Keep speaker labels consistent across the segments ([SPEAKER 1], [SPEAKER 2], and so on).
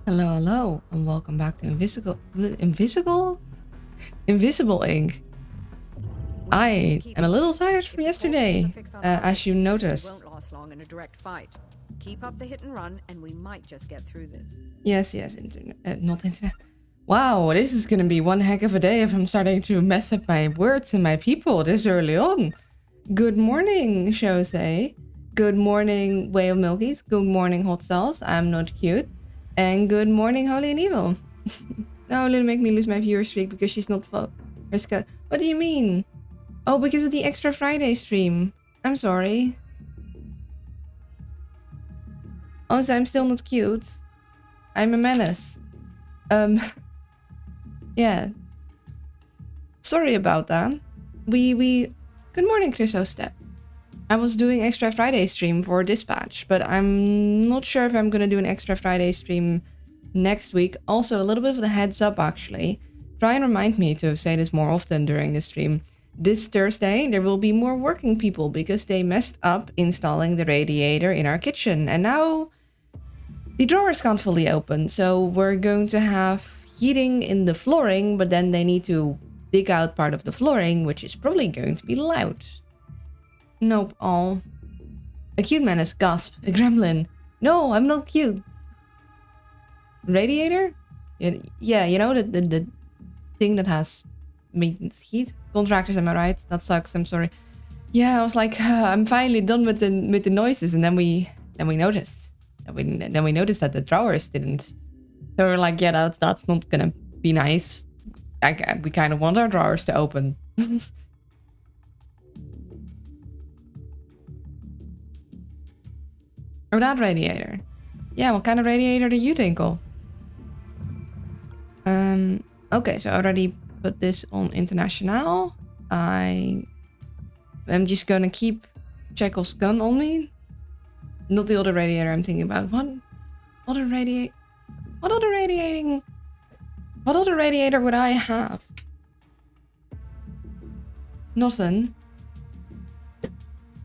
[SPEAKER 1] Hello, hello, and welcome back to Invisible Ink. I am a little tired from yesterday, as you noticed.
[SPEAKER 2] Won't last long in a direct fight. Keep up the hit and run, and we might just get through this.
[SPEAKER 1] Yes, not internet. Wow, this is gonna be one heck of a day if I'm starting to mess up my words and my people this early on. Good morning, Jose. Good morning, Way of Milkies. Good morning, Hot Sauce. I'm not cute. And good morning, Holy and Evil. No, it'll make me lose my viewer streak because she's not What do you mean? Oh, because of the extra Friday stream. I'm sorry. Oh, so I'm still not cute. I'm a menace. Yeah. Sorry about that. Good morning, Chris Ostep. I was doing extra Friday stream for Dispatch, but I'm not sure if I'm gonna do an extra Friday stream next week. Also, a little bit of a heads up, actually. Try and remind me to say this more often during the stream. This Thursday, there will be more working people because they messed up installing the radiator in our kitchen. And now the drawers can't fully open. So we're going to have heating in the flooring, but then they need to dig out part of the flooring, which is probably going to be loud. Nope, all. A cute menace, gasp, a gremlin. No, I'm not cute. Radiator? Yeah, you know, the thing that has maintenance heat? Contractors, am I right? That sucks, I'm sorry. Yeah, I was like, I'm finally done with the noises, and then we noticed. Then we noticed that the drawers didn't. So we're like, yeah, that's not gonna be nice. We kind of want our drawers to open. Or that radiator. Yeah, what kind of radiator do you think of? Okay, so I already put this on International. I'm just gonna keep Chekhov's gun on me. Not the other radiator I'm thinking about. What other radiator would I have? Nothing.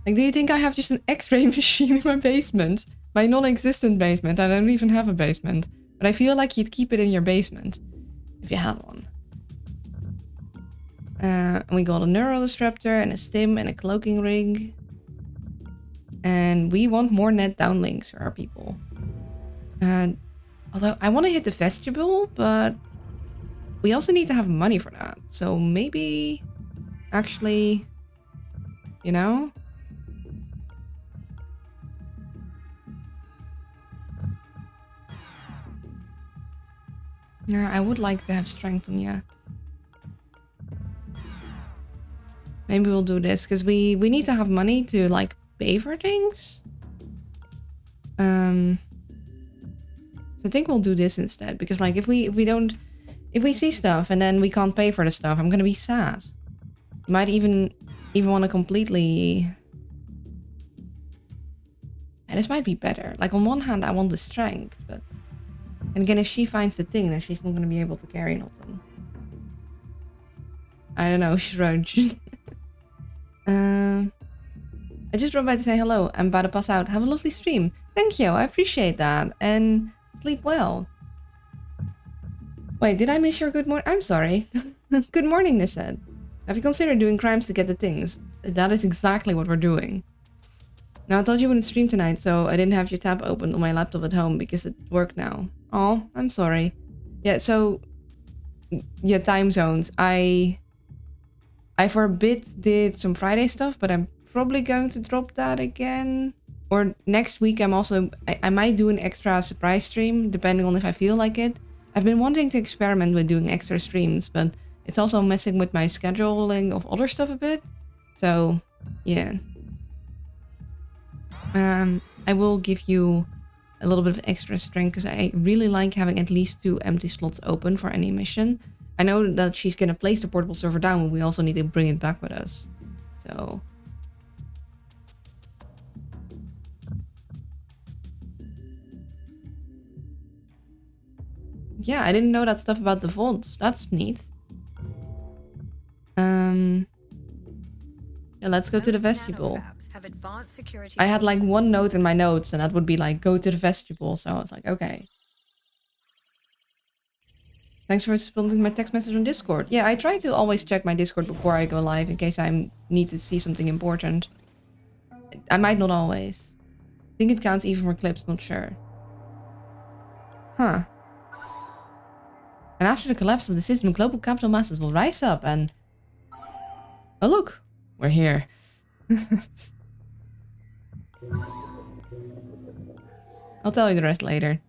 [SPEAKER 1] Like, do you think I have just an X-ray machine in my basement? My non-existent basement. I don't even have a basement. But I feel like you'd keep it in your basement. If you had one. And we got a neural disruptor and a stim and a cloaking rig. And we want more net downlinks for our people. Although I want to hit the vestibule, but we also need to have money for that. So maybe actually, you know? Yeah, I would like to have strength on, yeah. Maybe we'll do this, because we need to have money to, like, pay for things. So I think we'll do this instead, because, like, if we see stuff and then we can't pay for the stuff, I'm gonna be sad. Might even want to completely... And this might be better. Like, on one hand, I want the strength, but... And again, if she finds the thing, then she's not going to be able to carry nothing. I don't know, Shrunch. I just dropped by to say hello. I'm about to pass out. Have a lovely stream. Thank you, I appreciate that. And sleep well. Wait, did I miss your good morning? I'm sorry. Good morning, they said. Have you considered doing crimes to get the things? That is exactly what we're doing. Now, I told you wouldn't stream tonight, so I didn't have your tab open on my laptop at home because it worked now. Oh, I'm sorry. Yeah, so... Yeah, time zones. I for a bit did some Friday stuff, but I'm probably going to drop that again. Or next week I'm also... I might do an extra surprise stream, depending on if I feel like it. I've been wanting to experiment with doing extra streams, but it's also messing with my scheduling of other stuff a bit. So, yeah. I will give you a little bit of extra strength because I really like having at least 2 empty slots open for any mission. I know that she's gonna place the portable server down, but we also need to bring it back with us. So... Yeah, I didn't know that stuff about the vaults. That's neat. Yeah, let's go to the vestibule. I had like one note in my notes and that would be like, go to the vestibule. So I was like, okay. Thanks for responding to my text message on Discord. Yeah, I try to always check my Discord before I go live in case I need to see something important. I might not always. I think it counts even for clips, not sure. Huh. And after the collapse of the system, global capital masses will rise up and... Oh look! We're here. I'll tell you the rest later.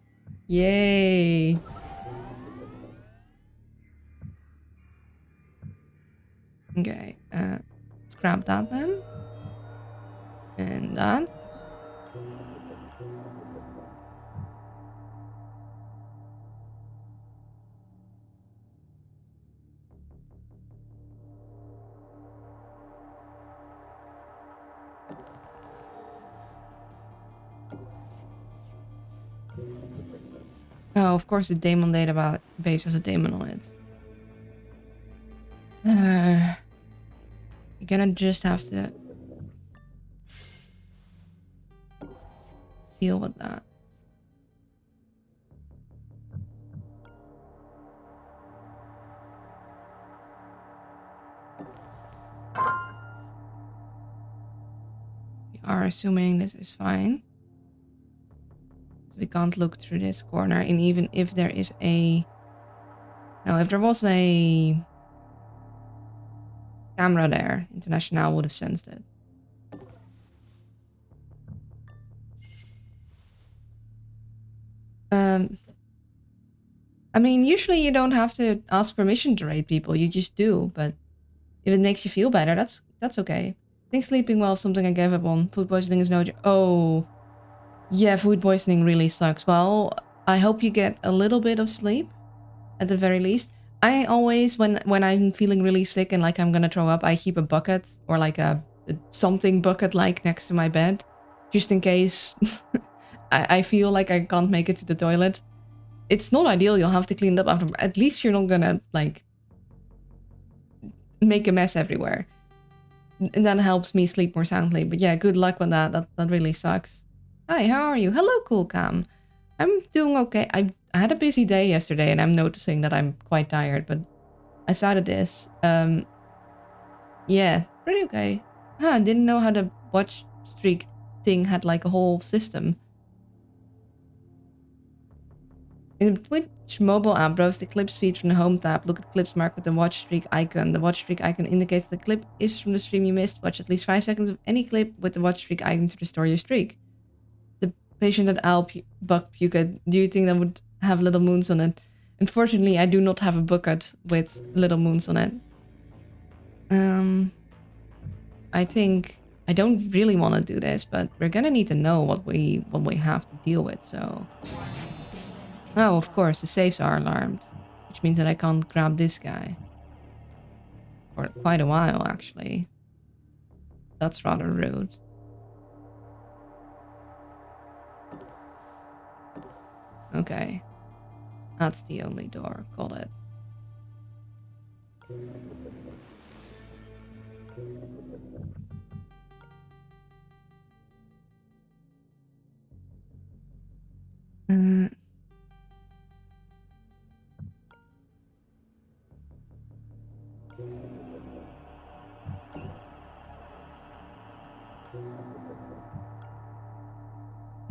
[SPEAKER 1] Yay! Okay, let's grab that then. And that. Oh, of course the daemon database has a daemon on it. You're gonna just have to deal with that. We are assuming this is fine. So we can't look through this corner, and even if there is a... No, if there was a camera there, International would have sensed it. I mean, usually you don't have to ask permission to raid people, you just do, but if it makes you feel better, that's okay. I think sleeping well is something I gave up on. Food poisoning is no... Oh, yeah, food poisoning really sucks. Well, I hope you get a little bit of sleep, at the very least. I always, when I'm feeling really sick and like I'm gonna throw up, I keep a bucket or like a something bucket like next to my bed, just in case I feel like I can't make it to the toilet. It's not ideal, you'll have to clean it up after, at least you're not gonna like make a mess everywhere. And that helps me sleep more soundly. But yeah, good luck with that. That really sucks. Hi, how are you? Hello, Cool Cam. I'm doing okay. I had a busy day yesterday and I'm noticing that I'm quite tired, but aside of this, yeah, pretty okay. Huh, I didn't know how the watch streak thing had like a whole system. In the Twitch mobile app, browse the clips feed from the home tab. Look at the clips marked with the watch streak icon. The watch streak icon indicates the clip is from the stream you missed. Watch at least 5 seconds of any clip with the watch streak icon to restore your streak. The patient at Owl Buck Puket, do you think that would have little moons on it? Unfortunately, I do not have a bucket with little moons on it. I think I don't really want to do this, but we're gonna need to know what we have to deal with, so... Oh, of course, the safes are alarmed, which means that I can't grab this guy. For quite a while, actually. That's rather rude. Okay. That's the only door, call it.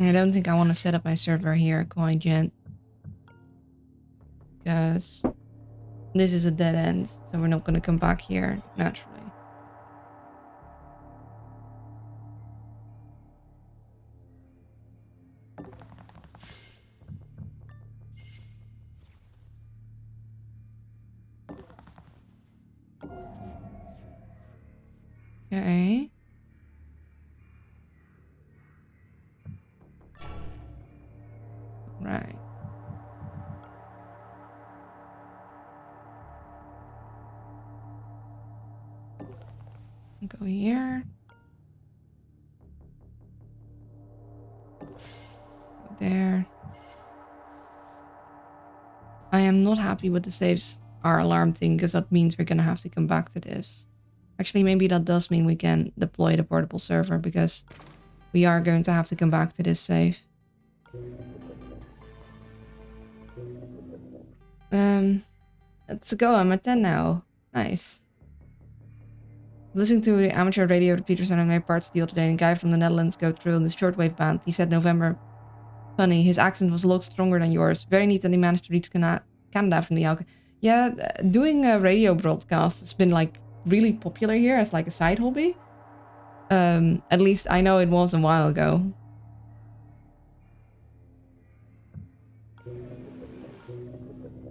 [SPEAKER 1] I don't think I want to set up my server here quite yet. Because this is a dead end, so we're not going to come back here naturally. Okay. Right. Go here. Go there. I am not happy with the saves are alarm thing, because that means we're gonna have to come back to this. Actually, maybe that does mean we can deploy the portable server, because we are going to have to come back to this save. Let's go. I'm at 10 now. Nice. Listening to the amateur radio that Peterson and my parts deal today, and a guy from the Netherlands go through in the shortwave band. He said November. Funny, his accent was a lot stronger than yours. Very neat that he managed to reach Canada from the UK. Yeah, doing a radio broadcast has been like really popular here as like a side hobby. At least I know it was a while ago.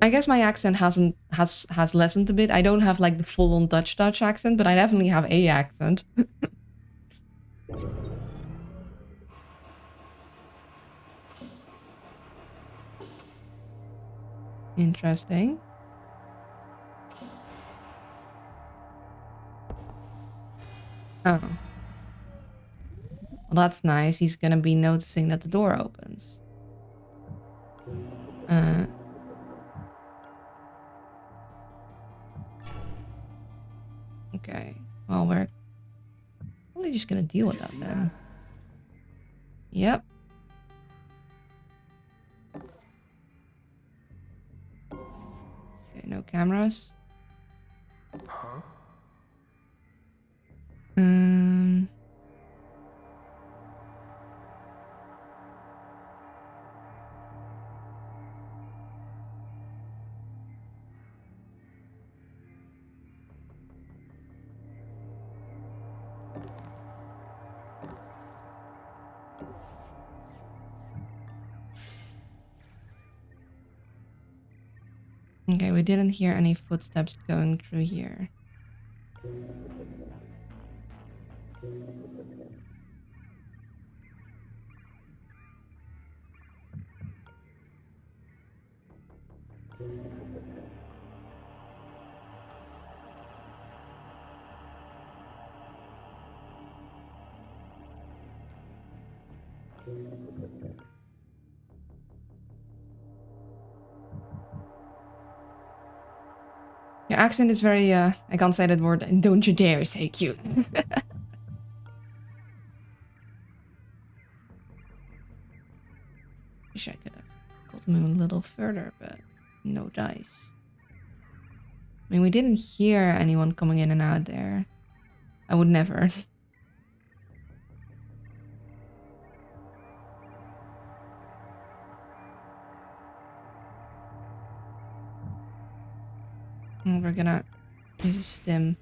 [SPEAKER 1] I guess my accent has lessened a bit. I don't have like the full-on Dutch accent, but I definitely have a accent. Interesting. Oh. Well, that's nice. He's gonna be noticing that the door opens. Okay. Well, we're probably just gonna deal with that then. Yep. Okay, no cameras.
[SPEAKER 3] Huh?
[SPEAKER 1] Okay, we didn't hear any footsteps going through here. Your accent is very, I can't say that word, and don't you dare say cute. Wish I could have got him a little further, but no dice. I mean, we didn't hear anyone coming in and out there. I would never. We're gonna use a stim.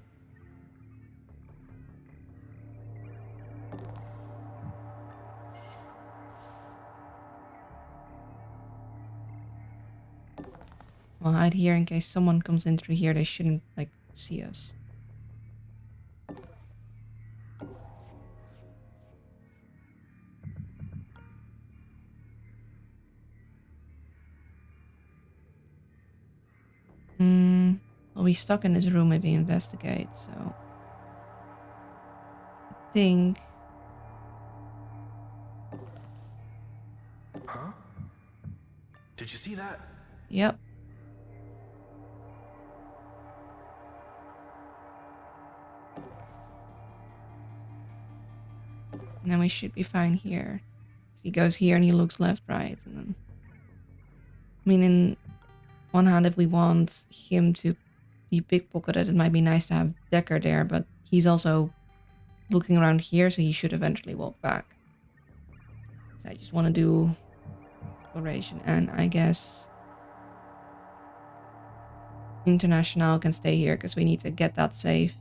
[SPEAKER 1] I'll hide here in case someone comes in through here. They shouldn't, like, see us. We'll be stuck in this room if we investigate, so... I think...
[SPEAKER 3] Huh? Did you see that?
[SPEAKER 1] Yep. And then we should be fine here. He goes here and he looks left, right, and then... I mean, in one hand, if we want him to be pickpocketed, it might be nice to have Decker there, but he's also looking around here, so he should eventually walk back. So I just want to do exploration, and I guess International can stay here because we need to get that safe.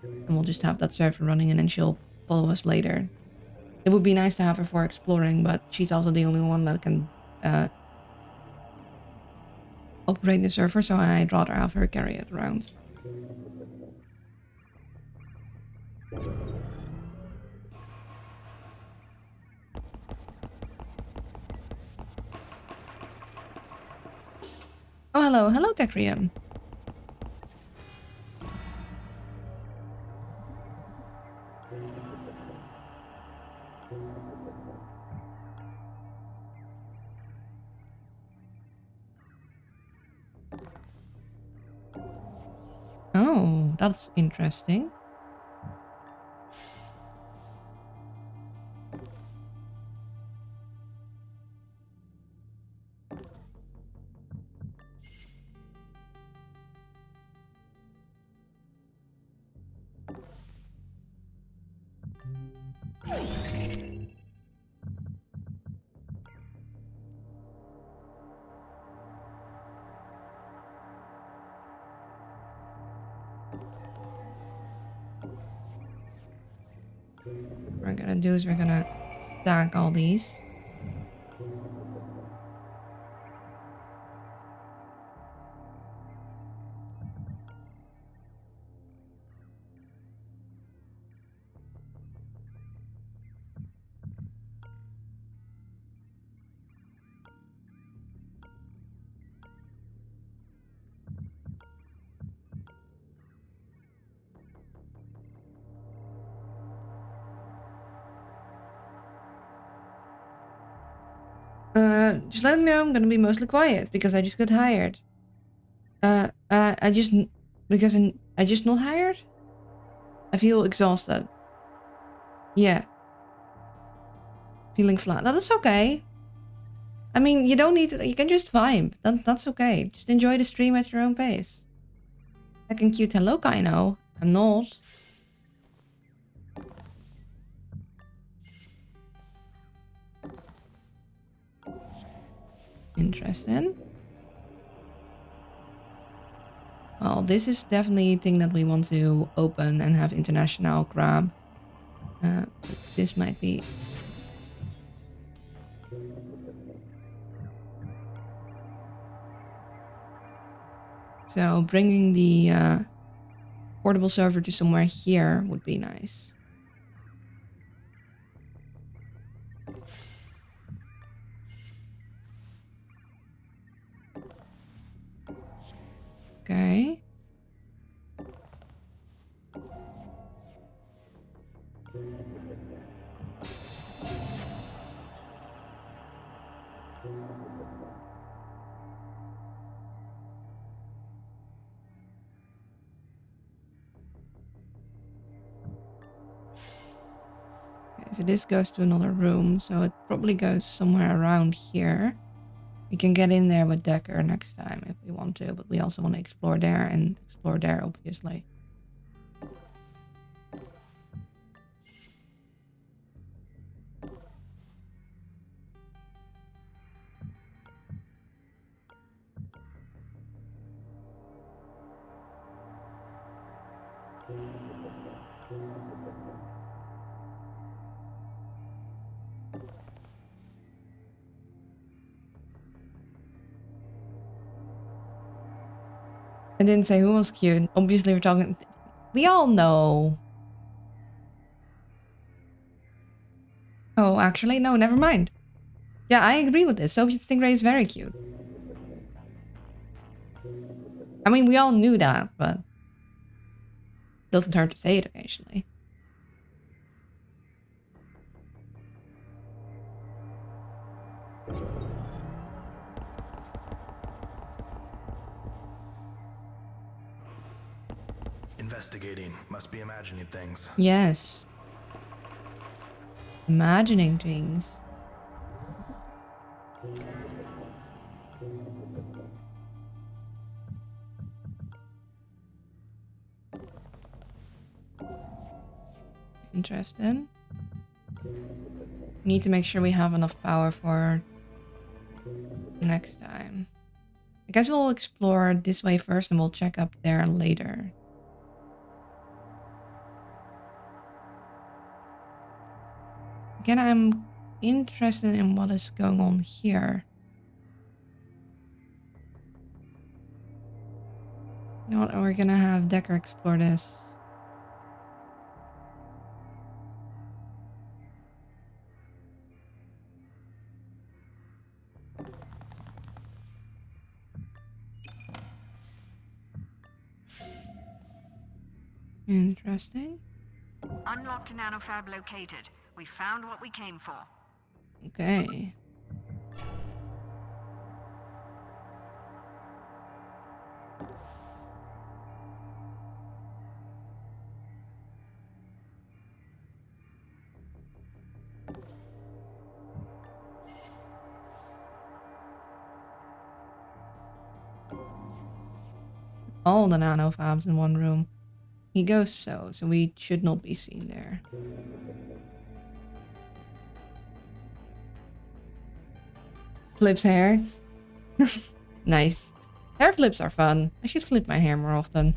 [SPEAKER 1] And we'll just have that server running and then she'll follow us later. It would be nice to have her for exploring, but she's also the only one that can operate the server, so I'd rather have her carry it around. Oh, hello. Hello, Tecrium. Oh, that's interesting. What we're gonna do is we're gonna stack all these. Just let them know I'm gonna be mostly quiet because I just got hired. I just because I just not hired. I feel exhausted. Yeah. Feeling flat. That's okay. I mean, you don't need to. You can just vibe. That's okay. Just enjoy the stream at your own pace. Second cute hello, I know. I'm not. Interesting. Well, this is definitely a thing that we want to open and have international grab. This might be. So bringing the portable server to somewhere here would be nice. Okay. So this goes to another room, so it probably goes somewhere around here. We can get in there with Decker next time if we want to, but we also want to explore there and explore there, obviously. I didn't say who was cute. Obviously, we're talking. We all know. Oh, actually, no, never mind. Yeah, I agree with this. Soviet Stingray is very cute. I mean, we all knew that, but it doesn't hurt to say it occasionally.
[SPEAKER 3] Investigating. Must be imagining things.
[SPEAKER 1] Yes. Imagining things. Interesting. Need to make sure we have enough power for next time. I guess we'll explore this way first and we'll check up there later. Again, I'm interested in what is going on here. You know what? We're gonna have Decker explore this. Interesting.
[SPEAKER 2] Unlocked nanofab located. We found what we came for.
[SPEAKER 1] Okay. All the nanofabs in one room. he goes so we should not be seen there. Flips hair. Nice. Hair flips are fun. I should flip my hair more often.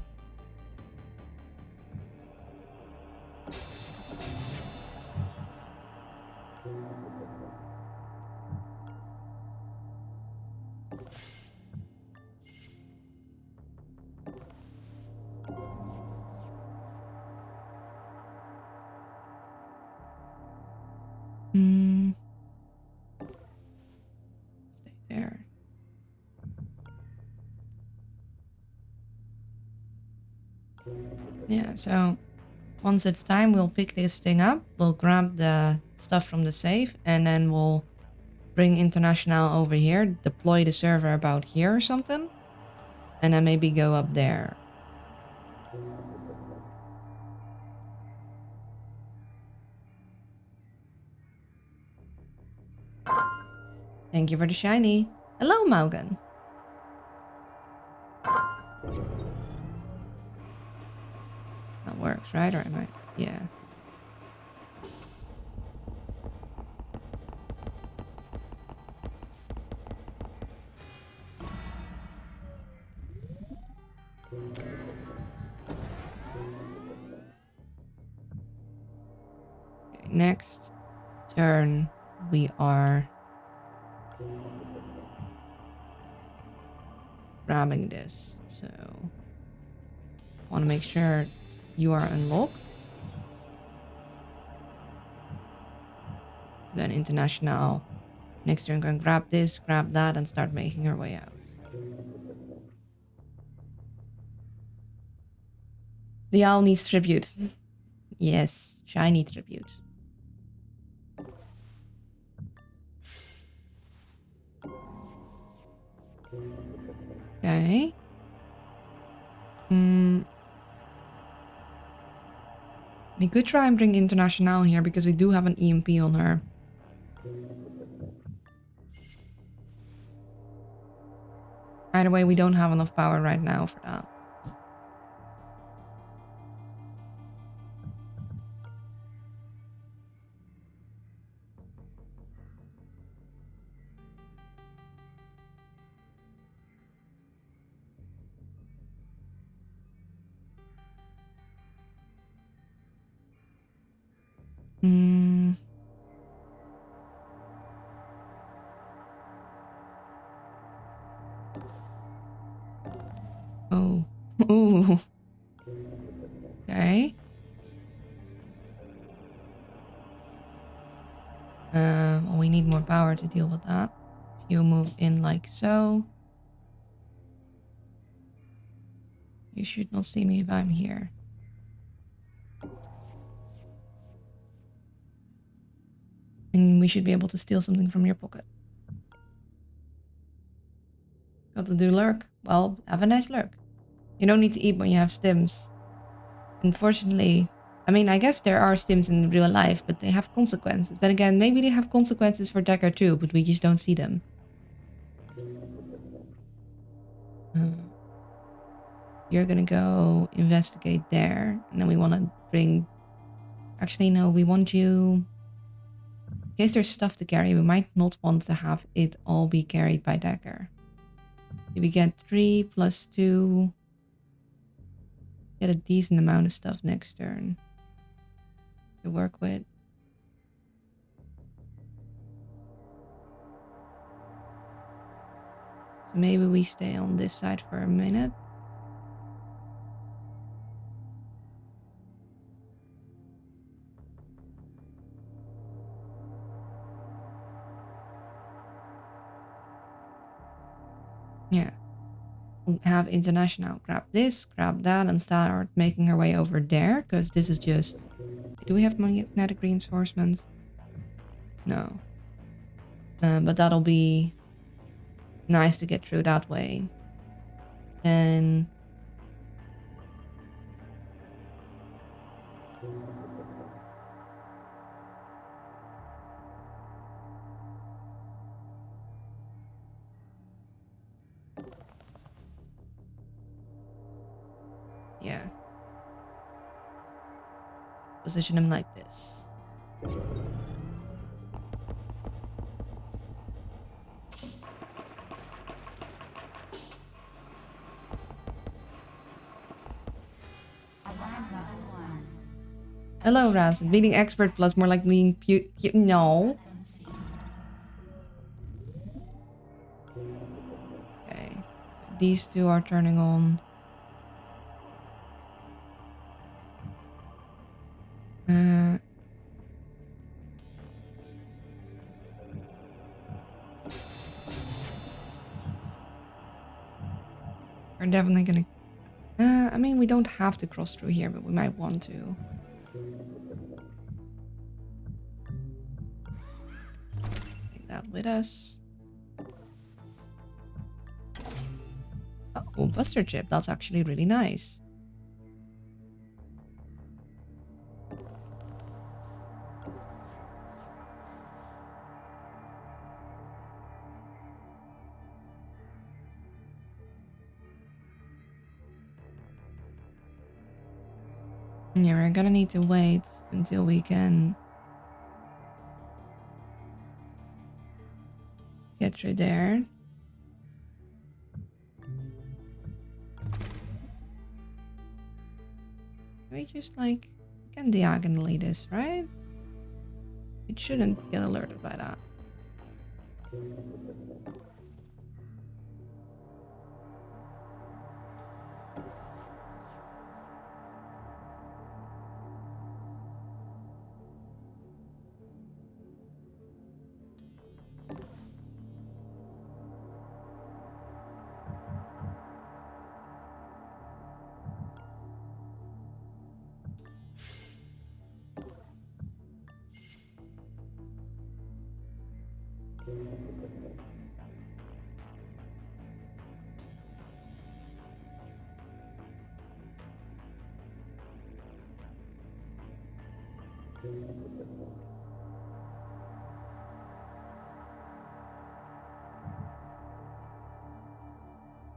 [SPEAKER 1] Stay there. Yeah, so once it's time, we'll pick this thing up, we'll grab the stuff from the safe, and then we'll bring International over here, deploy the server about here or something, and then maybe go up there. Thank you for the shiny. Hello, Maugan. That works, right? Or am I? Yeah. Okay, next turn, we are grabbing this. So, want to make sure you are unlocked. Then International. Next turn, going to grab this, grab that, and start making her way out. The owl needs tribute. Yes, shiny tribute. Okay. We could try and bring International here because we do have an EMP on her. Either way, we don't have enough power right now for that. Oh. Ooh. Okay. Well, we need more power to deal with that. If you move in like so. You should not see me if I'm here. And we should be able to steal something from your pocket. Got to do lurk. Well, have a nice lurk. You don't need to eat when you have stims. Unfortunately, I mean, I guess there are stims in real life, but they have consequences. Then again, maybe they have consequences for Decker too, but we just don't see them. You're gonna go investigate there, and then we want to bring... Actually, no, we want you... In case there's stuff to carry, we might not want to have it all be carried by Decker. We get 3 plus 2. Get a decent amount of stuff next turn to work with. So maybe we stay on this side for a minute. Yeah. We'll have International grab this, grab that, and start making our way over there, because this is just... Do we have magnetic reinforcements? No. But that'll be nice to get through that way. And... yeah. position him like this. Hello, Razin. Being expert plus more like being no. Okay. So these two are turning on. We're definitely gonna... I mean, we don't have to cross through here, but we might want to. Take that with us. Oh, Buster Chip. That's actually really nice. Yeah, we're gonna need to wait until we can get through there. We just like can diagonally this, right? It shouldn't get alerted by that.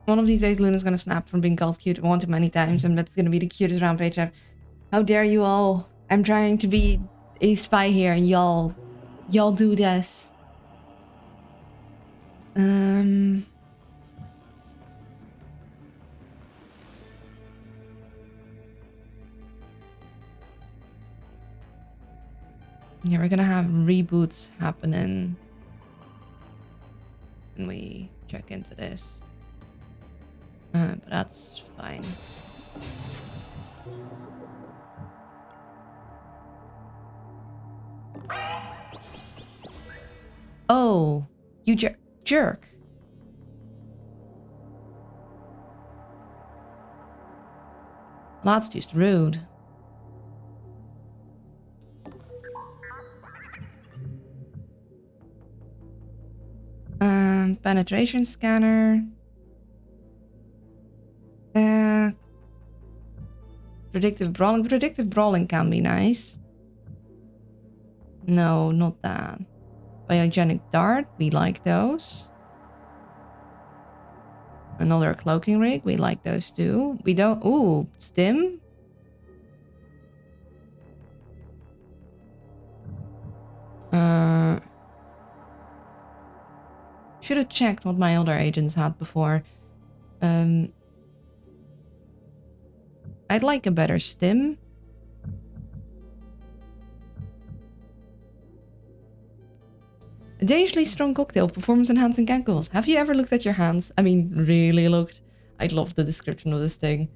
[SPEAKER 1] One of these days, Luna's gonna snap from being called cute one too many times, and that's gonna be the cutest rampage ever. How dare you all? I'm trying to be a spy here, and y'all do this. Yeah, we're gonna have reboots happening when we check into this. But that's fine. Oh, you jerk. That's just rude. Penetration scanner. Predictive brawling. Predictive brawling can be nice. No, not that. Biogenic dart. We like those. Another cloaking rig. We like those too. We don't... Ooh, stim. Should have checked what my other agents had before. I'd like a better stim. A dangerously strong cocktail, performance enhancing chemicals. Have you ever looked at your hands? I mean, really looked. I love the description of this thing.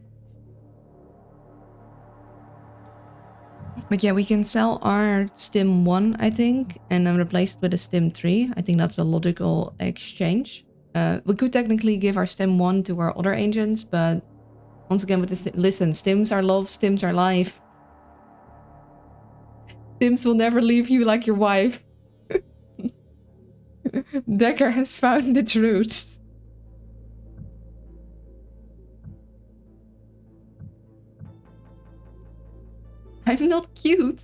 [SPEAKER 1] But yeah, we can sell our Stim 1, I think, and then replace it with a Stim 3. I think that's a logical exchange. We could technically give our Stim 1 to our other agents, but once again with this, listen, Stims are love, Stims are life. Stims will never leave you like your wife. Decker has found the truth. I'm not cute.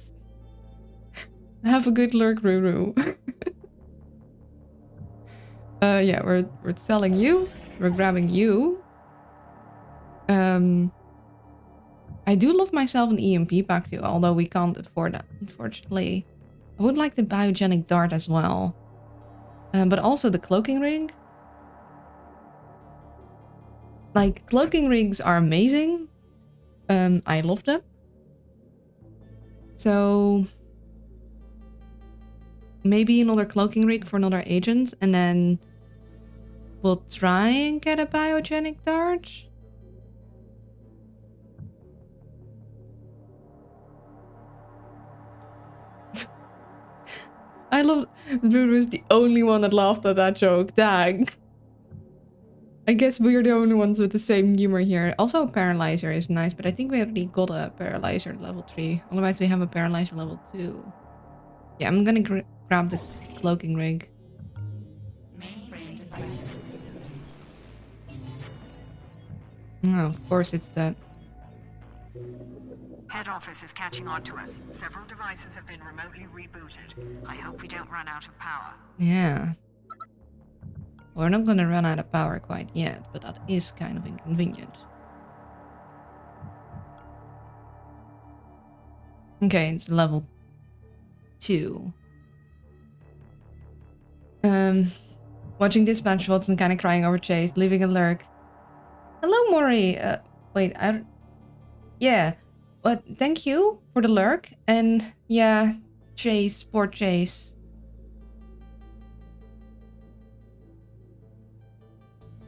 [SPEAKER 1] Have a good lurk, Ruru. Yeah, we're selling you. We're grabbing you. I do love myself an EMP pack too, although we can't afford that, unfortunately. I would like the biogenic dart as well. But also the cloaking rig. Like, cloaking rigs are amazing. I love them. So maybe another cloaking rig for another agent, and then we'll try and get a biogenic dart. I love Blue was the only one that laughed at that joke. Dang. I guess we're the only ones with the same humor here. Also, a paralyzer is nice, but I think we already got a paralyzer level 3. Otherwise, we have a paralyzer level 2. Yeah, I'm gonna grab the cloaking rig. Oh, of course it's that.
[SPEAKER 2] Head office is catching on to us. Several devices have been remotely rebooted. I hope we don't run out of power.
[SPEAKER 1] Yeah. We're not gonna run out of power quite yet, but that is kind of inconvenient. Okay, it's level 2. Watching Dispatch, Watson kind of crying over Chase, leaving a lurk. Hello, Maury. Wait, yeah, but thank you for the lurk. And yeah, Chase, poor Chase.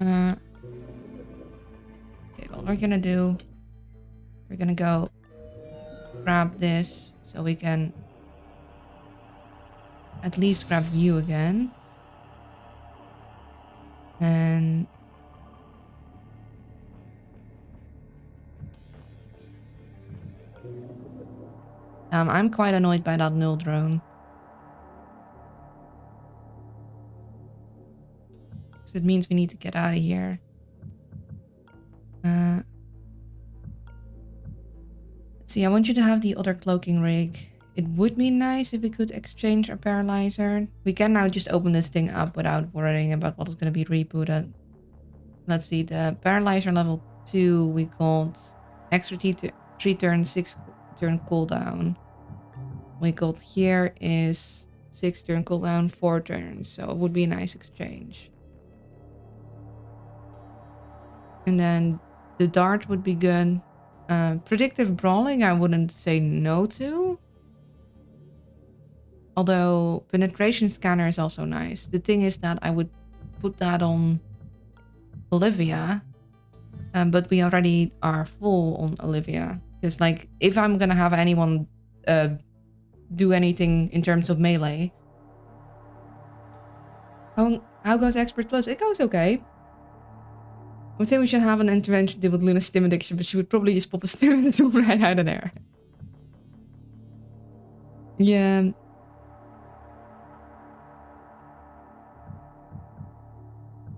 [SPEAKER 1] Okay, what we're gonna do, we're gonna go grab this so we can at least grab you again. And I'm quite annoyed by that null drone. Because it means we need to get out of here. Let's see, I want you to have the other cloaking rig. It would be nice if we could exchange our paralyzer. We can now just open this thing up without worrying about what is going to be rebooted. Let's see, the paralyzer level 2 we got extra 3 turn, 6 turn cooldown. We got here is 6 turn cooldown, 4 turns. So it would be a nice exchange. And then the dart would be good. Predictive brawling I wouldn't say no to. Although penetration scanner is also nice. The thing is that I would put that on Olivia. But we already are full on Olivia. Because like if I'm gonna have anyone do anything in terms of melee. How goes Expert Plus? It goes okay. I would say we should have an intervention to do with Luna's stim addiction, but she would probably just pop a stim right out of there. Yeah.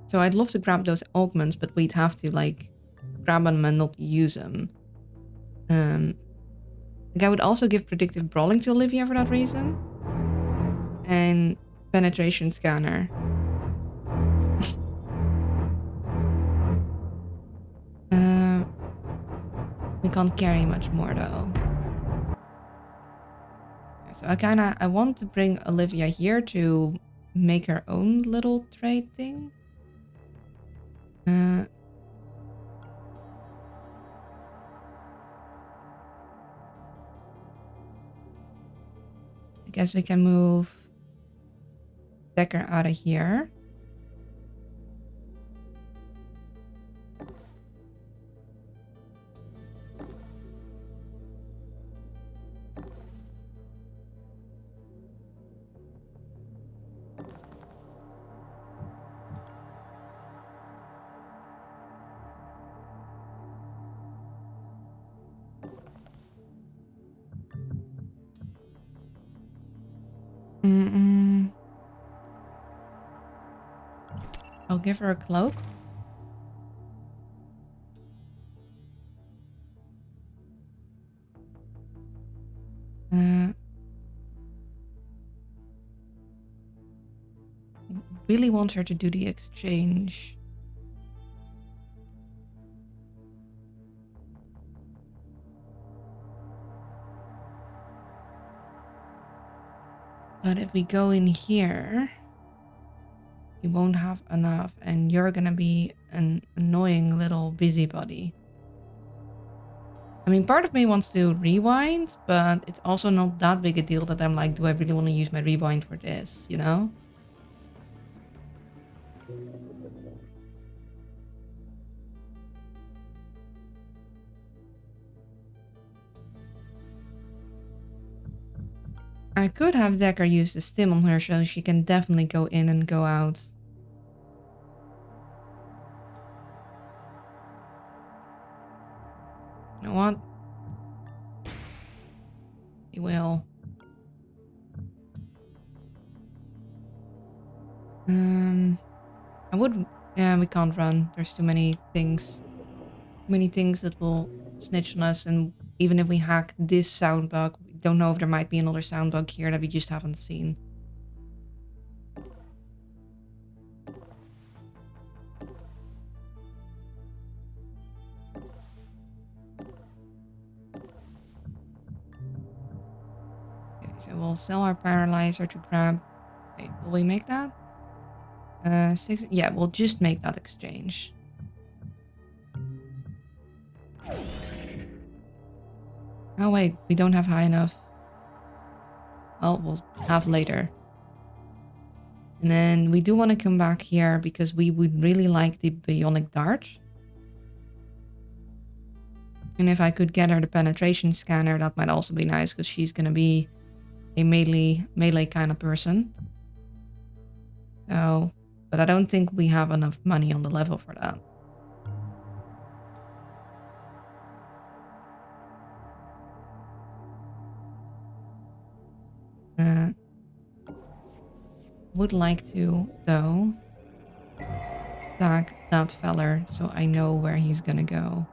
[SPEAKER 1] So I'd love to grab those augments, but we'd have to like grab them and not use them. Like I would also give predictive brawling to Olivia for that reason. And penetration scanner. We can't carry much more though. So I want to bring Olivia here to make her own little trade thing. I guess we can move Decker out of here. I'll give her a cloak. Really want her to do the exchange. But if we go in here, we won't have enough, and you're gonna be an annoying little busybody. I mean, part of me wants to rewind, but it's also not that big a deal that I'm like, do I really want to use my rewind for this, you know? I could have Decker use the stim on her so she can definitely go in and go out. You know what? He will. I would... Yeah, we can't run. There's too many things. Too many things that will snitch on us, and even if we hack this sound bug, we don't know if there might be another sound bug here that we just haven't seen. Okay, so we'll sell our paralyzer to grab... Wait, will we make that? 6... Yeah, we'll just make that exchange. Oh wait, we don't have high enough. Well, we'll have later. And then we do want to come back here because we would really like the bionic dart. And if I could get her the penetration scanner, that might also be nice because she's going to be a melee kind of person. So, but I don't think we have enough money on the level for that. Would like to, though, tag that feller so I know where he's gonna go.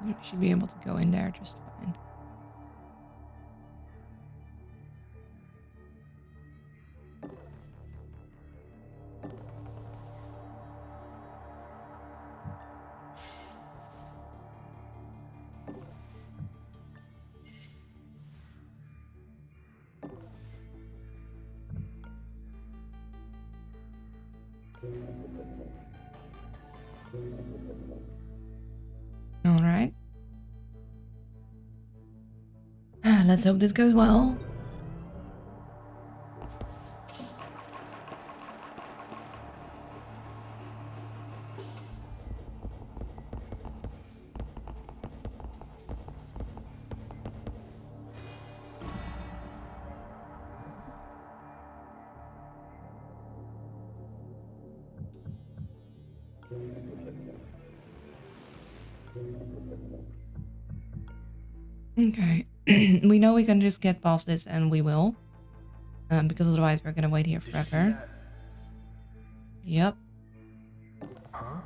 [SPEAKER 1] You should be able to go in there just fine. All right. Let's hope this goes well. Okay. We know we can just get past this, and we will. Because otherwise we're gonna wait here forever. Yep.
[SPEAKER 3] Huh?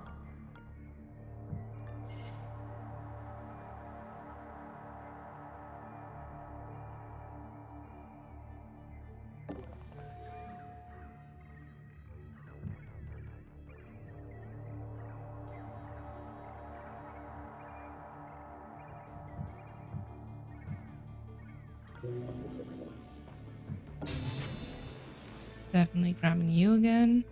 [SPEAKER 1] Definitely grabbing you again.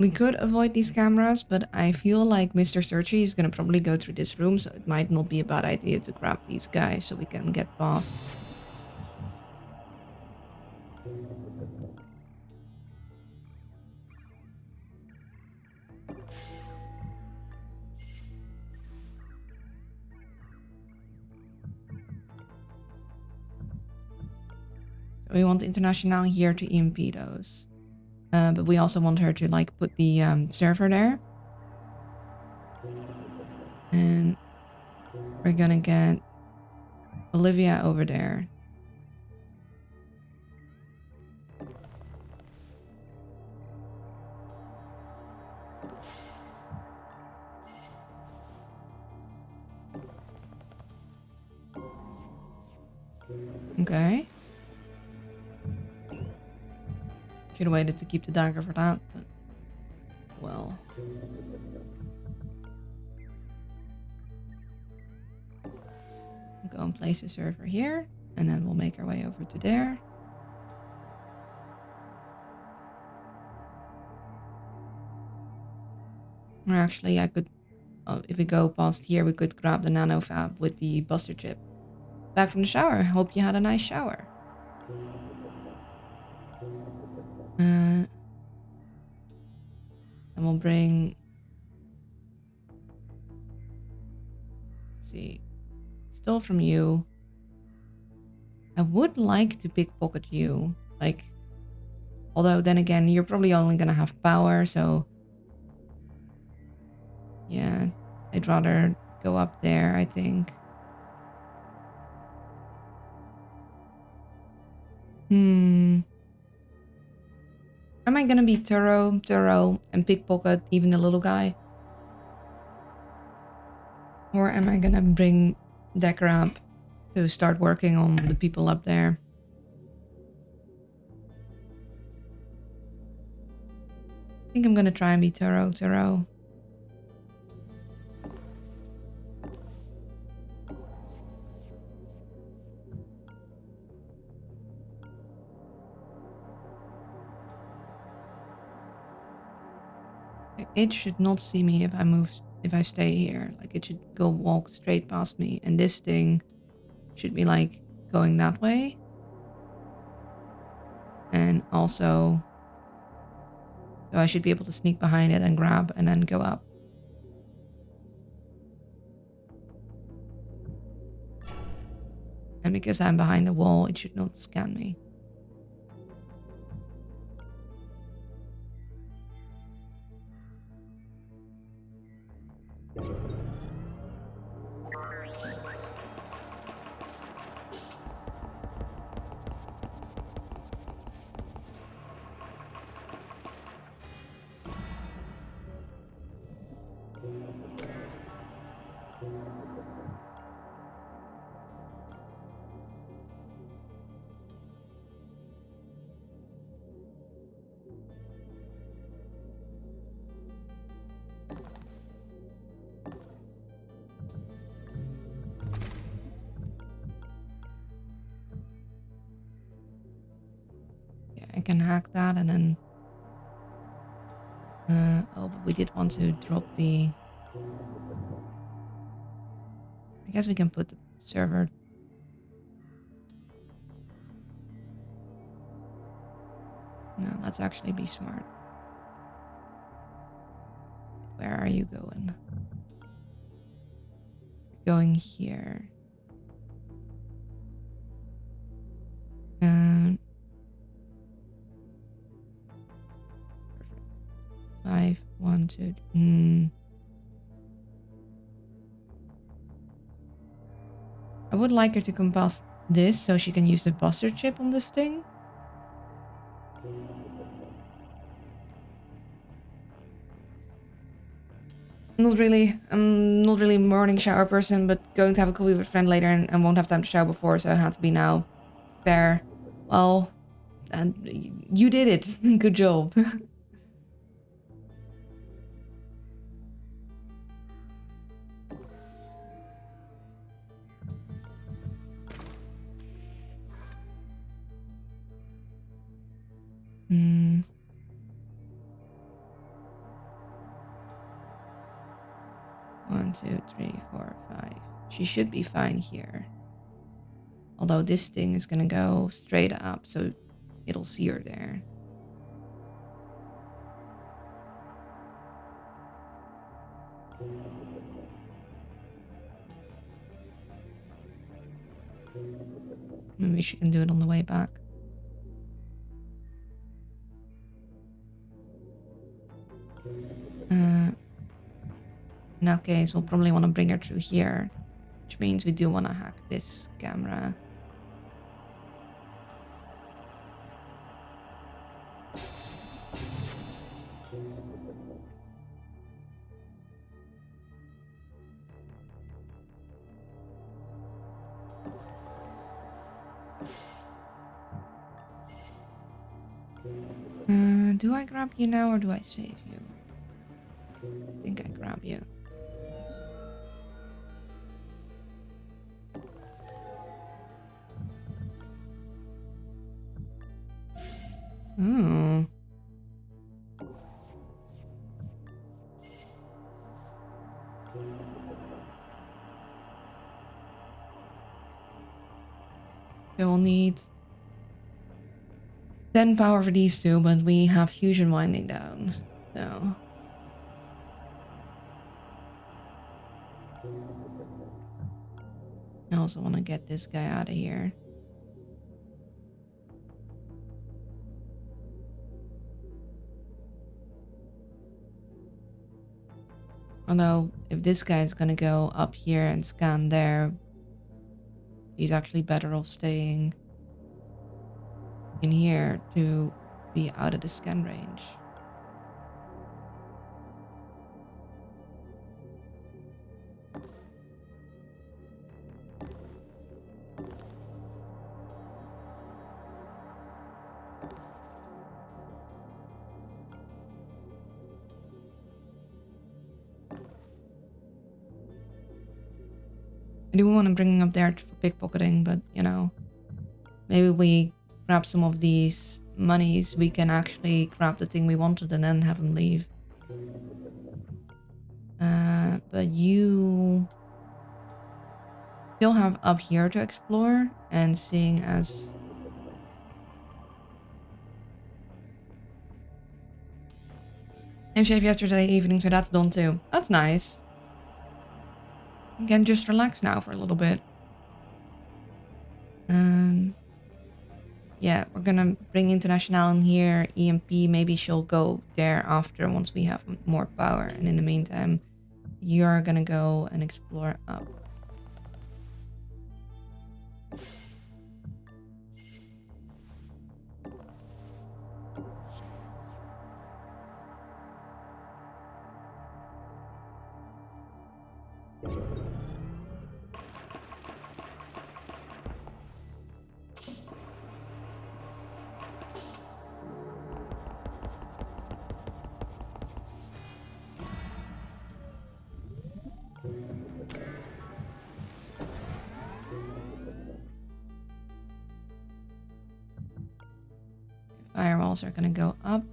[SPEAKER 1] We could avoid these cameras, but I feel like Mr. Searchy is gonna probably go through this room, so it might not be a bad idea to grab these guys so we can get past. So we want International here to impede those. But we also want her to like put the server there. And we're gonna get Olivia over there. Okay. Should have waited to keep the dagger for that, but well. Go and place the server here, and then we'll make our way over to there. Or actually, I could, if we go past here, we could grab the nano fab with the buster chip. Back from the shower. Hope you had a nice shower. And we'll bring. Let's see. Stole from you. I would like to pickpocket you. Like. Although then again, you're probably only gonna have power, so. Yeah. I'd rather go up there, I think. Am I gonna be thorough, and pickpocket even the little guy? Or am I gonna bring Decker up to start working on the people up there? I think I'm gonna try and be thorough. It should not see me if I stay here. Like it should walk straight past me, and this thing should be like going that way. And also, so I should be able to sneak behind it and grab and then go up. And because I'm behind the wall, it should not scan me. I can hack that and then oh, but we did want to drop the, I guess we can put the server. No, let's actually be smart. Where are you going? You're going here. And 5, 1, 2. I would like her to come past this so she can use the buster chip on this thing. I'm not really a morning shower person, but going to have a coffee with a friend later and won't have time to shower before, so it had to be now. Fair. Well, and you did it. Good job. 1, 2, 3, 4, 5. She should be fine here. Although this thing is gonna go straight up, so it'll see her there. Maybe she can do it on the way back. In that case, we'll probably want to bring her through here, which means we do want to hack this camera. Do I grab you now or do I save you? I think I grab you. Oh. We'll need 10 power for these two, but we have fusion winding down, so. I also want to get this guy out of here. Although, if this guy is gonna go up here and scan there, he's actually better off staying in here to be out of the scan range. I do want to bring him up there for pickpocketing, but you know, maybe we grab some of these monies, we can actually grab the thing we wanted and then have him leave. But you still have up here to explore, and seeing as I shaved yesterday evening, so that's done too. That's nice. You can just relax now for a little bit. Yeah, we're gonna bring International in here. EMP, maybe she'll go there after once we have more power. And in the meantime, you're gonna go and explore up. Firewalls are gonna go up.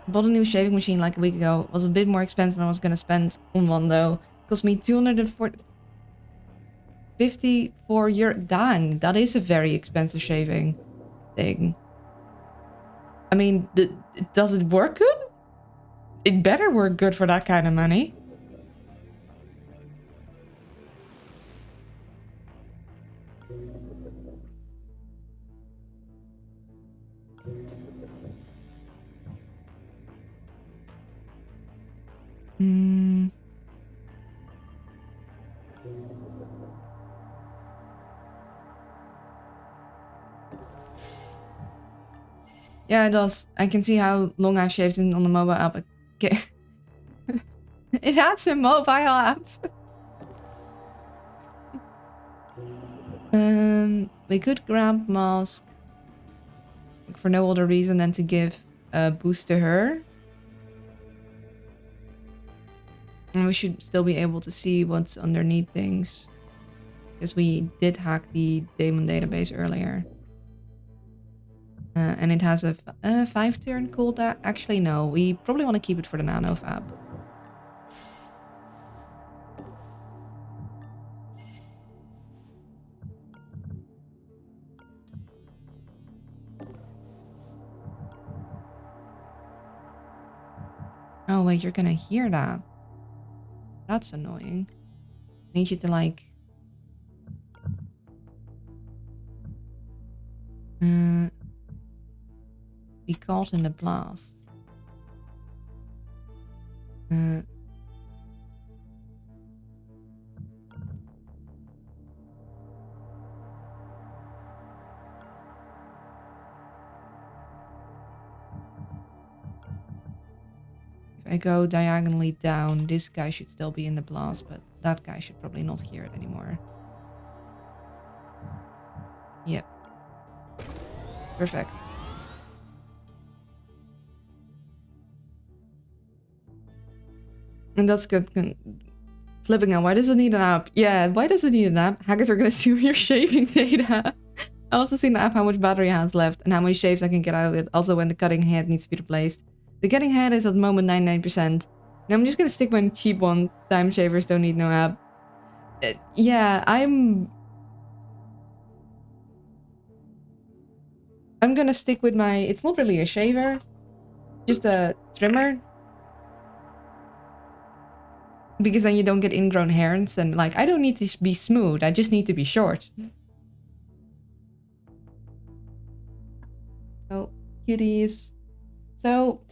[SPEAKER 1] Bought a new shaving machine like a week ago. It was a bit more expensive than I was gonna spend on one though. Cost me 254 euro. Dang, that is a very expensive shaving thing. I mean, does it work good? It better work good for that kind of money. Yeah, it does. I can see how long I've shaved in on the mobile app. Okay. It has a mobile app. We could grab Mask for no other reason than to give a boost to her. And we should still be able to see what's underneath things. Because we did hack the Daemon database earlier. And it has a 5-turn cooldown. Actually, no. We probably want to keep it for the Nano Fab. Oh, wait. You're gonna hear that. That's annoying. I need you to, like... Be caught in the blast. If I go diagonally down, this guy should still be in the blast, but that guy should probably not hear it anymore. Yep. Perfect. And that's good. Flipping on, why does it need an app? Yeah, why does it need an app? Hackers are gonna steal your shaving data. I also see in the app how much battery has left and how many shaves I can get out of it. Also when the cutting head needs to be replaced. The cutting head is at the moment 99%. Now I'm just gonna stick my cheap one. Time shavers don't need no app. Yeah, I'm gonna stick with my... It's not really a shaver. Just a trimmer. Because then you don't get ingrown hairs. And like, I don't need to be smooth. I just need to be short. Oh, kitties. So,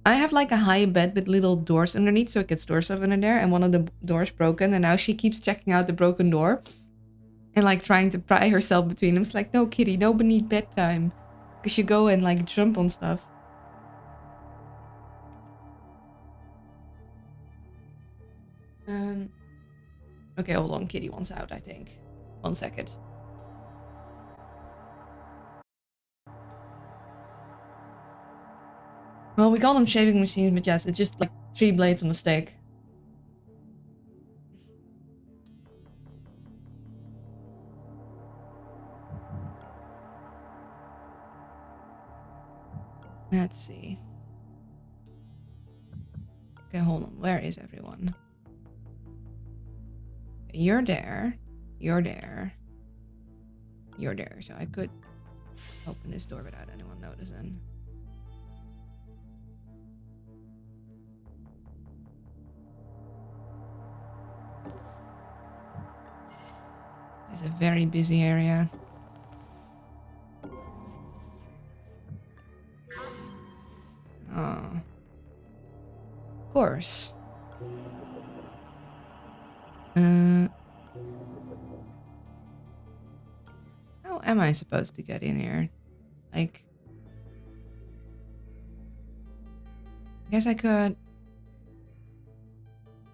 [SPEAKER 1] I have like a high bed with little doors underneath. So it gets door stuff in there. And one of the doors broken. And now she keeps checking out the broken door. And like trying to pry herself between them. It's like, no kitty, no beneath bedtime. Because you go and like jump on stuff. Okay, hold on. Kitty wants out, I think. 1 second. Well, we call them shaving machines, but yes, it's just like 3 blades on a stick. Let's see. Okay, hold on. Where is everyone? You're there. You're there. You're there. So I could open this door without anyone noticing. It's a very busy area. Oh. Of course. How am I supposed to get in here? Like... I guess I could...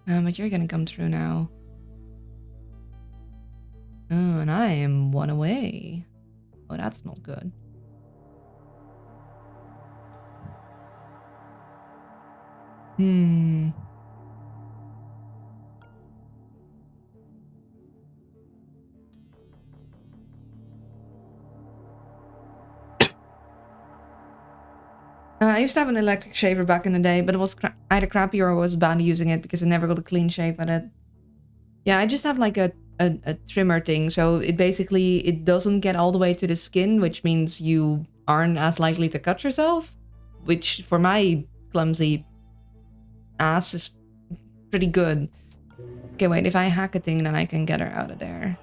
[SPEAKER 1] but you're gonna come through now. Oh, and I am 1 away. Oh, that's not good. I used to have an electric shaver back in the day, but it was either crappy or I was bad using it because I never got a clean shave at it. Yeah, I just have like a trimmer thing, so it basically, it doesn't get all the way to the skin, which means you aren't as likely to cut yourself, which for my clumsy ass is pretty good. Okay, wait, if I hack a thing, then I can get her out of there.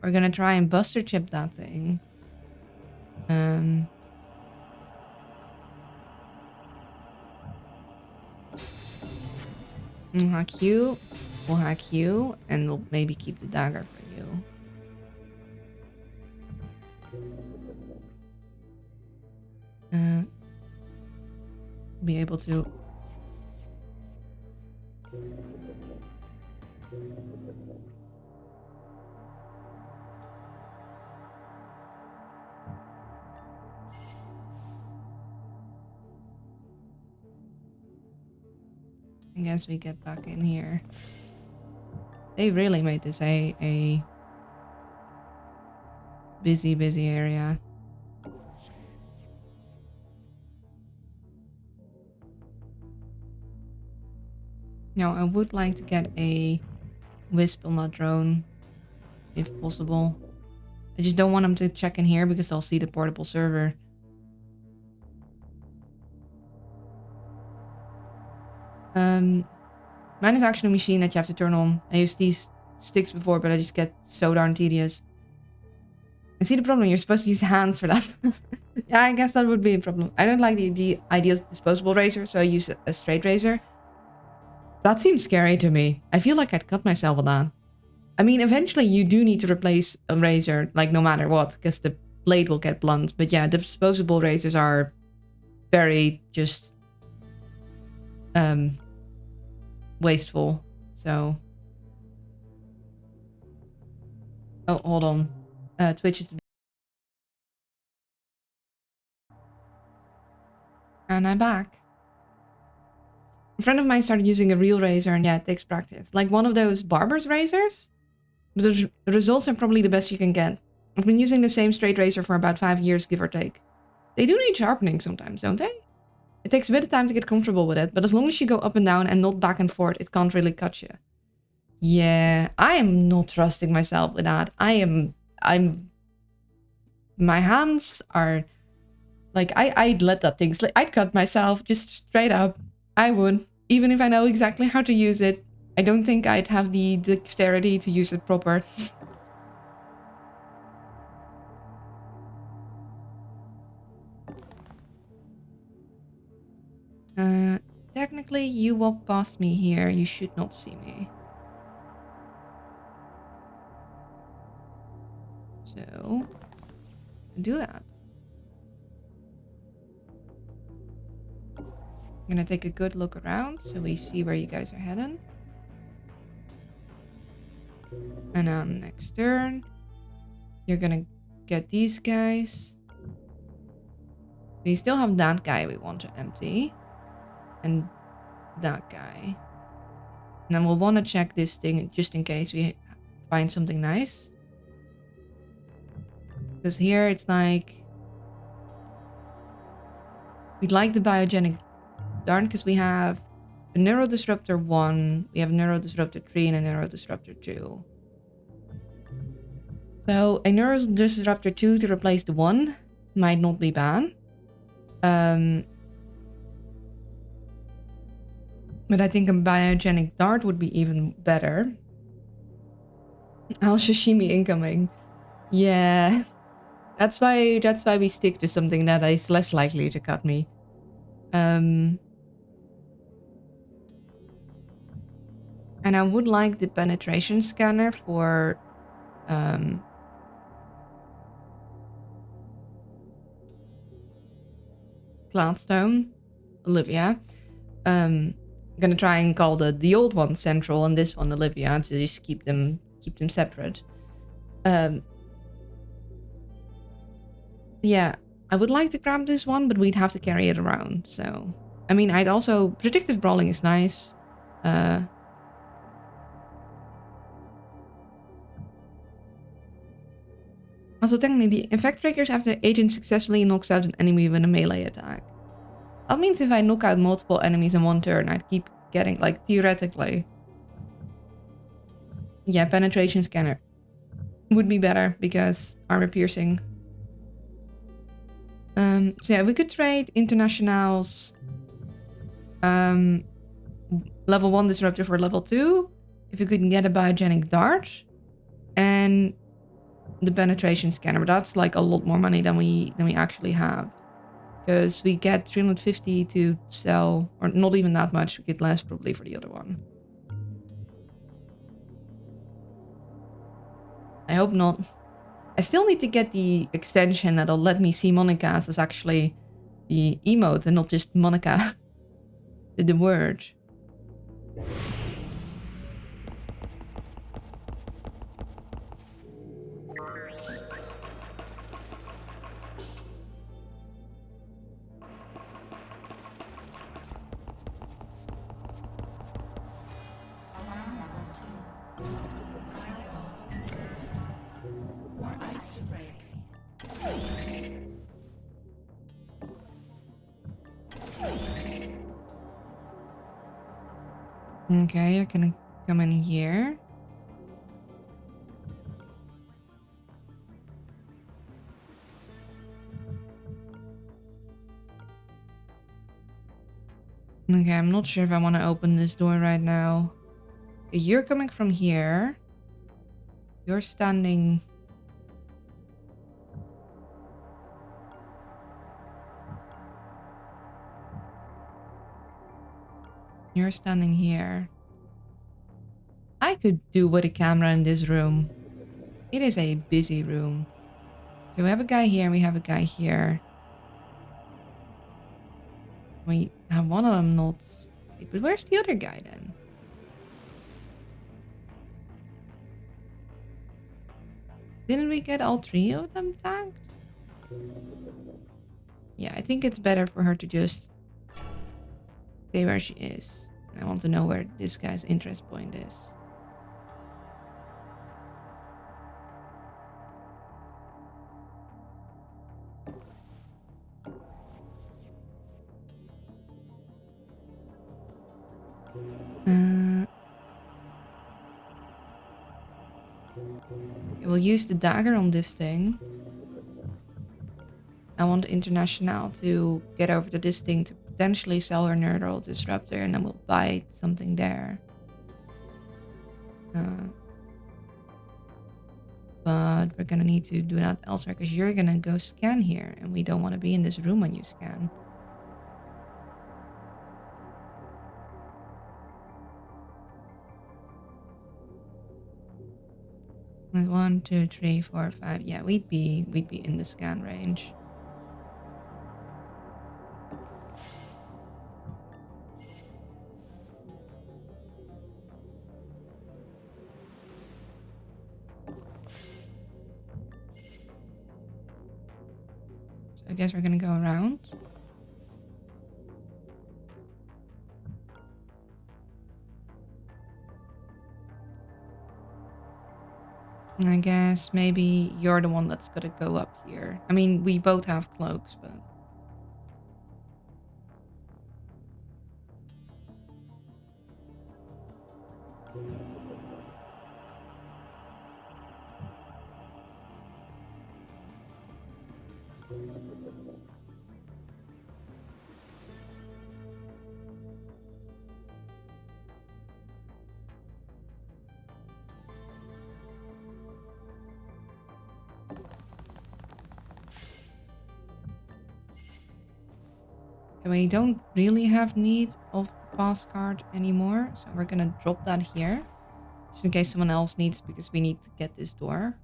[SPEAKER 1] We're gonna try and buster chip that thing. We'll hack you. We'll hack you. And we'll maybe keep the dagger for you. Be able to... I guess we get back in here. They really made this a busy area. Now, I would like to get a Wisp on that drone, if possible. I just don't want them to check in here because they'll see the portable server. Mine is actually a machine that you have to turn on. I used these sticks before, but I just get so darn tedious. I see the problem. You're supposed to use hands for that. Yeah, I guess that would be a problem. I don't like the idea of disposable razor, so I use a straight razor. That seems scary to me. I feel like I'd cut myself with that. I mean, eventually you do need to replace a razor, like no matter what, because the blade will get blunt. But yeah, disposable razors are very just wasteful. So, oh, hold on. Twitch it. And I'm back. A friend of mine started using a real razor, and yeah, it takes practice. Like one of those barber's razors. But the results are probably the best you can get. I've been using the same straight razor for about 5 years, give or take. They do need sharpening sometimes, don't they? It takes a bit of time to get comfortable with it, but as long as you go up and down and not back and forth, it can't really cut you. Yeah, I am not trusting myself with that. My hands are... Like, I'd let that thing slip. I'd cut myself just straight up. I would. Even if I know exactly how to use it. I don't think I'd have the dexterity to use it proper. Technically, you walk past me here. You should not see me. So, do that. I'm gonna take a good look around so we see where you guys are heading. And on next turn, you're gonna get these guys. We still have that guy we want to empty. And that guy. And then we'll want to check this thing just in case we find something nice. Because here it's like... We'd like the biogenic dart because we have a Neurodisruptor 1, we have a Neurodisruptor 3 and a Neurodisruptor 2. So a Neurodisruptor 2 to replace the 1 might not be bad. But I think a biogenic dart would be even better. Al sashimi incoming. Yeah. That's why we stick to something that is less likely to cut me. And I would like the penetration scanner for Gladstone, Olivia. I'm gonna try and call the old one Central and this one Olivia to just keep them separate. Yeah, I would like to grab this one, but we'd have to carry it around. So, I mean, I'd also... Predictive brawling is nice. Also, technically, the effect triggers after the agent successfully knocks out an enemy with a melee attack. That means if I knock out multiple enemies in one turn, I'd keep getting, like, theoretically. Yeah, penetration scanner would be better because armor piercing. So yeah, we could trade Internationals level 1 disruptor for level 2 if we could get a biogenic dart and the penetration scanner, but that's like a lot more money than we actually have, because we get 350 to sell, or not even that much. We get less probably for the other one. I hope not. I still need to get the extension that'll let me see Monica's as actually the emote and not just Monica, the word. Okay, you're gonna come in here. Okay, I'm not sure if I want to open this door right now. Okay, you're coming from here. You're standing... You're standing here. I could do with a camera in this room. It is a busy room. So we have a guy here and we have a guy here. We have one of them not... Wait, but where's the other guy then? Didn't we get all three of them tagged? Yeah, I think it's better for her to just stay where she is. I want to know where this guy's interest point is. We'll use the dagger on this thing. I want International to get over to this thing to potentially sell her neural disruptor, and then we'll buy something there. But we're gonna need to do that elsewhere because you're gonna go scan here, and we don't want to be in this room when you scan. Like 1, 2, 3, 4, 5. Yeah, we'd be in the scan range. So I guess we're gonna go around. And I guess maybe you're the one that's gonna go up here. I mean, we both have cloaks, but... We don't really have need of the pass card anymore, so we're gonna drop that here. Just in case someone else needs, because we need to get this door.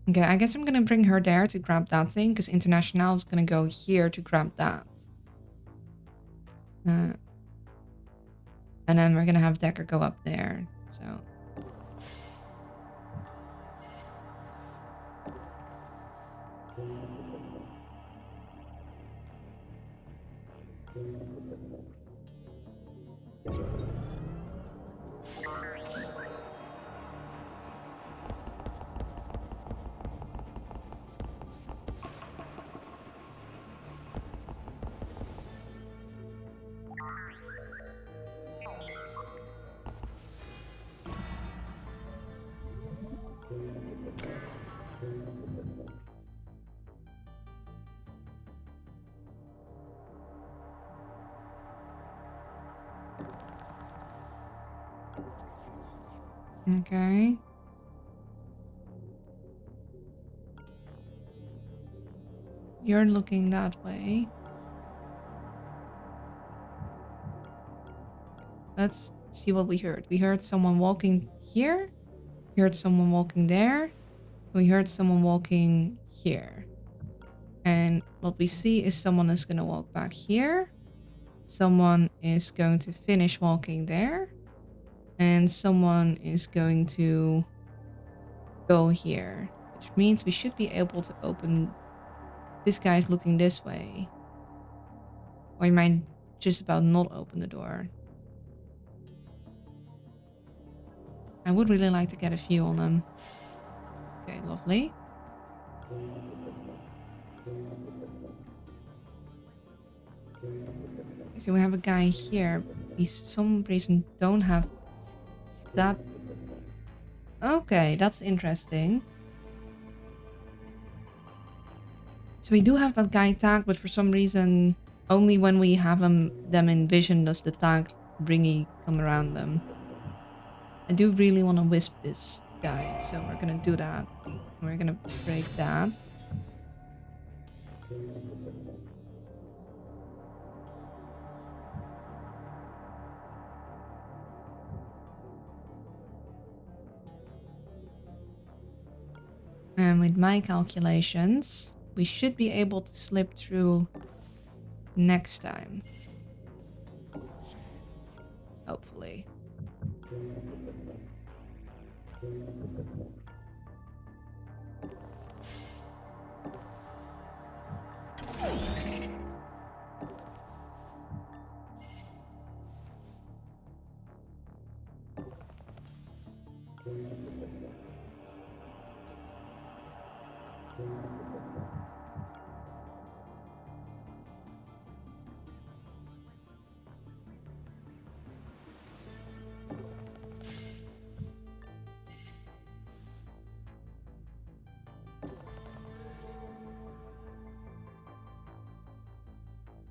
[SPEAKER 1] Okay, I guess I'm gonna bring her there to grab that thing, because International is gonna go here to grab that. And then we're gonna have Decker go up there, so... Okay. You're looking that way. Let's see what we heard. We heard someone walking here. We heard someone walking there. We heard someone walking here. And what we see is someone is going to walk back here. Someone is going to finish walking there. And someone is going to go here. Which means we should be able to open... This guy's looking this way. Or he might just about not open the door. I would really like to get a view on them. Okay, lovely. So we have a guy here. We some reason don't have that. Okay, that's interesting. So we do have that guy tag, but for some reason, only when we have them in vision does the tag bringy come around them. I do really want to wisp this guy, so we're gonna do that. We're gonna break that. And with my calculations, we should be able to slip through next time. Hopefully.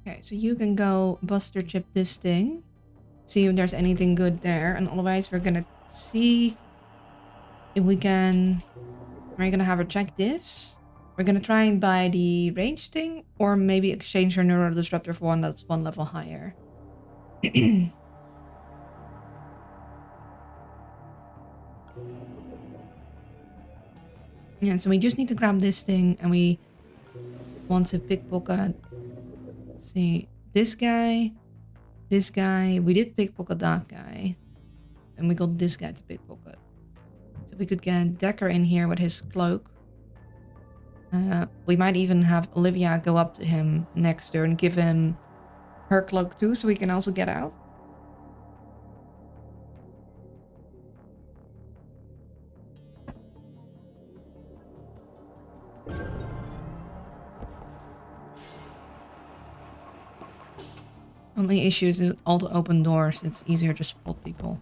[SPEAKER 1] Okay, so you can go Buster Chip this thing. See if there's anything good there. And otherwise we're gonna see if we can... We're gonna have her check this. We're gonna try and buy the range thing. Or maybe exchange her Neural Disruptor for one that's one level higher. Yeah, so we just need to grab this thing. And we want to pickpocket... See, this guy, we did pickpocket that guy, and we got this guy to pickpocket. So we could get Decker in here with his cloak. We might even have Olivia go up to him next turn, give him her cloak too, so we can also get out. Only issue is with all the open doors, it's easier to spot people.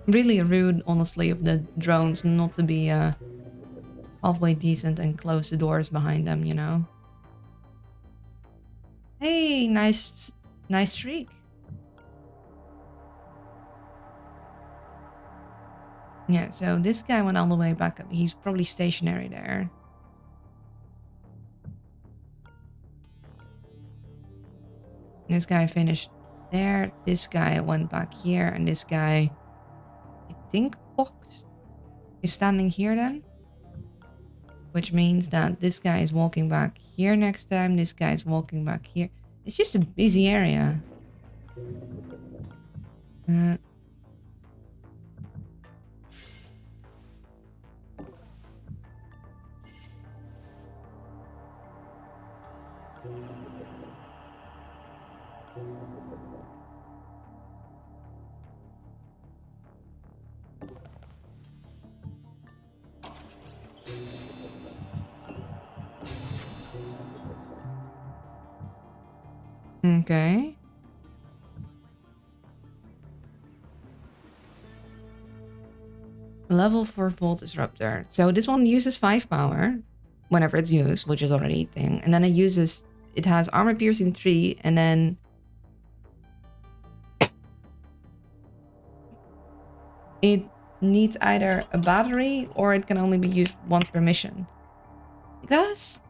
[SPEAKER 1] Really rude, honestly, of the drones not to be halfway decent and close the doors behind them, you know? Hey, nice streak. Yeah, so this guy went all the way back up. He's probably stationary there. This guy finished there. This guy went back here. And this guy, I think, walked, is standing here then. Which means that this guy is walking back here next time. This guy is walking back here. It's just a busy area. Okay. Level 4 Volt Disruptor. So this one uses 5 power whenever it's used, which is already a thing. And then it has armor piercing 3 and then it needs either a battery or it can only be used once per mission. It does?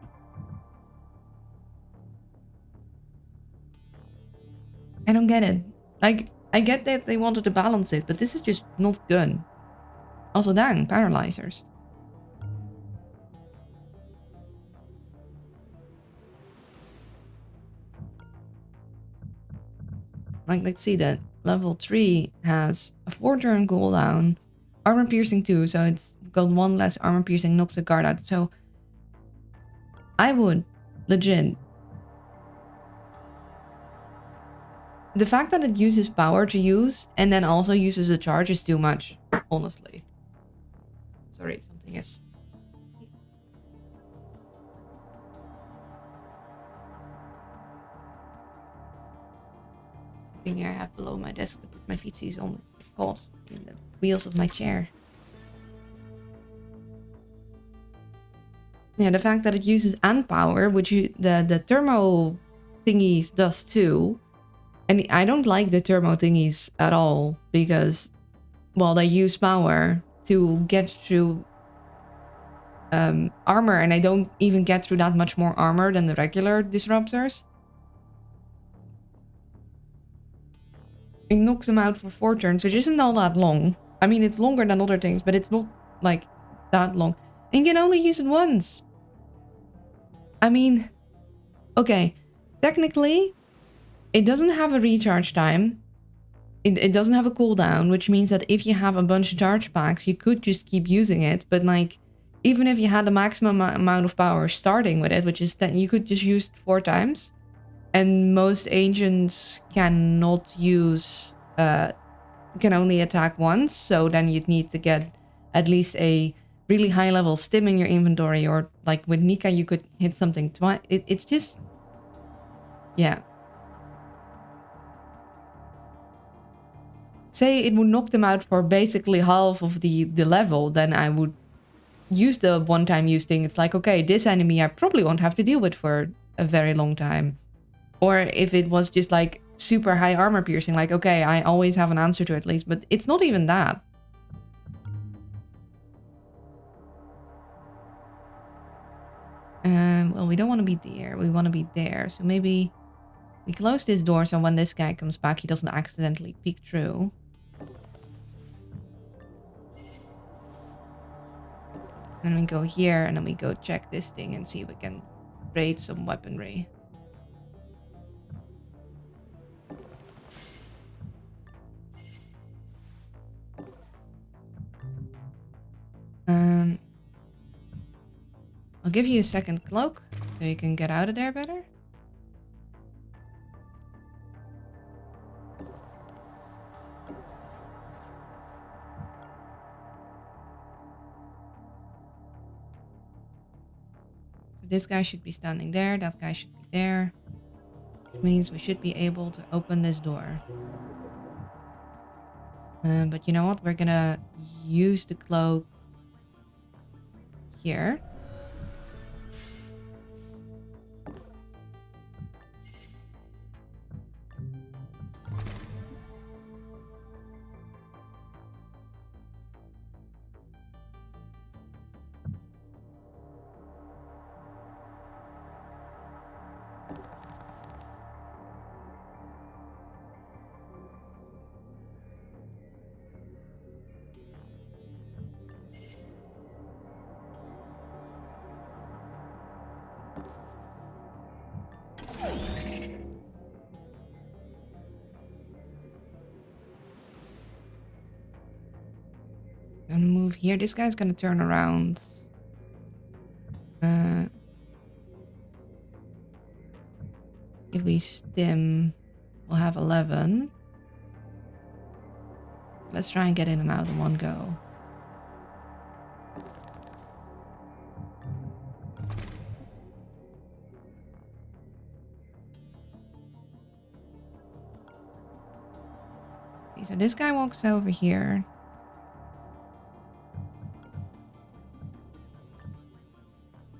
[SPEAKER 1] I don't get it. Like, I get that they wanted to balance it, but this is just not good. Also, dang, paralyzers. Like, let's see that level 3 has a 4-turn cooldown, armor piercing 2, so it's got 1 less armor piercing, knocks the guard out. So, I would legit. The fact that it uses power to use and then also uses a charge is too much, honestly. Sorry, something is... thingy I have below my desk to put my feetsies on. Caught in the wheels of my chair. Yeah, the fact that it uses ant power, which the thermo thingies does too. And I don't like the thermo thingies at all because, well, they use power to get through armor, and I don't even get through that much more armor than the regular disruptors. It knocks them out for 4 turns, which isn't all that long. I mean, it's longer than other things, but it's not like that long. And you can only use it once. I mean, okay, technically, it doesn't have a recharge time. It doesn't have a cooldown, which means that if you have a bunch of charge packs, you could just keep using it. But like, even if you had the maximum amount of power starting with it, which is that you could just use it 4 times. And most agents cannot use, can only attack once. So then you'd need to get at least a really high level stim in your inventory. Or like with Nika, you could hit something twice. It's just, yeah. Say it would knock them out for basically half of the level, then I would use the one-time use thing. It's like, okay, this enemy I probably won't have to deal with for a very long time. Or if it was just like super high armor piercing, like, okay, I always have an answer to it at least, but it's not even that. Well, we don't want to be there. We want to be there. So maybe we close this door so when this guy comes back, he doesn't accidentally peek through. Then we go here and then we go check this thing and see if we can raid some weaponry. I'll give you a second cloak so you can get out of there better. So this guy should be standing there, that guy should be there. Which means we should be able to open this door. But you know what? We're gonna use the cloak here. Gonna move here. This guy's gonna turn around. If we stim, we'll have 11. Let's try and get in and out in one go. Okay, so this guy walks over here.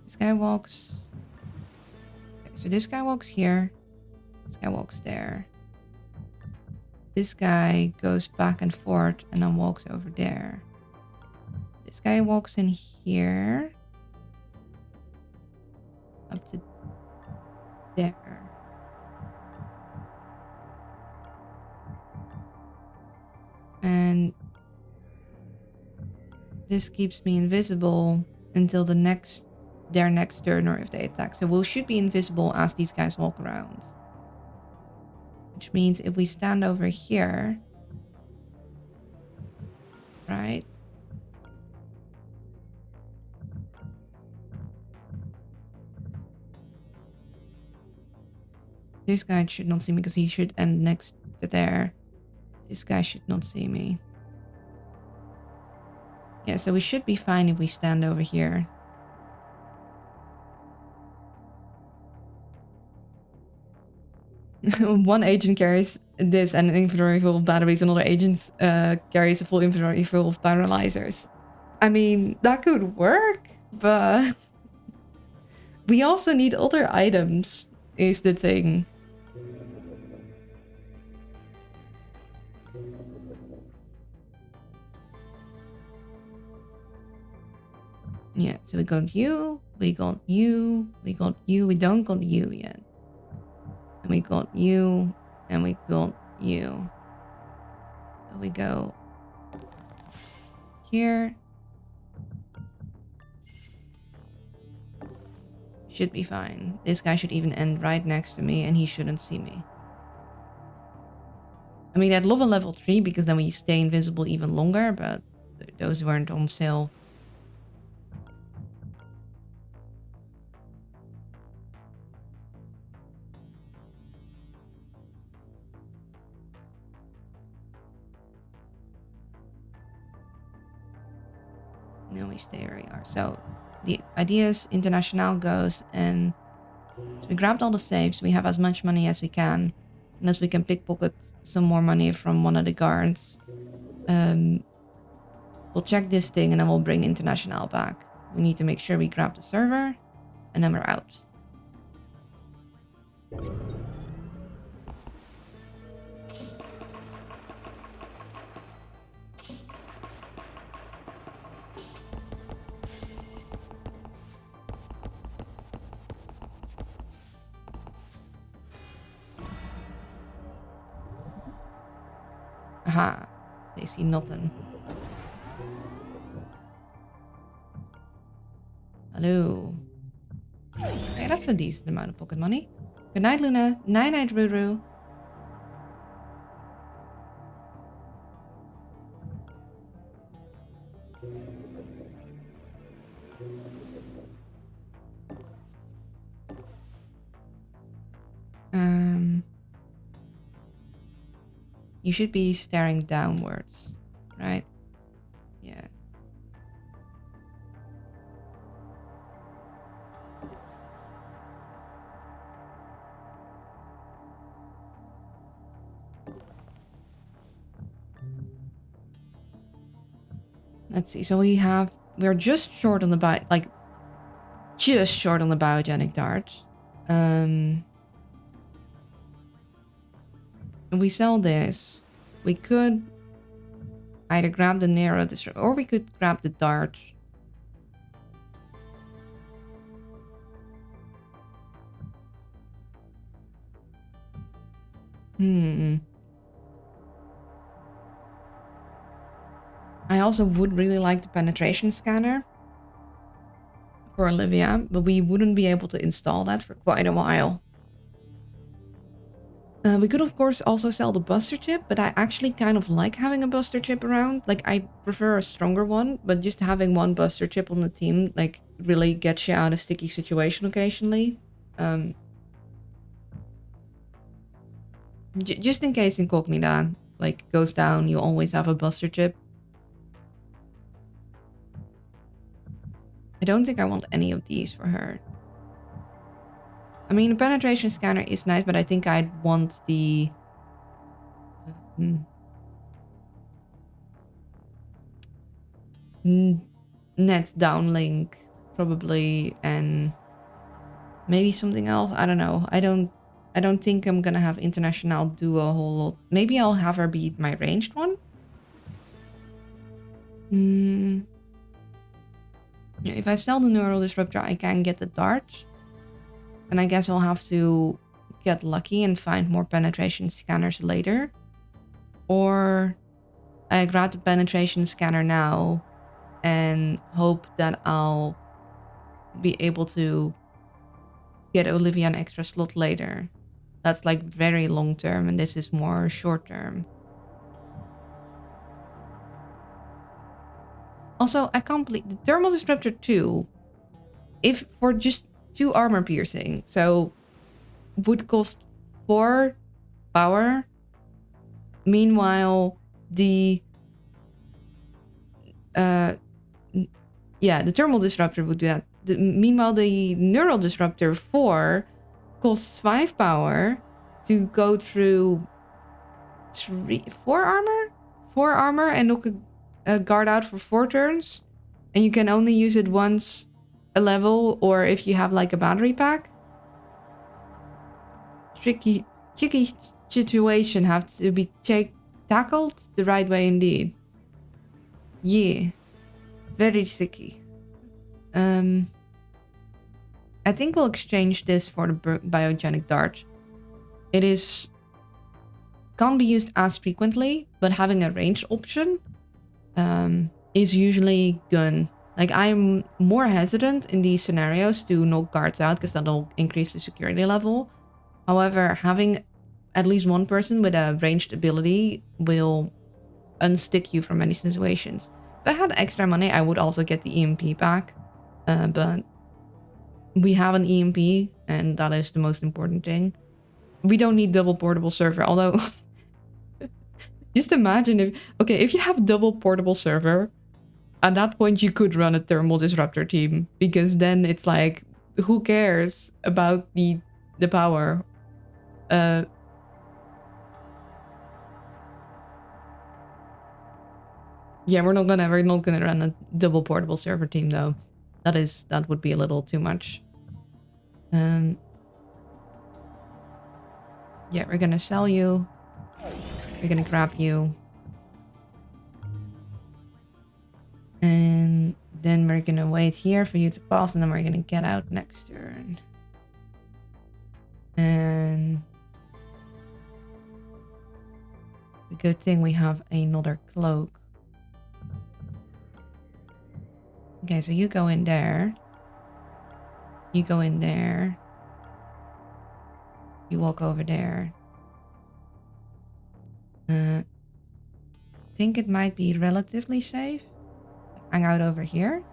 [SPEAKER 1] This guy walks... Okay, so this guy walks here. This guy walks there. This guy goes back and forth and then walks over there. This guy walks in here. Up to there. And this keeps me invisible until their next turn or if they attack. So we should be invisible as these guys walk around. Which means if we stand over here, right? This guy should not see me because he should end next to there. This guy should not see me. Yeah, so we should be fine if we stand over here. One agent carries this and an inventory full of batteries, another agent carries a full inventory full of paralyzers. I mean, that could work, but we also need other items, is the thing. Yeah, so we got you, we got you, we got you, we don't got you yet. And we got you, and we got you. So we go here. Should be fine. This guy should even end right next to me and he shouldn't see me. I mean, I'd love a level 3 because then we stay invisible even longer, but those weren't on sale. No, we stay where we are. So the idea is International goes and so we grabbed all the safes. We have as much money as we can. Unless we can pickpocket some more money from one of the guards. We'll check this thing and then we'll bring International back. We need to make sure we grab the server and then we're out. Aha, they see nothing. Hello. Okay, that's a decent amount of pocket money. Good night, Luna. Night night, Ruru. You should be staring downwards, right? Yeah. Let's see. So we're just short on the just short on the biogenic dart. We sell this. We could either grab the Nero disruptor or we could grab the dart. I also would really like the penetration scanner for Olivia, but we wouldn't be able to install that for quite a while. We could of course also sell the buster chip, but I actually kind of like having a buster chip around. Like I prefer a stronger one, but just having one buster chip on the team like really gets you out of sticky situation occasionally. Just in case Incognita like goes down, you always have a buster chip. I don't think I want any of these for her. I mean, the penetration scanner is nice, but I think I'd want the... net downlink, probably, and maybe something else. I don't know. I don't think I'm gonna have International do a whole lot. Maybe I'll have her be my ranged one. Yeah, if I sell the Neural Disruptor, I can get the dart. And I guess I'll have to get lucky and find more penetration scanners later. Or I grab the penetration scanner now and hope that I'll be able to get Olivia an extra slot later. That's like very long term and this is more short term. Also, I can't believe the Thermal Disruptor 2, if for just 2 armor piercing, so would cost 4 power. Meanwhile, the Thermal Disruptor would do that. Meanwhile, the Neural Disruptor 4 costs 5 power, to go through 4 armor and knock a guard out for 4 turns, and you can only use it once a level, or if you have like a battery pack. Tricky situation have to be tackled the right way indeed. Yeah, very tricky. I think we'll exchange this for the biogenic dart. It can't be used as frequently, but having a ranged option is usually good. Like, I'm more hesitant in these scenarios to knock guards out because that'll increase the security level. However, having at least one person with a ranged ability will unstick you from many situations. If I had extra money, I would also get the EMP pack, but we have an EMP, and that is the most important thing. We don't need double portable server, although just imagine if you have double portable server, at that point you could run a thermal disruptor team, because then it's like, who cares about the power? Yeah, we're not gonna run a double portable server team though. That would be a little too much. Yeah, we're gonna sell you. We're gonna grab you. And then we're gonna wait here for you to pass, and then we're gonna get out next turn. And the good thing we have another cloak. Okay, so you go in there. You go in there. You walk over there. Think it might be relatively safe. Hang out over here.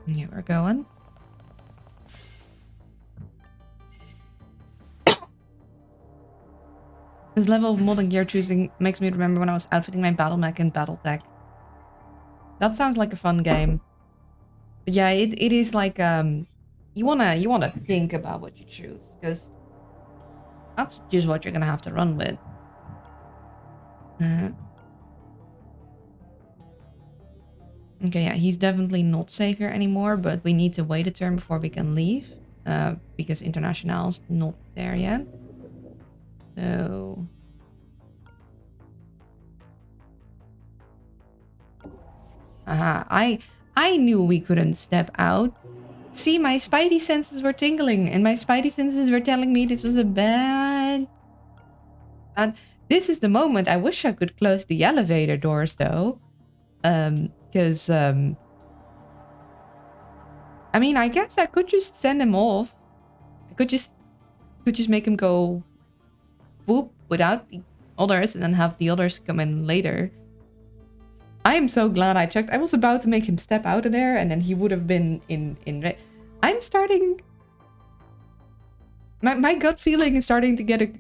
[SPEAKER 1] Yeah, we're going. This level of mod and gear choosing makes me remember when I was outfitting my battle mech in Battletech. That sounds like a fun game. But yeah, it is like you wanna think about what you choose, because that's just what you're gonna have to run with. Okay, yeah, he's definitely not safe here anymore, but we need to wait a turn before we can leave, because International's not there yet. So I knew we couldn't step out. See, my spidey senses were tingling, and my spidey senses were telling me this was a bad. And this is the moment I wish I could close the elevator doors, though. Because I mean, I guess I could just send him off. I could just make him go whoop without the others, and then have the others come in later. I am so glad I checked. I was about to make him step out of there, and then he would have been in. I'm starting. My gut feeling is starting to get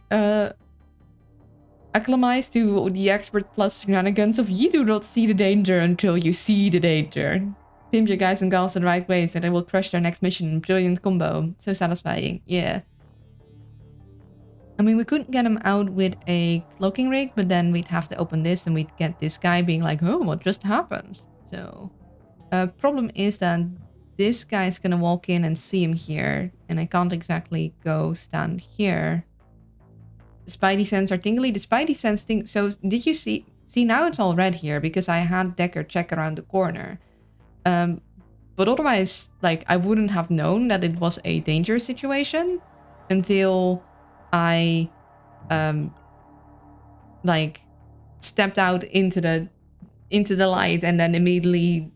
[SPEAKER 1] acclimatized to the expert plus shenanigans of you do not see the danger until you see the danger. Pimp your guys and gals in the right ways, and I will crush their next mission. Brilliant combo. So satisfying. Yeah. I mean, we couldn't get him out with a cloaking rig, but then we'd have to open this and we'd get this guy being like, oh, what just happened? So, problem is that this guy's gonna walk in and see him here, and I can't exactly go stand here. The spidey sense are tingly. The spidey sense thing. So, did you see? See, now it's all red here because I had Decker check around the corner. But otherwise, like, I wouldn't have known that it was a dangerous situation until I, like, stepped out into the light and then immediately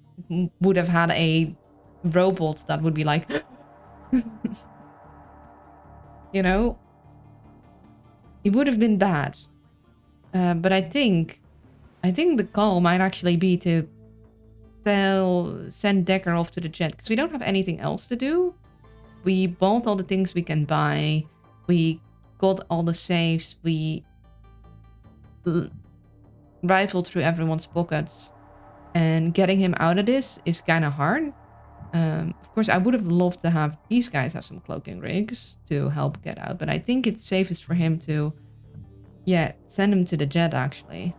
[SPEAKER 1] would have had a robot that would be like, you know, it would have been bad. But I think the call might actually be to send Decker off to the jet because we don't have anything else to do. We bought all the things we can buy. We got all the safes. We rifled through everyone's pockets, and getting him out of this is kind of hard. Of course, I would have loved to have these guys have some cloaking rigs to help get out, but I think it's safest for him to, yeah, send him to the jet actually.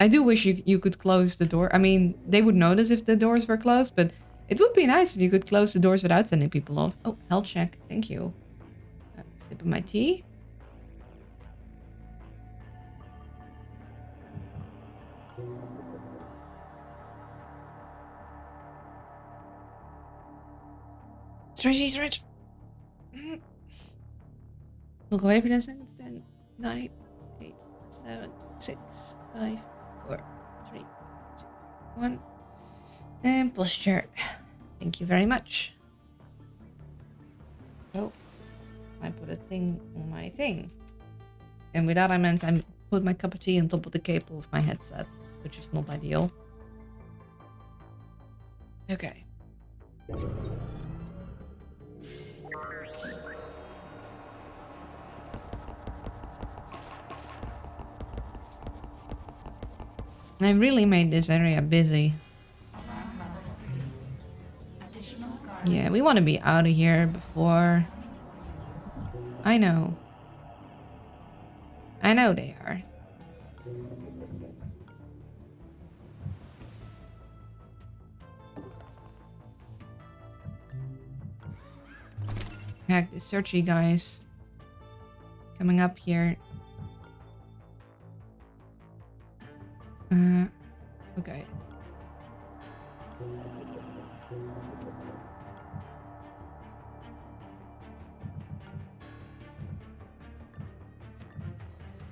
[SPEAKER 1] I do wish you could close the door. I mean, they would notice if the doors were closed, but it would be nice if you could close the doors without sending people off. Oh, health check. Thank you. Sip of my tea. Stretch. Look away for 10 seconds. 10, 9, 8, 7, 6, 5, 4, 3, 2, 1. And posture. Thank you very much. Oh, I put a thing on my thing. And with that I meant I put my cup of tea on top of the cable of my headset, which is not ideal. Okay. I really made this area busy. Yeah, we want to be out of here before... I know they are. Heck, the searchy guys coming up here. Okay.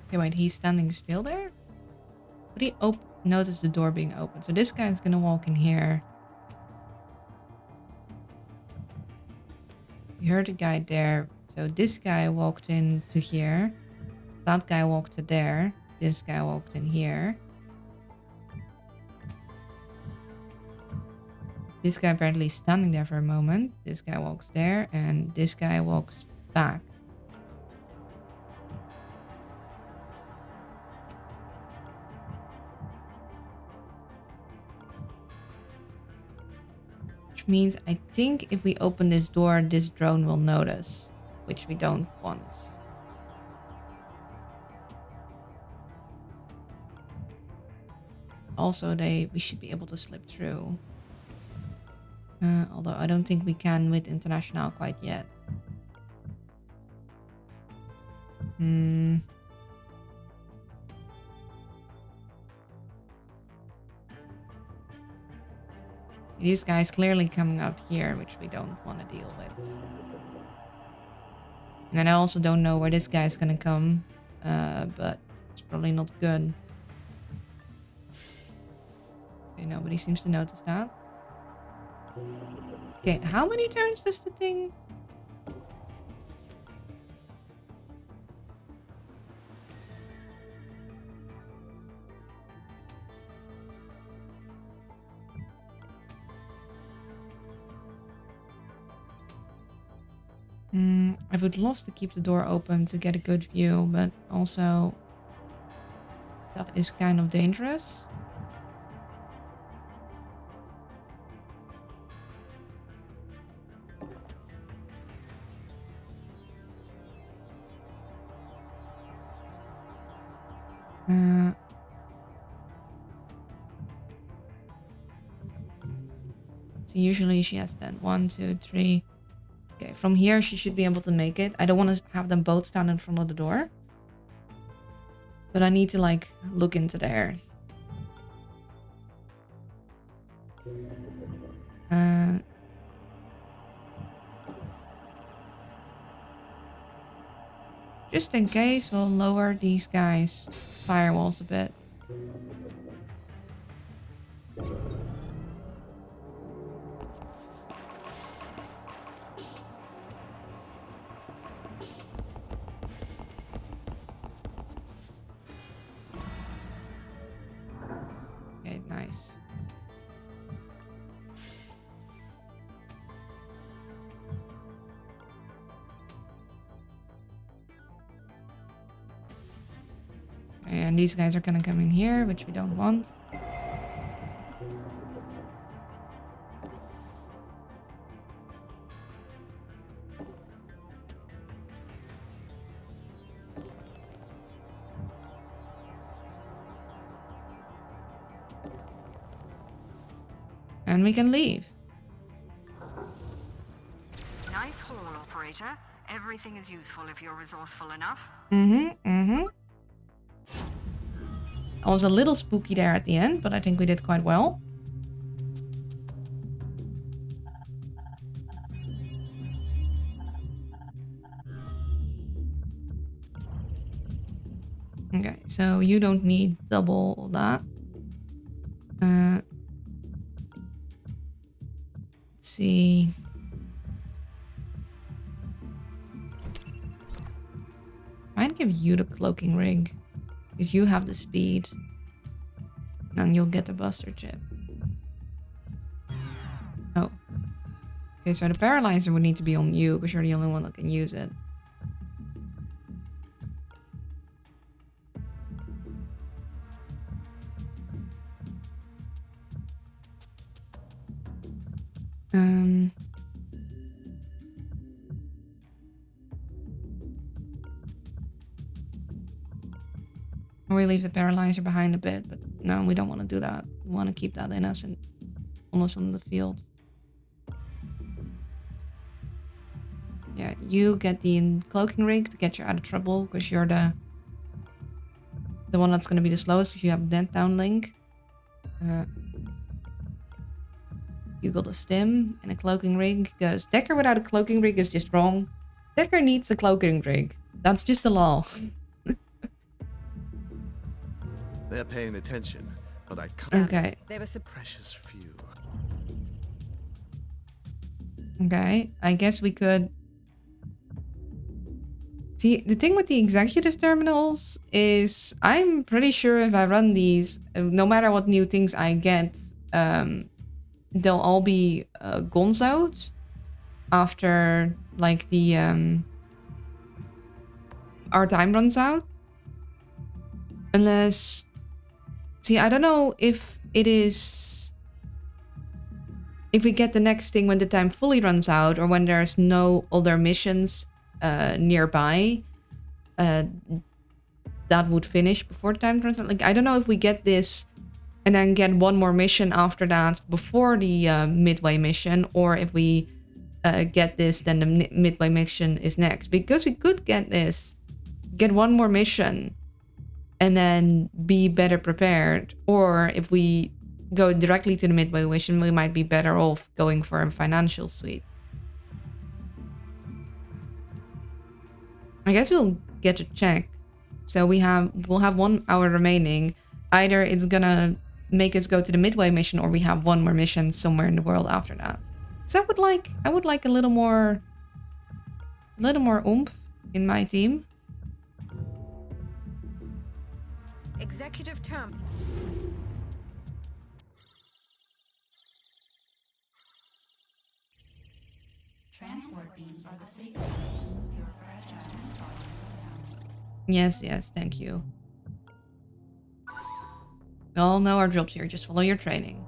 [SPEAKER 1] Okay, wait, he's standing still there? Would he notice the door being open? So this guy's gonna walk in here. You heard a guy there. So this guy walked into here. That guy walked to there. This guy walked in here. This guy apparently is standing there for a moment. This guy walks there, and this guy walks back. Which means I think if we open this door, this drone will notice, which we don't want. Also, we should be able to slip through. Although I don't think we can with International quite yet. These guys clearly coming up here, which we don't want to deal with. And then I also don't know where this guy's gonna come, but it's probably not good. Okay, nobody seems to notice that. Okay, how many turns does the thing? I would love to keep the door open to get a good view, but also that is kind of dangerous. So usually she has 10. 1, 2, 3. Okay, from here she should be able to make it. I don't want to have them both stand in front of the door. But I need to like look into there. Just in case, we'll lower these guys' firewalls a bit. Okay, nice. And these guys are gonna come in here, which we don't want. And we can leave.
[SPEAKER 2] Nice haul, operator. Everything is useful if you're resourceful enough.
[SPEAKER 1] I was a little spooky there at the end, but I think we did quite well. Okay, so you don't need double that. Let's see. Might give you the cloaking rig. Because you have the speed. And you'll get the buster chip. Oh. Okay, so the paralyzer would need to be on you because you're the only one that can use it. We leave the paralyzer behind a bit, but no, we don't want to do that. We want to keep that in us and almost on the field. Yeah, you get the cloaking rig to get you out of trouble because you're the one that's going to be the slowest because you have dent down link. You got a stim and a cloaking rig because Decker without a cloaking rig is just wrong. Decker needs a cloaking rig. That's just the law.
[SPEAKER 4] They're paying attention, but I can't.
[SPEAKER 1] Okay.
[SPEAKER 2] There was a
[SPEAKER 4] Precious few.
[SPEAKER 1] Okay, I guess we could... See, the thing with the executive terminals is I'm pretty sure if I run these, no matter what new things I get, they'll all be guns out after like the our time runs out. Unless... See, I don't know if it is... If we get the next thing when the time fully runs out or when there's no other missions nearby, that would finish before the time runs out. Like, I don't know if we get this and then get one more mission after that before the midway mission, or if we get this, then the midway mission is next. Because we could get this, get one more mission, and then be better prepared. Or if we go directly to the midway mission, we might be better off going for a financial suite. I guess we'll get to check. So we'll have 1 hour remaining. Either it's gonna make us go to the midway mission, or we have one more mission somewhere in the world after that. So I would like a little more oomph in my team.
[SPEAKER 2] executive term.
[SPEAKER 5] Transport beams are the safest way to move your fragile antibodies around.
[SPEAKER 1] Yes, thank you. We all know our jobs here. Just follow your training.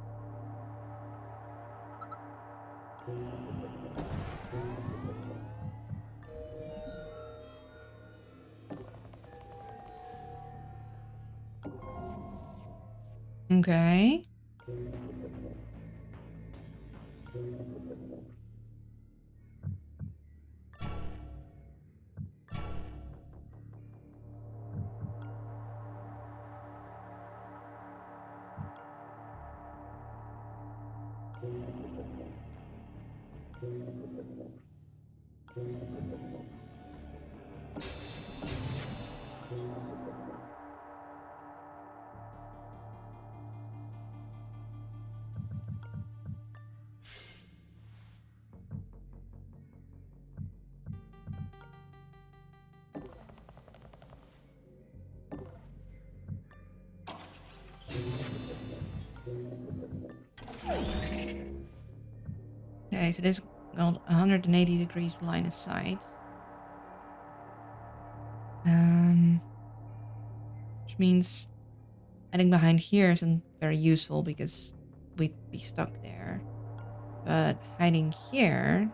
[SPEAKER 1] Okay. Okay, so this got 180 degrees line of sight. Which means hiding behind here isn't very useful because we'd be stuck there. But hiding here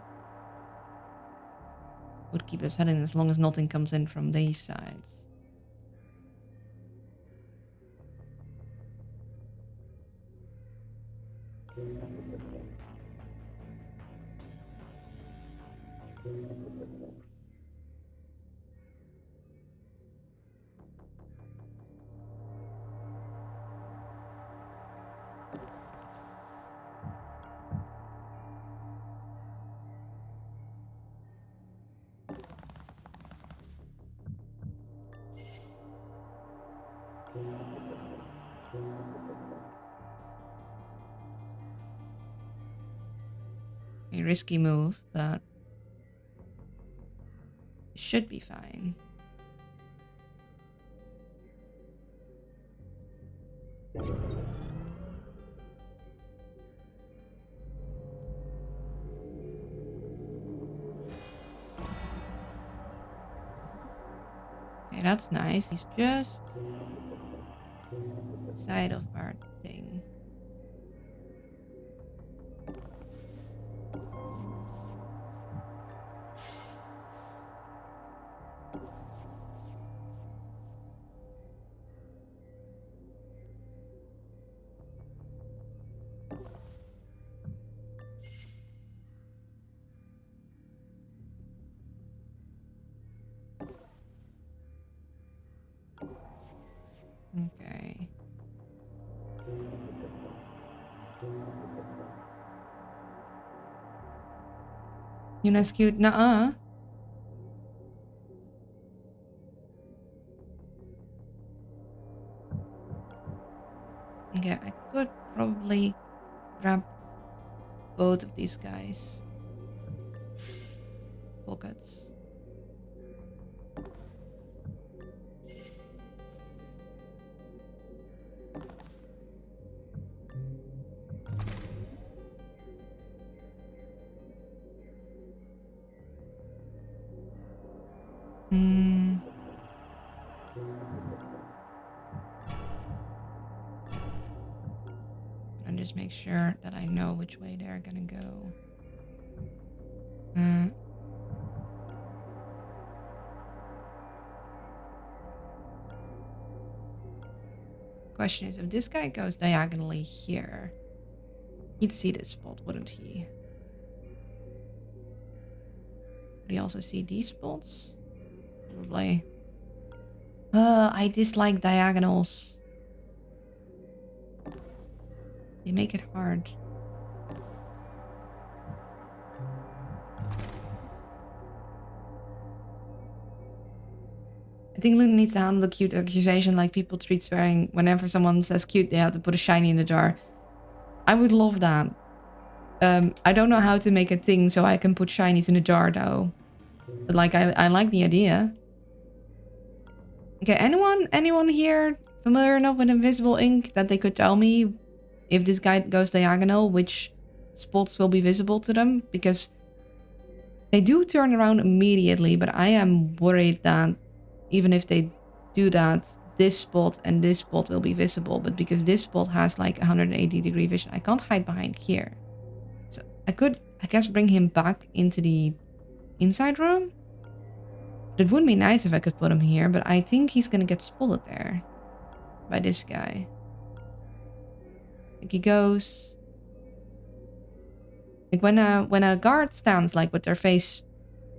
[SPEAKER 1] would keep us hidden as long as nothing comes in from these sides. A risky move, but it should be fine. Okay, that's nice. He's just side of our thing. Okay. Yuna's cute. Nuh-uh. Okay, I could probably grab both of these guys. Pockets. And just make sure that I know which way they're gonna go. Question is, if this guy goes diagonally here, he'd see this spot, wouldn't he? Would he also see these spots? Probably. I dislike diagonals. They make it hard. I think Luna needs to handle the cute accusation like people treat swearing. Whenever someone says cute, they have to put a shiny in the jar. I would love that. I don't know how to make a thing so I can put shinies in a jar though. But like, I like the idea. Okay, anyone here familiar enough with invisible ink that they could tell me if this guy goes diagonal, which spots will be visible to them? Because they do turn around immediately, but I am worried that even if they do that, this spot and this spot will be visible. But because this spot has like 180 degree vision, I can't hide behind here. So I could, I guess, bring him back into the inside room. It would be nice if I could put him here, but I think he's gonna get spotted there by this guy. Like he goes, like when a guard stands like with their face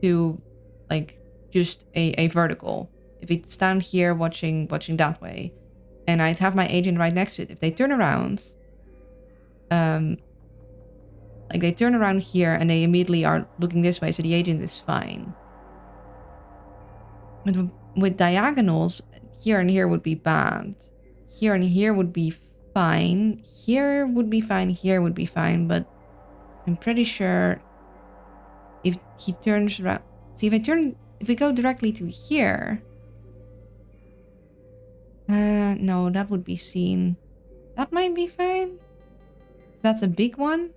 [SPEAKER 1] to like just a vertical. If he'd stand here watching that way, and I'd have my agent right next to it. If they turn around, Like they turn around here and they immediately are looking this way, so the agent is fine. But with diagonals, here and here would be bad. Here and here would be fine. Here would be fine. Here would be fine. But I'm pretty sure if he turns around... See, if we go directly to here... no, that would be seen. That might be fine. That's a big one.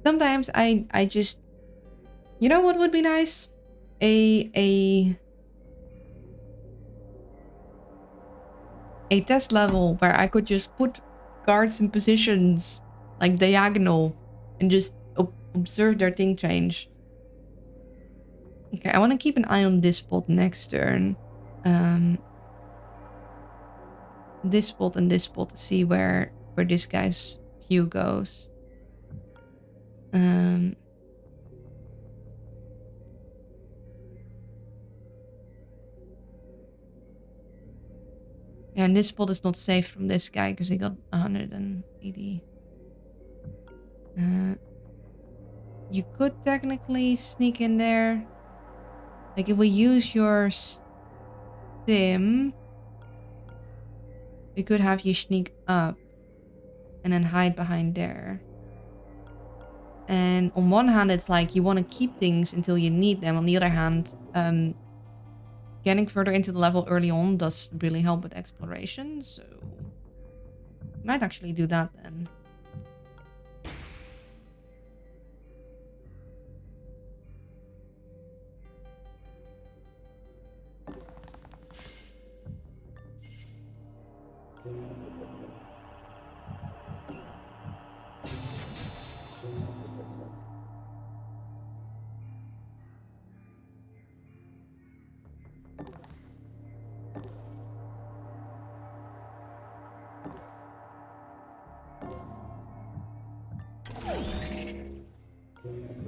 [SPEAKER 1] Sometimes I just... You know what would be nice? A test level where I could just put guards in positions like diagonal and just observe their thing change. Okay, I want to keep an eye on this spot next turn. This spot and this spot to see where this guy's view goes. Yeah, and this spot is not safe from this guy because he got 180. You could technically sneak in there. Like if we use your stim, we could have you sneak up and then hide behind there. And on one hand, it's like you want to keep things until you need them. On the other hand, getting further into the level early on does really help with exploration. So might actually do that then.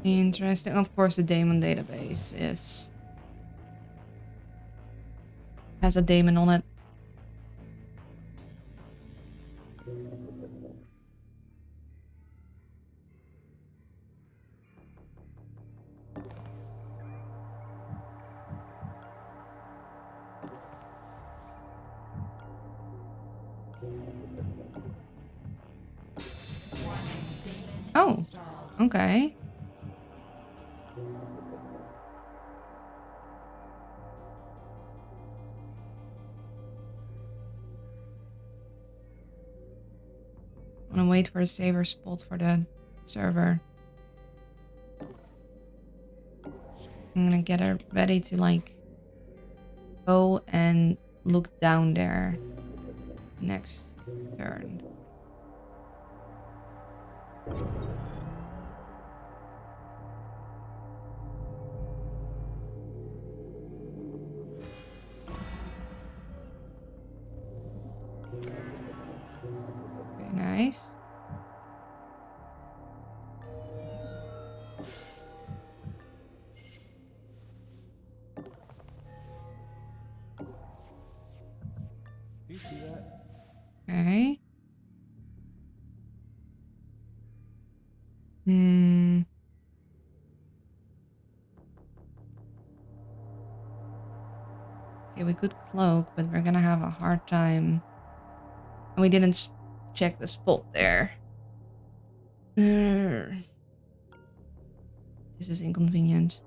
[SPEAKER 1] Interesting. Of course, the daemon database has a daemon on it. Oh, okay. I'm gonna wait for a saver spot for the server. I'm gonna get her ready to like go and look down there next turn. Very nice. Okay. Okay, we could cloak, but we're gonna have a hard time. And we didn't check the spot there. This is inconvenient.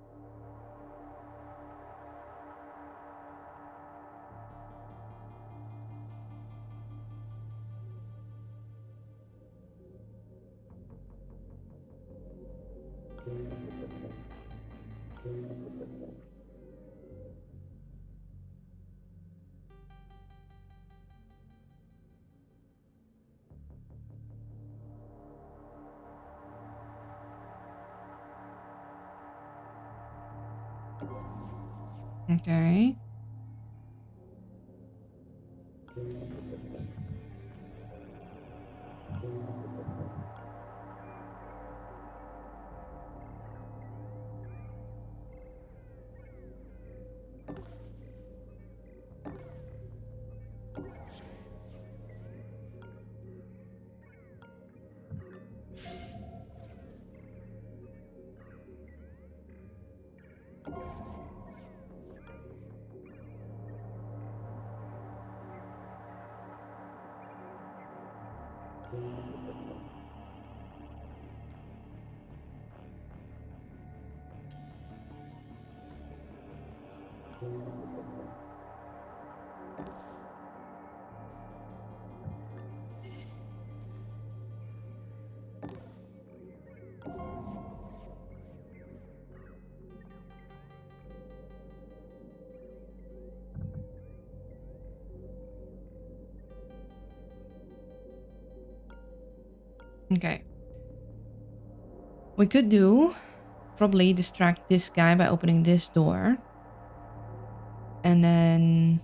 [SPEAKER 1] Okay. Okay. We could probably distract this guy by opening this door. And then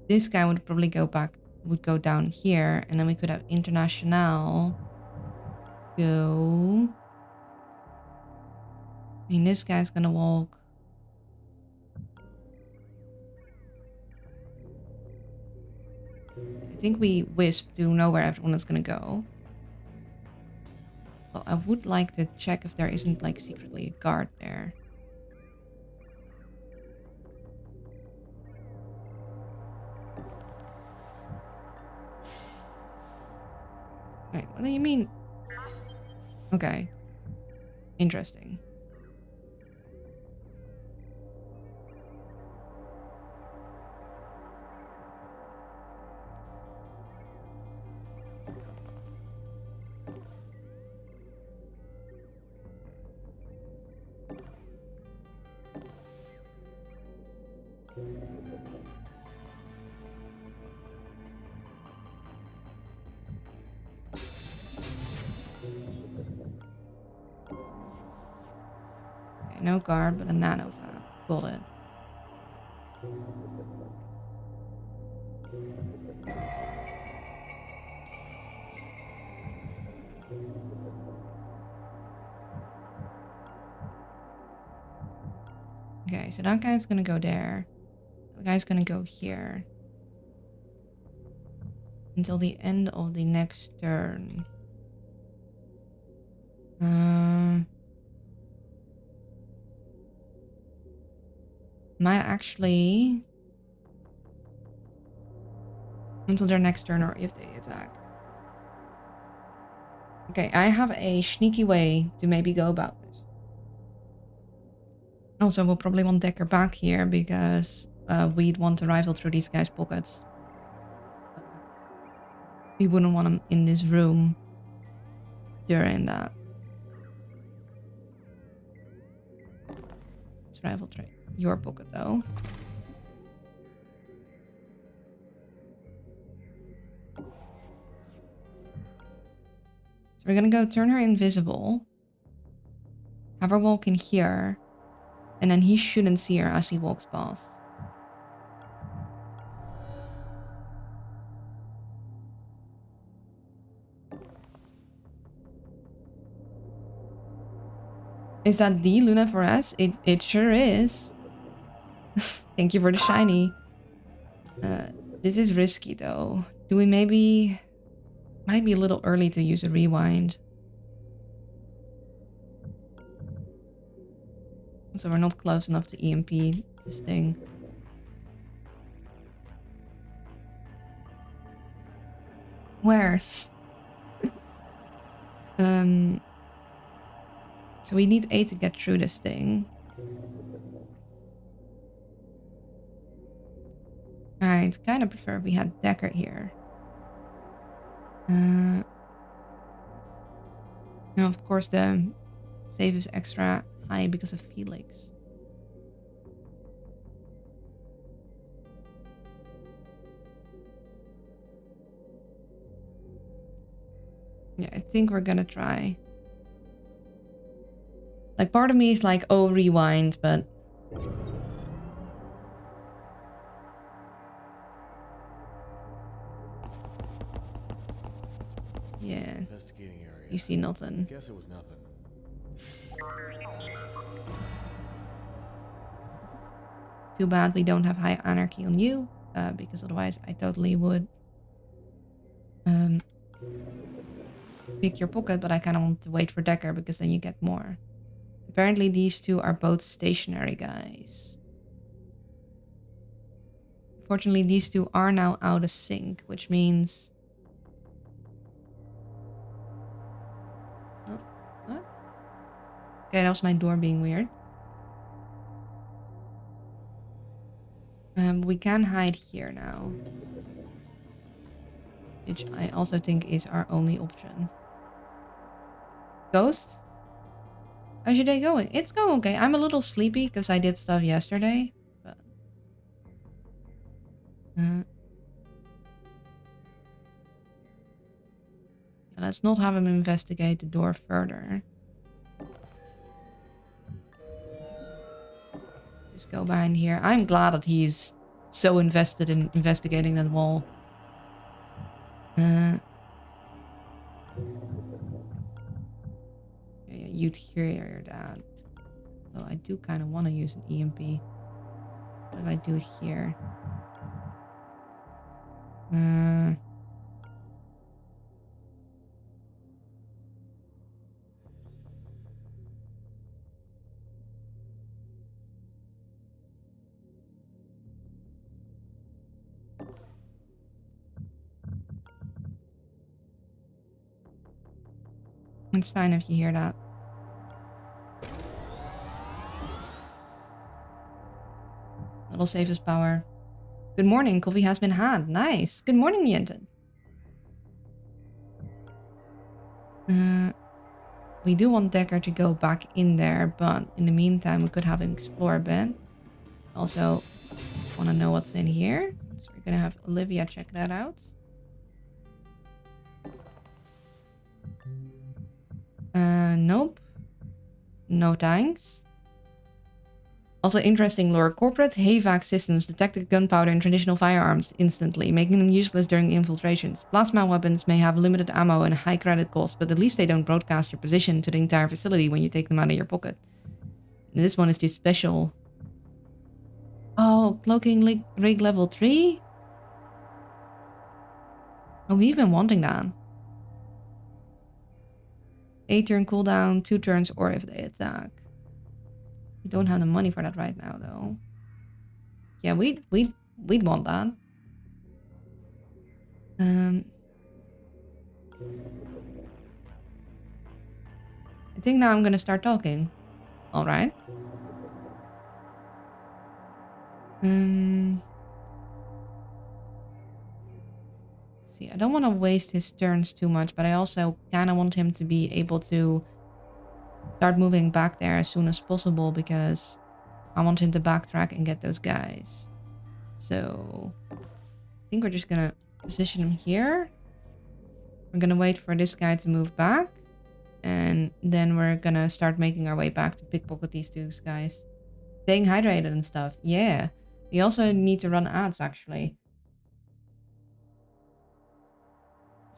[SPEAKER 1] this guy would probably would go down here. And then we could have International go. I mean, this guy's gonna walk. I think we wisp to know where everyone is gonna go. Well, I would like to check if there isn't like secretly a guard there. Wait, what do you mean? Okay. Interesting. Okay, no guard, but a nano fab. Bullet. Okay, so that guy's gonna go there. The guy's gonna go here. Until the end of the next turn. Might actually... Until their next turn or if they attack. Okay, I have a sneaky way to maybe go about this. Also, we'll probably want Decker back here because we'd want to rifle through these guys' pockets. We wouldn't want him in this room during that. Let's rifle through your pocket though. So we're gonna go turn her invisible. Have her walk in here. And then he shouldn't see her as he walks past. Is that the Luna for us? It sure is. Thank you for the shiny. This is risky though. Do we maybe... Might be a little early to use a rewind. So we're not close enough to EMP this thing. Where? So we need 8 to get through this thing. I'd kind of prefer we had Deckard here. Now, of course, the save is extra high because of Felix. Yeah, I think we're gonna try. Like, part of me is like, oh, rewind, but... Yeah.
[SPEAKER 6] Investigating area.
[SPEAKER 1] You see nothing.
[SPEAKER 6] Guess it was nothing.
[SPEAKER 1] Too bad we don't have high anarchy on you, because otherwise I totally would pick your pocket, but I kind of want to wait for Decker because then you get more. Apparently these two are both stationary guys. Fortunately, these two are now out of sync, which means Okay, that was my door being weird. We can hide here now. Which I also think is our only option. Ghost? How's your day going? It's going okay. I'm a little sleepy because I did stuff yesterday. But let's not have him investigate the door further. Just go behind here. I'm glad that he's so invested in investigating that wall. Yeah, you'd hear that. So I do kind of want to use an EMP. What if I do it here? It's fine if you hear that. That'll save us power. Good morning, coffee has been had. Nice. Good morning, Mienten. We do want Decker to go back in there, but in the meantime, we could have him explore a bit. Also, want to know what's in here. So we're gonna have Olivia check that out. Nope. No thanks. Also interesting lore. Corporate HAVAC systems detected gunpowder in traditional firearms instantly, making them useless during infiltrations. Plasma weapons may have limited ammo and a high credit cost, but at least they don't broadcast your position to the entire facility when you take them out of your pocket. And this one is too special. Oh, cloaking rig level 3? Oh, we've been wanting that. 8-turn cooldown, 2 turns, or if they attack. We don't have the money for that right now, though. Yeah, we'd want that. I think now I'm gonna start talking. All right. See, I don't want to waste his turns too much, but I also kind of want him to be able to start moving back there as soon as possible because I want him to backtrack and get those guys. So I think we're just gonna position him here. We're gonna wait for this guy to move back, and then we're gonna start making our way back to pickpocket these two guys. Staying hydrated and stuff. Yeah. We also need to run ads, actually.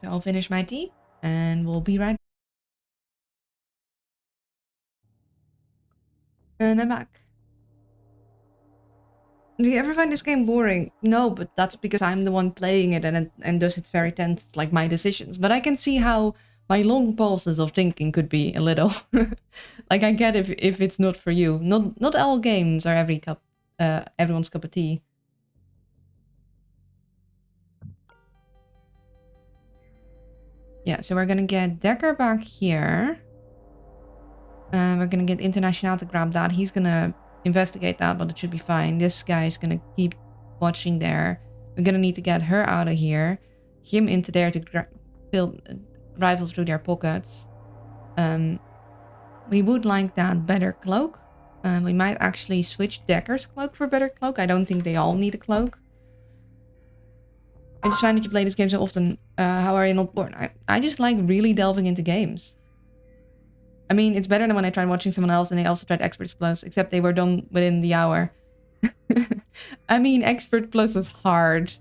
[SPEAKER 1] So I'll finish my tea, and we'll be right back. And I'm back. Do you ever find this game boring? No, but that's because I'm the one playing it, and thus it's very tense, like my decisions. But I can see how my long pauses of thinking could be a little. Like I get if it's not for you. Not all games are everyone's cup of tea. Yeah, so we're gonna get Decker back here. We're gonna get International to grab that. He's gonna investigate that, but it should be fine. This guy is gonna keep watching there. We're gonna need to get her out of here. Him into there to rifle through their pockets. We would like that better cloak. We might actually switch Decker's cloak for better cloak. I don't think they all need a cloak. I just find that you play this game so often. How are you not bored? I just like really delving into games. I mean, it's better than when I tried watching someone else and they also tried Expert Plus, except they were done within the hour. I mean, Expert Plus is hard.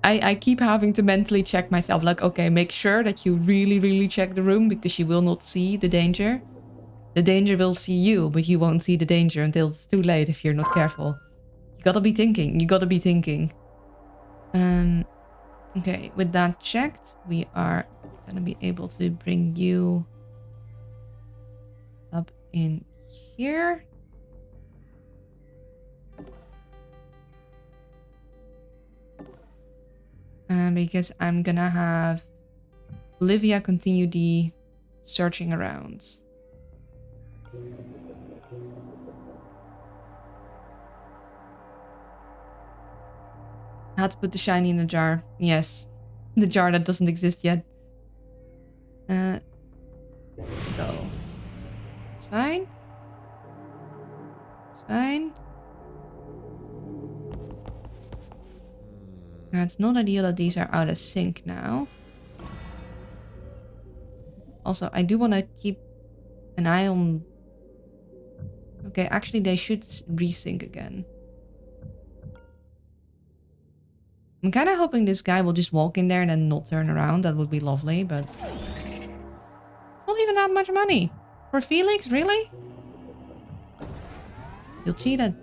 [SPEAKER 1] I keep having to mentally check myself, like, okay, make sure that you really, really check the room because you will not see the danger. The danger will see you, but you won't see the danger until it's too late if you're not careful. You gotta be thinking. You gotta be thinking. Okay, with that checked, we are gonna be able to bring you up in here. Because I'm gonna have Olivia continue the searching around. How to put the shiny in a jar. Yes. The jar that doesn't exist yet. So. It's fine. It's fine. Now, it's not ideal that these are out of sync now. Also, I do want to keep an eye on... Okay, actually, they should resync again. I'm kind of hoping this guy will just walk in there and then not turn around. That would be lovely, but... It's not even that much money. For Felix, really? You cheated.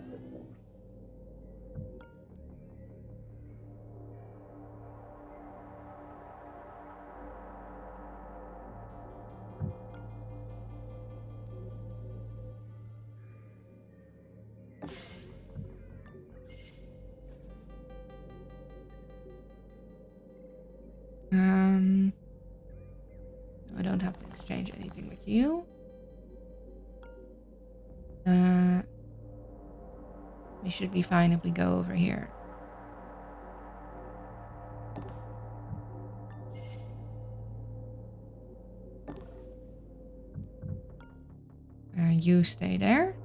[SPEAKER 1] I don't have to exchange anything with you. We should be fine if we go over here. You stay there.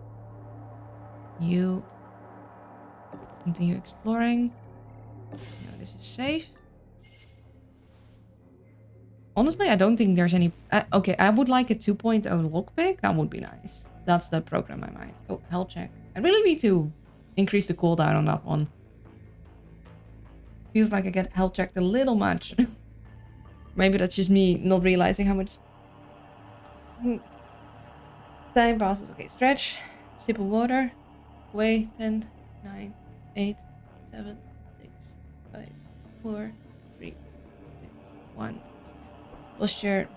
[SPEAKER 1] You continue exploring. No, this is safe. Honestly, I don't think there's any... okay, I would like a 2.0 lockpick. That would be nice. That's the program I might. Oh, health check. I really need to increase the cooldown on that one. Feels like I get health checked a little much. Maybe that's just me not realizing how much time passes. Okay, stretch. Sip of water. Away. 10, 9, 8, 7, 6, 5, 4, 3, 2, 1. Posture.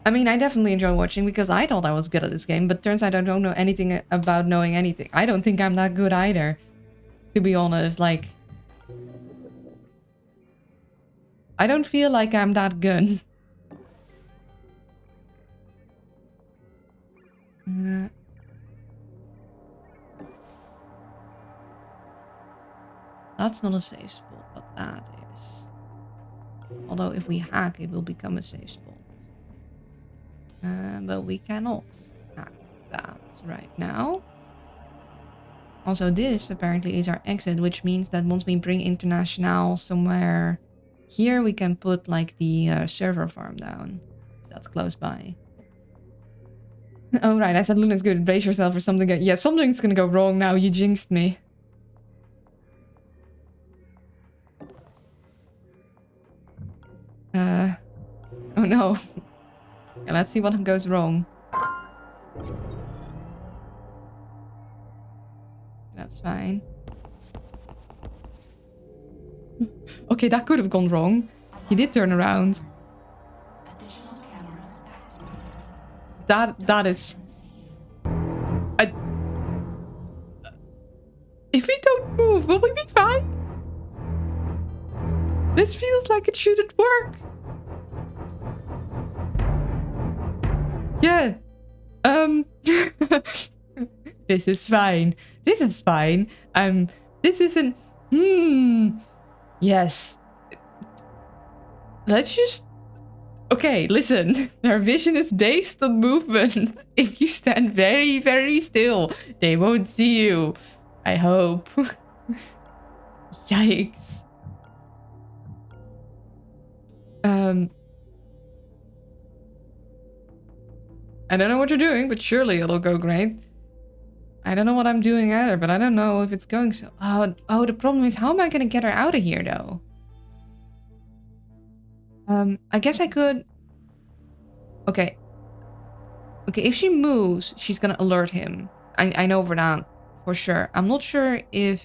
[SPEAKER 1] I mean, I definitely enjoy watching because I thought I was good at this game, but turns out I don't know anything about knowing anything. I don't think I'm that good either, to be honest. Like, I don't feel like I'm that good. That's not a safe spot, but that is. Although if we hack, it will become a safe spot. But we cannot hack that right now. Also, this apparently is our exit, which means that once we bring International somewhere here, we can put like the server farm down. That's close by. Oh, right. I said Luna's good. Brace yourself for something. Yeah, something's gonna go wrong now. You jinxed me. Oh no. Yeah, let's see what goes wrong. That's fine. Okay, that could have gone wrong. He did turn around.
[SPEAKER 5] Additional cameras activated.
[SPEAKER 1] That is... If we don't move, will we be fine? This feels like it shouldn't work. Yeah. This is fine. This is fine. This isn't... Yes. Let's just... Okay, listen. Their vision is based on movement. If you stand very, very still, they won't see you. I hope. Yikes. I don't know what you're doing, but surely it'll go great. I don't know what I'm doing either, but I don't know if it's going so... Oh, the problem is, how am I gonna get her out of here, though? I guess I could... Okay. Okay, if she moves, she's gonna alert him. I know for that, for sure. I'm not sure if...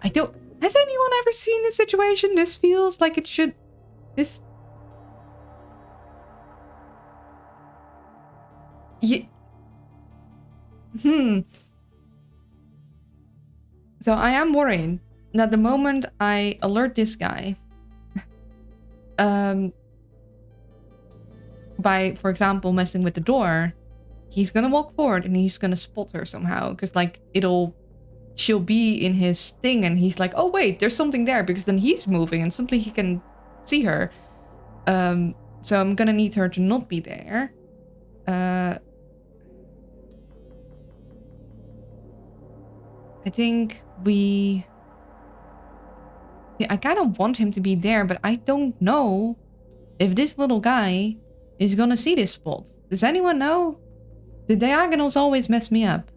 [SPEAKER 1] I don't... Has anyone ever seen this situation? This feels like it should... This... Yeah. So I am worried that the moment I alert this guy, by, for example, messing with the door, he's gonna walk forward and he's gonna spot her somehow. Because, like, she'll be in his thing and he's like, oh, wait, there's something there. Because then he's moving and suddenly he can see her. So I'm gonna need her to not be there. I think we... See, I kind of want him to be there, but I don't know if this little guy is gonna see this spot. Does anyone know? The diagonals always mess me up.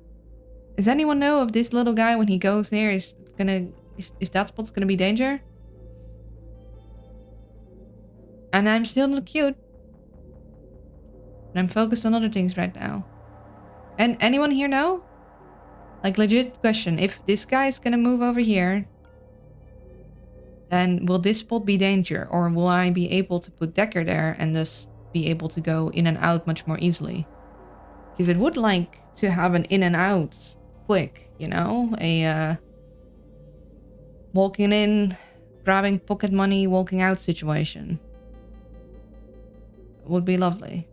[SPEAKER 1] Does anyone know if this little guy, when he goes there, is gonna... If that spot's gonna be danger? And I'm still not cute. And I'm focused on other things right now. And anyone here know? Like, legit question. If this guy's gonna move over here, then will this spot be danger? Or will I be able to put Decker there and thus be able to go in and out much more easily? Because it would like to have an in and out quick, you know? Walking in, grabbing pocket money, walking out situation. Would be lovely.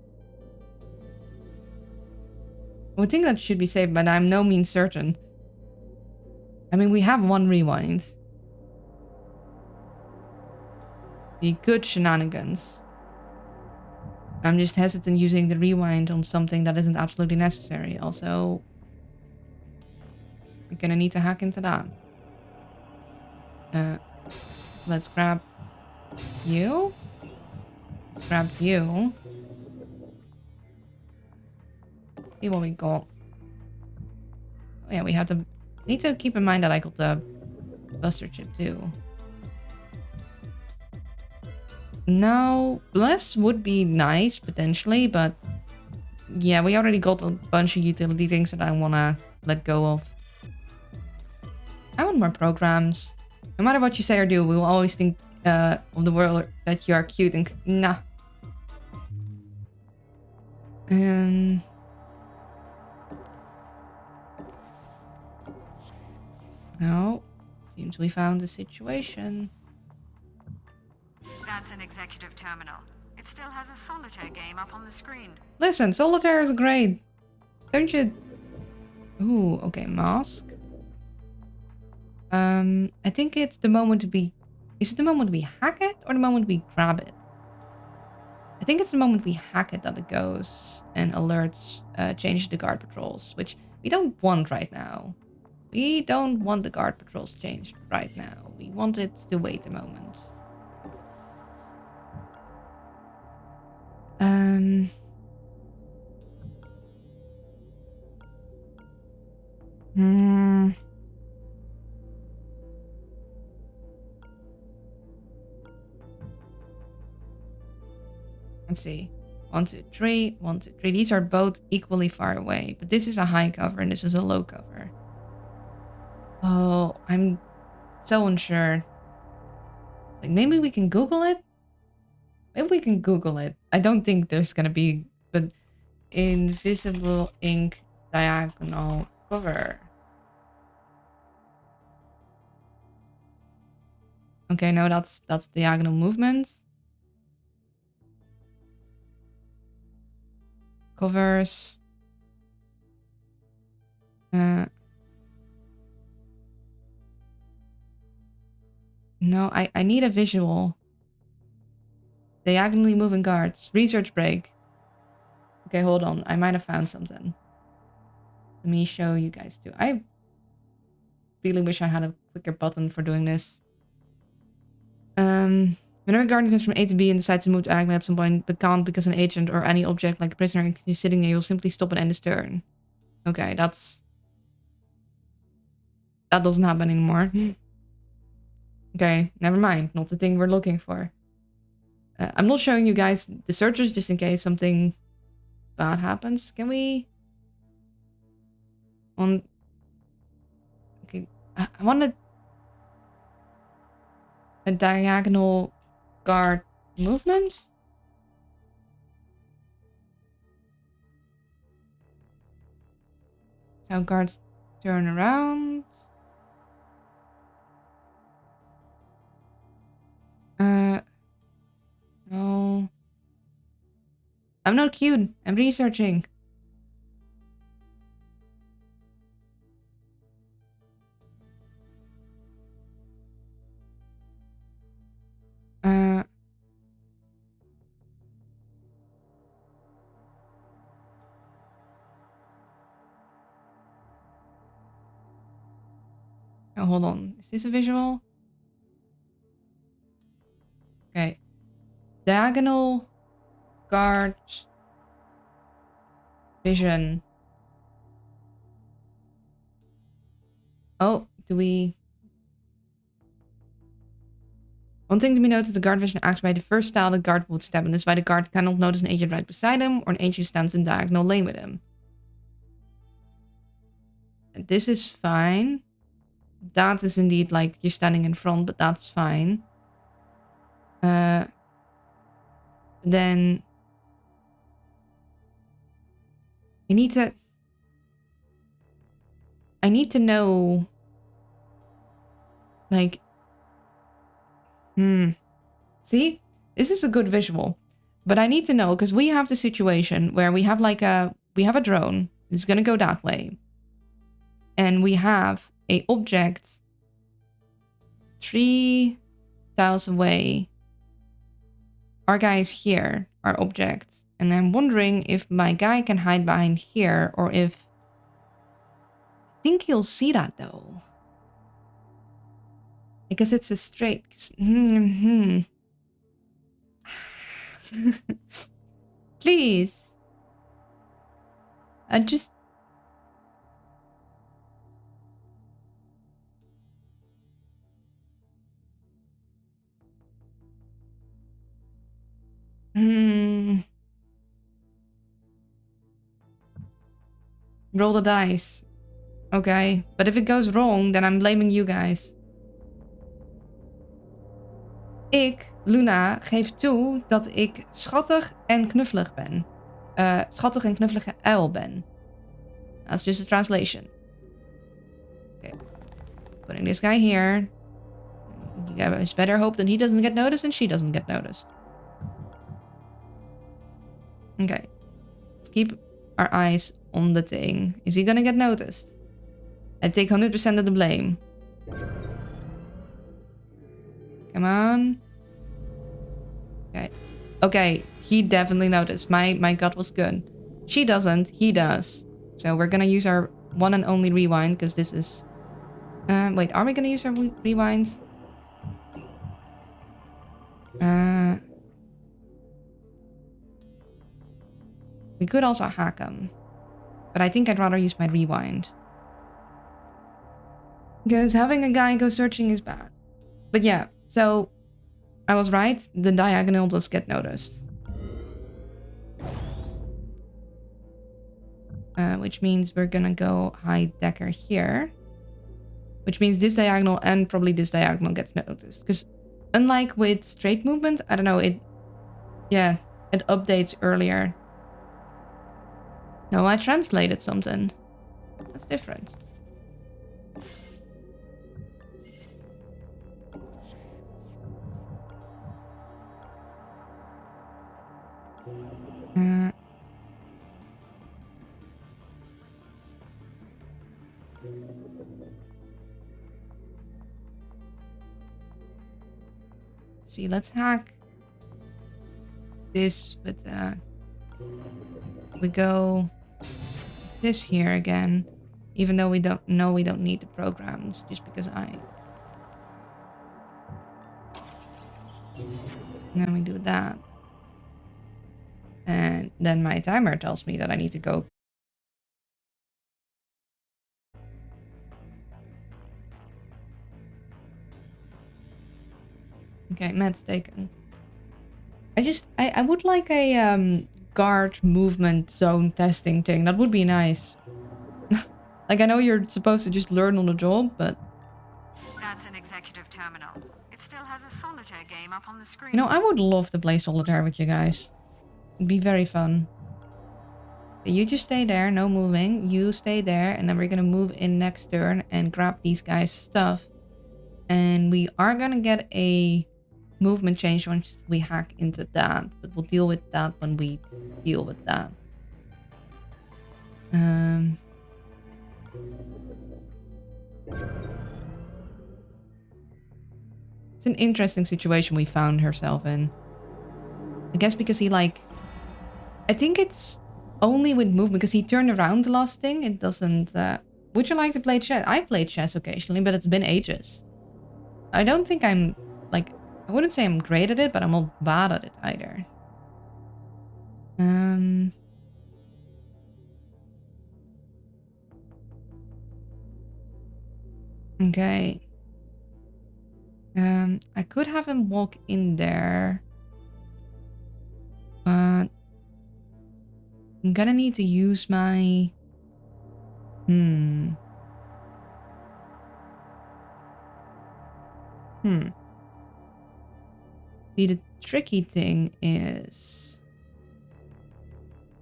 [SPEAKER 1] I would think that should be safe, but I'm no means certain. I mean, we have one rewind. Be good shenanigans. I'm just hesitant using the rewind on something that isn't absolutely necessary. Also, we're gonna need to hack into that. So let's grab you. Let's grab you. See what we got. Oh yeah, we have to... Need to keep in mind that I got the buster chip too. Now, less would be nice potentially, but yeah, we already got a bunch of utility things that I want to let go of. I want more programs. No matter what you say or do, we will always think of the world that you are cute and... Nah. No. Seems we found the situation.
[SPEAKER 2] That's an executive terminal. It still has a solitaire game up on the screen.
[SPEAKER 1] Listen, solitaire is great. Don't you... Ooh, okay, mask. I think it's the moment to be... Is it the moment we hack it or the moment we grab it? I think it's the moment we hack it that it goes and alerts change the guard patrols, which we don't want right now. We don't want the guard patrols changed right now. We want it to wait a moment. Let's see. 1, 2, 3. 1, 2, 3. These are both equally far away, but this is a high cover and this is a low cover. Oh, I'm so unsure. Like, maybe we can Google it? Maybe we can Google it. I don't think there's gonna be, but invisible ink diagonal cover. Okay, no, that's diagonal movement. Covers. No, I need a visual. Diagonally moving guards. Research break. Okay, hold on. I might have found something. Let me show you guys too. I really wish I had a quicker button for doing this. Whenever a guard comes from A to B and decides to move to diagonally at some point, but can't because an agent or any object like a prisoner is sitting there, you'll simply stop and end his turn. Okay, that doesn't happen anymore. Okay, never mind. Not the thing we're looking for. I'm not showing you guys the searches just in case something bad happens. Can we... Okay, I want a diagonal guard movement? How guards turn around. No. I'm not cute. I'm researching. hold on. Is this a visual? Okay. Diagonal guard vision. Oh, do we... One thing to be noted, the guard vision acts by the first style the guard would step in. This is why the guard cannot notice an agent right beside him or an agent who stands in diagonal lane with him. And this is fine. That is indeed like you're standing in front, but that's fine. Then I need to know, like, see, this is a good visual, but I need to know, because we have the situation where we have we have a drone. It's gonna go that way, and we have a object 3 tiles away. Our guy is here, our object. And I'm wondering if my guy can hide behind here, or if... I think he'll see that, though. Because it's a straight... Please. I just... Roll the dice. Okay, but if it goes wrong, then I'm blaming you guys. Ik, Luna, geef toe dat ik schattig en knuffelig ben. Schattig en knuffelige uil ben. That's just a translation. Okay. Putting this guy here. It's better hope that he doesn't get noticed and she doesn't get noticed. Okay. Let's keep our eyes on the thing. Is he gonna get noticed? I take 100% of the blame. Come on. Okay. Okay, he definitely noticed. My gut was good. She doesn't, he does. So we're gonna use our one and only rewind, because this is... wait, are we gonna use our rewinds? We could also hack him. But I think I'd rather use my rewind. Because having a guy go searching is bad. But yeah, so I was right. The diagonal does get noticed. Which means we're gonna go high decker here. Which means this diagonal and probably this diagonal gets noticed. Because unlike with straight movement, I don't know, it updates earlier. No, I translated something. That's different. See, let's hack this, but we go this here again, even though we don't need the programs, just because and then we do that, and then my timer tells me that I need to go. Okay, Matt's taken. I would like a guard movement zone testing thing. That would be nice. Like, I know you're supposed to just learn on the job, but...
[SPEAKER 2] That's an executive terminal. It still has a solitaire game up on the screen.
[SPEAKER 1] You know, I would love to play solitaire with you guys. It'd be very fun. You just stay there, no moving. You stay there, and then we're gonna move in next turn and grab these guys' stuff. And we are gonna get a movement change once we hack into that, but we'll deal with that when we deal with that. It's an interesting situation we found herself in. I guess because he I think it's only with movement, because he turned around the last thing. It doesn't, Would you like to play chess? I play chess occasionally, but it's been ages. I don't think I'm, like, I wouldn't say I'm great at it, but I'm not bad at it either. Okay. I could have him walk in there. But I'm gonna need to use my... See, the tricky thing is...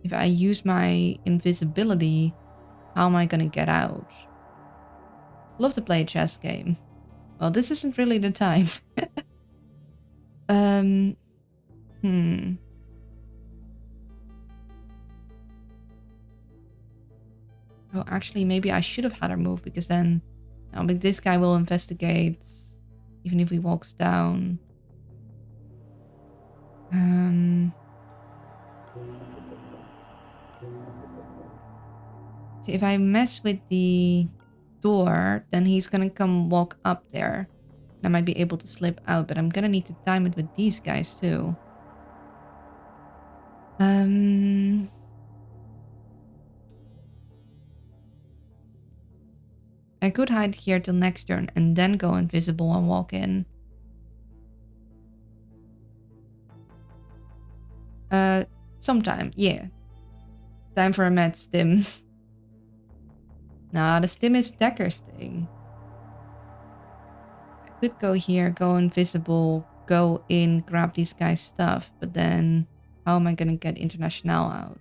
[SPEAKER 1] if I use my invisibility, how am I gonna get out? Love to play a chess game. Well, this isn't really the time. Oh, actually, maybe I should have had her move, because then... but this guy will investigate, even if he walks down. See, if I mess with the door, then he's gonna come walk up there. I might be able to slip out, but I'm gonna need to time it with these guys too. I could hide here till next turn and then go invisible and walk in. Sometime, yeah. Time for a mad stim. Nah, the stim is Decker's thing. I could go here, go invisible, go in, grab these guys' stuff, but then how am I gonna get International out?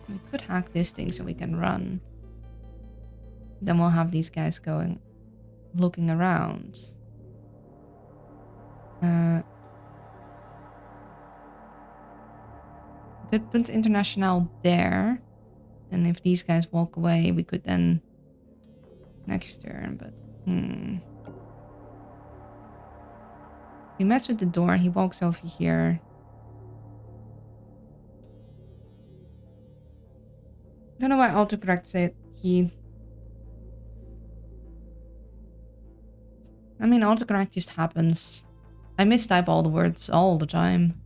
[SPEAKER 1] We could hack this thing so we can run. Then we'll have these guys going, looking around. Could put International there. And if these guys walk away, we could then next turn, but we mess with the door, he walks over here. I don't know why autocorrect said he. I mean, autocorrect just happens. I mistype all the words all the time.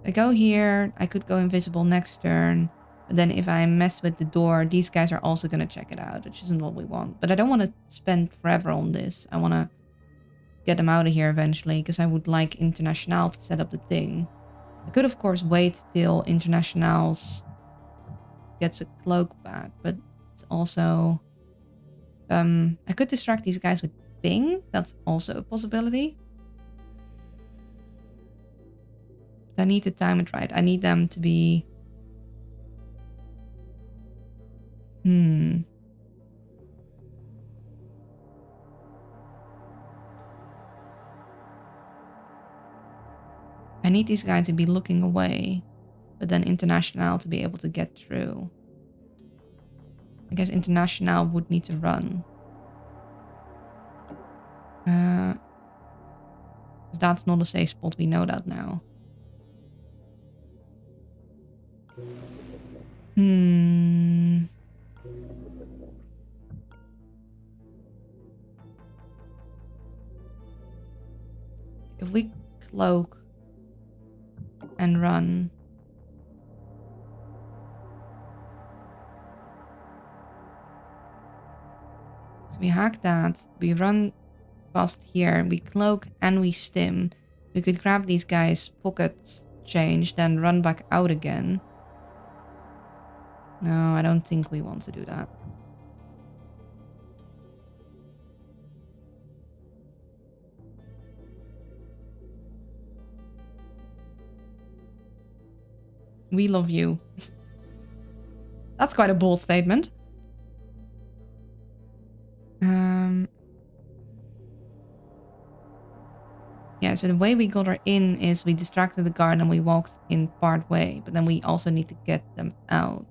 [SPEAKER 1] I go here, I could go invisible next turn. But then if I mess with the door, these guys are also going to check it out, which isn't what we want. But I don't want to spend forever on this. I want to get them out of here eventually, because I would like International to set up the thing. I could, of course, wait till Internationals gets a cloak back, but it's also... I could distract these guys with ping. That's also a possibility. I need to time it right. I need them to be... I need these guys to be looking away, but then International to be able to get through. I guess International would need to run. That's not a safe spot, we know that now. If we cloak and run. So we hack that, we run past here, we cloak and we stim. We could grab these guys' pockets change, then run back out again. No, I don't think we want to do that. We love you. That's quite a bold statement. Yeah, so the way we got her in is we distracted the guard and we walked in part way, but then we also need to get them out.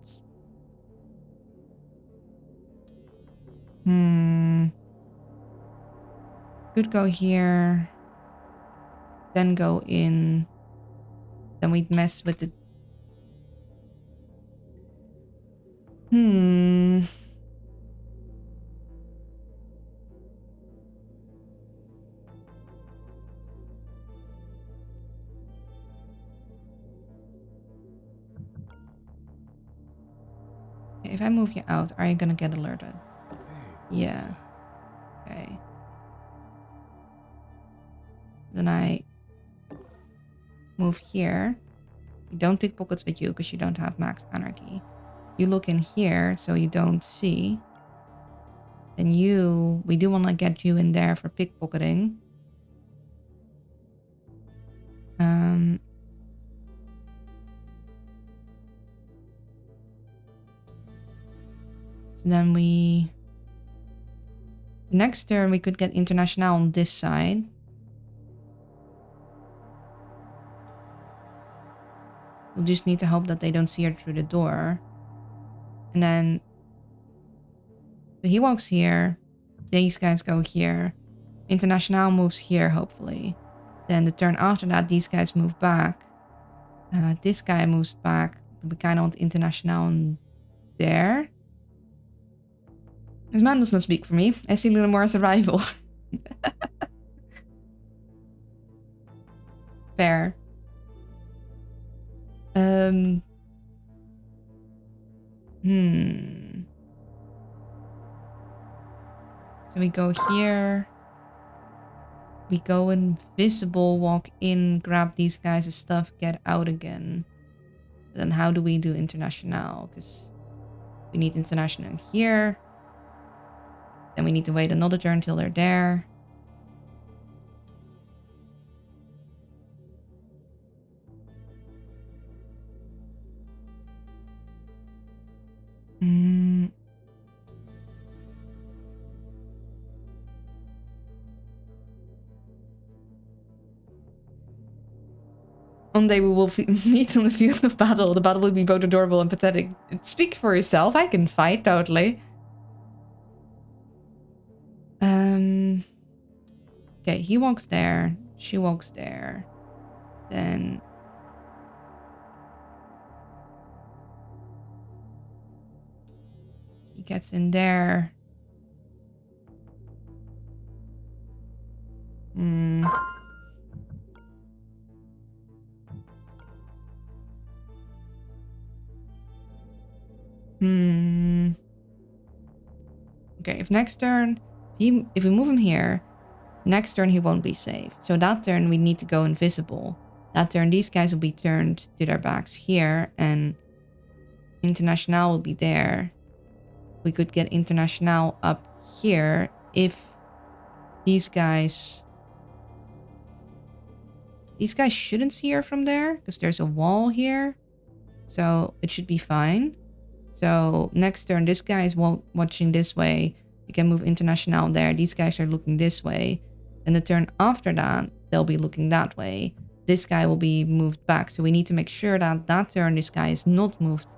[SPEAKER 1] Could go here. Then go in. Then we'd mess with the... If I move you out, are you gonna get alerted? Yeah. Okay. Then I move here. You don't pickpockets with you because you don't have max anarchy. You look in here so you don't see. Then we do want to get you in there for pickpocketing. So then next turn we could get International on this side. We'll just need to hope that they don't see her through the door. And then so he walks here. These guys go here. International moves here, hopefully. Then the turn after that, these guys move back. This guy moves back. We kind of want International in there. This man does not speak for me. I see little more as a rival. Fair. So we go here. We go invisible, walk in, grab these guys' stuff, get out again. Then how do we do International? Because we need International here. Then we need to wait another turn until they're there. One day we will meet on the field of battle. The battle will be both adorable and pathetic. Speak for yourself. I can fight, totally. Okay, he walks there. She walks there. Then... he gets in there. Okay, if next turn... if we move him here, next turn he won't be safe. So that turn we need to go invisible. That turn these guys will be turned to their backs here and International will be there. We could get International up here if these guys shouldn't see her from there because there's a wall here. So it should be fine. So next turn, this guy is watching this way. We can move International there. These guys are looking this way. And the turn after that, they'll be looking that way. This guy will be moved back. So we need to make sure that that turn, this guy is not moved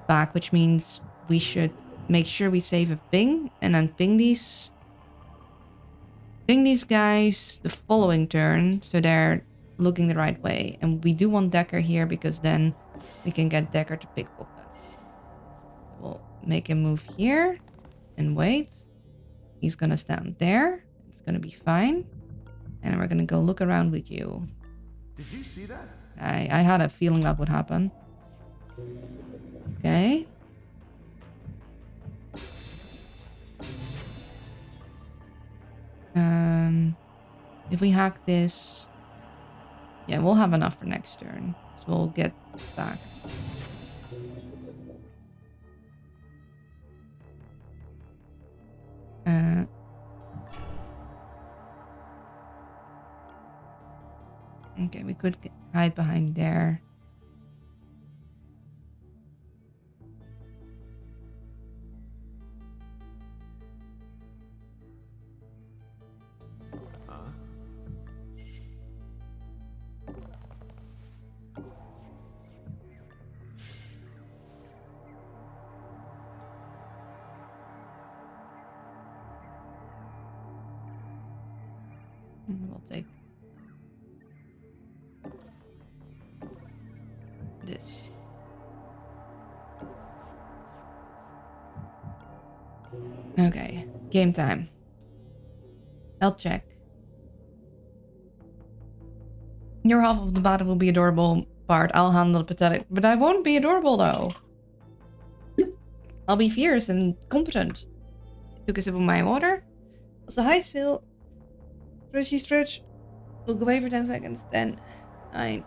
[SPEAKER 1] back, which means we should make sure we save a ping and then ping these guys the following turn so they're looking the right way. And we do want Decker here because then we can get Decker to pickpocket. We'll make him move here and wait. He's gonna stand there. It's gonna be fine. And we're gonna go look around with you.
[SPEAKER 4] Did you see that?
[SPEAKER 1] I had a feeling that would happen. Okay. If we hack this, yeah, we'll have enough for next turn. So we'll get back. Okay, we could hide behind there. We'll take this. Okay, game time. Health check. Your half of the battle will be adorable part. I'll handle the pathetic. But I won't be adorable though. I'll be fierce and competent. Took a sip of my water. Also, hi, Sil. Stretchy stretch. We'll go away for 10 seconds. 10, 9,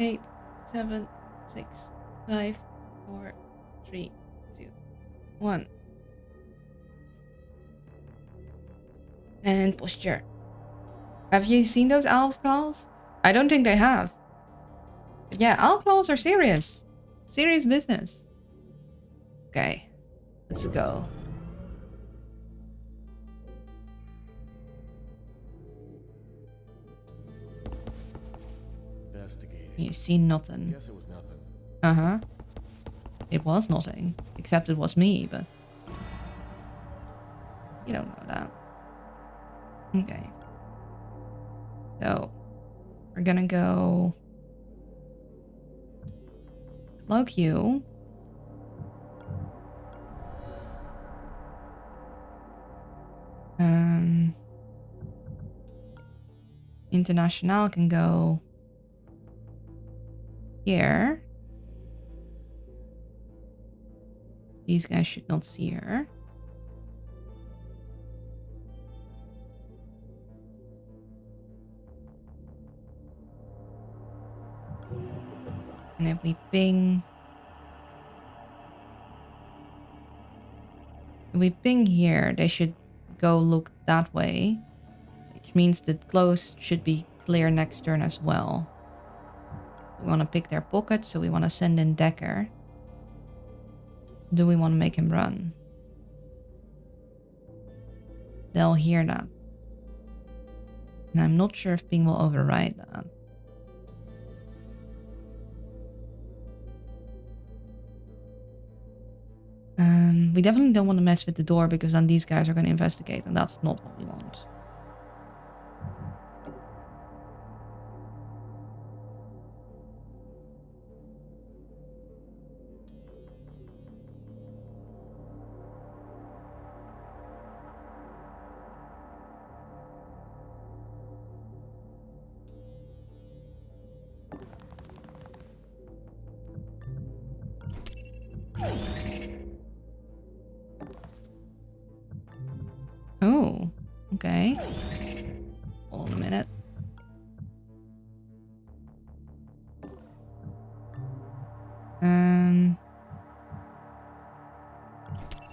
[SPEAKER 1] 8, 7, 6, 5, 4, 3, 2, 1. And posture. Have you seen those owl's claws? I don't think they have. But yeah, owl claws are serious. Serious business. Okay. Let's go.
[SPEAKER 6] Investigating.
[SPEAKER 1] You see nothing.
[SPEAKER 6] Guess it was nothing.
[SPEAKER 1] Uh-huh. It was nothing. Except it was me, but... You don't know that. Okay. So... We're gonna go... Cloak you. International can go... here. These guys should not see her. And if we ping... If we ping here, they should go look that way. Which means the close should be clear next turn as well. We want to pick their pocket, so we want to send in Decker. Do we want to make him run? They'll hear that. And I'm not sure if ping will override that. We definitely don't want to mess with the door because then these guys are going to investigate and that's not what we want. Oh, okay. Hold on a minute.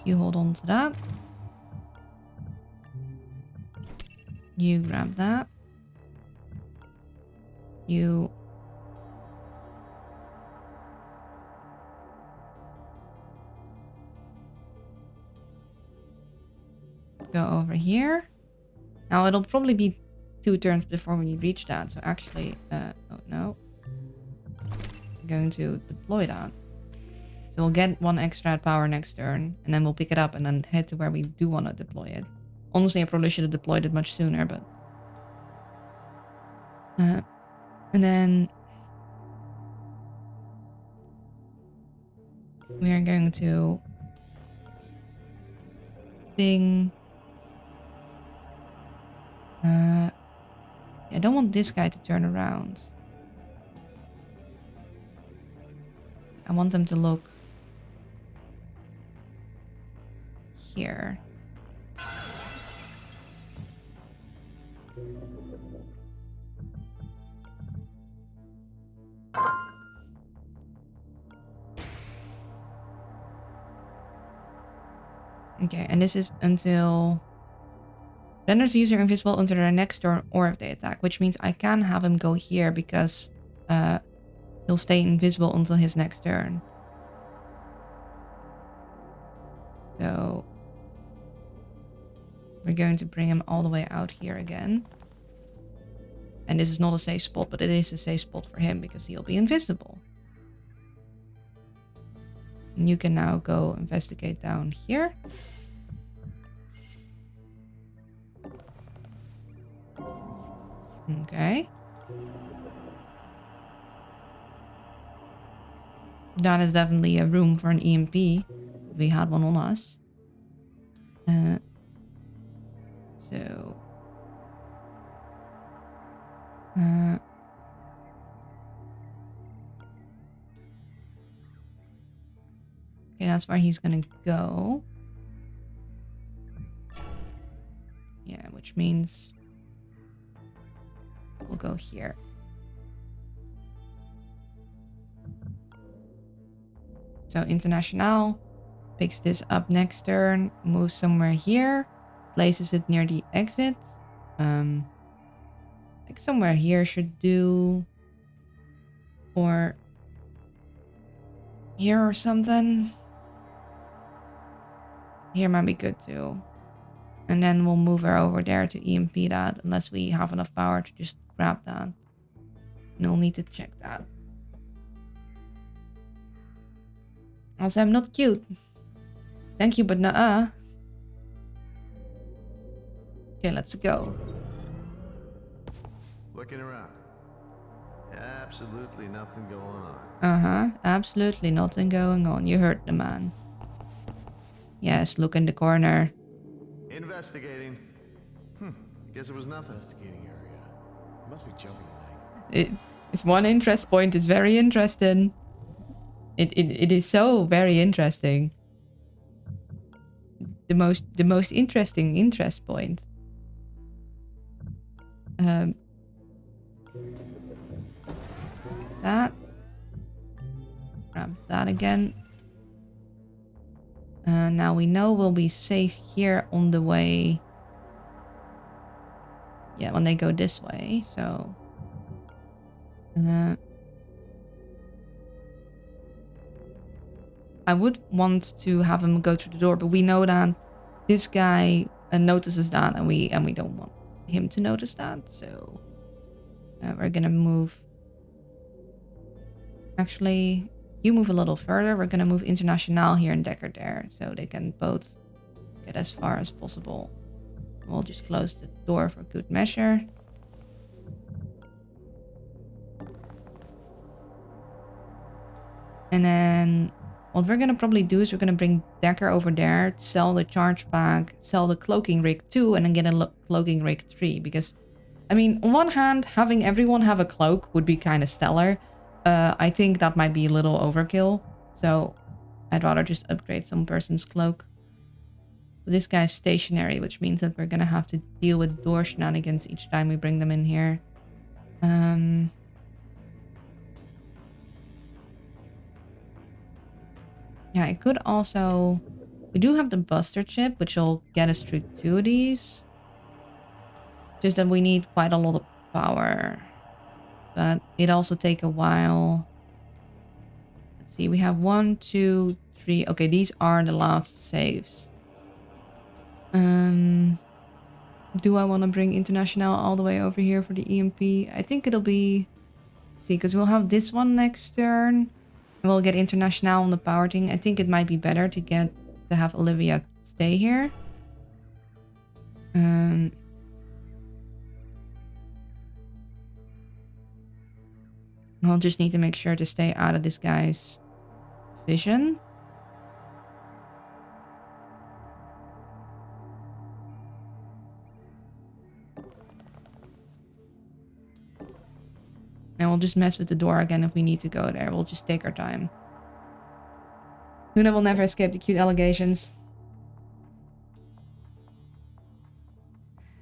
[SPEAKER 1] You hold on to that. You grab that. You... go over here. Now it'll probably be 2 turns before we reach that. So actually, oh no. I'm going to deploy that. So we'll get 1 extra power next turn. And then we'll pick it up and then head to where we do want to deploy it. Honestly, I probably should have deployed it much sooner, but... and then... we are going to... ping... I don't want this guy to turn around. I want them to look here. Okay, and this is until... renders the user invisible until their next turn or if they attack, which means I can have him go here because he'll stay invisible until his next turn. So we're going to bring him all the way out here again. And this is not a safe spot, but it is a safe spot for him because he'll be invisible. And you can now go investigate down here. Okay. That is definitely a room for an EMP. If we had one on us. So... okay, that's where he's gonna go. Yeah, which means we'll go here. So International picks this up next turn, moves somewhere here, places it near the exit. Like somewhere here should do, or here or something. Here might be good too. And then we'll move her over there to EMP that, unless we have enough power to just grab that. No need to check that. Also, I'm not cute. Thank you, but nuh-uh. Okay, let's go.
[SPEAKER 4] Looking around. Absolutely nothing going on.
[SPEAKER 1] Uh-huh. Absolutely nothing going on. You heard the man. Yes, look in the corner.
[SPEAKER 4] Investigating. Guess it was nothing.
[SPEAKER 6] Investigating area. It must be jumping leg.
[SPEAKER 1] It's one interest point. It's very interesting. It is so very interesting. The most interesting interest point. That. Grab that again. Now we know we'll be safe here on the way. Yeah, when they go this way, so... I would want to have him go through the door, but we know that this guy notices that, and we don't want him to notice that, so... we're gonna move... Actually... You move a little further. We're gonna move International here and Decker there, so they can both get as far as possible. We'll just close the door for good measure. And then what we're gonna probably do is we're gonna bring Decker over there, sell the charge pack, sell the cloaking rig 2, and then get a cloaking rig 3. Because, I mean, on one hand, having everyone have a cloak would be kind of stellar. I think that might be a little overkill, so I'd rather just upgrade some person's cloak. This guy's stationary, which means that we're gonna have to deal with door shenanigans each time we bring them in here. Yeah, I could also... We do have the Buster chip, which will get us through 2 of these. Just that we need quite a lot of power. But it also take a while. Let's see, we have 1, 2, 3. Okay, these are the last saves. Do I want to bring International all the way over here for the EMP? I think it'll be... See, because we'll have this one next turn. And we'll get International on the power thing. I think it might be better to have Olivia stay here. I'll just need to make sure to stay out of this guy's vision. And we'll just mess with the door again if we need to go there. We'll just take our time. Luna will never escape the cute allegations.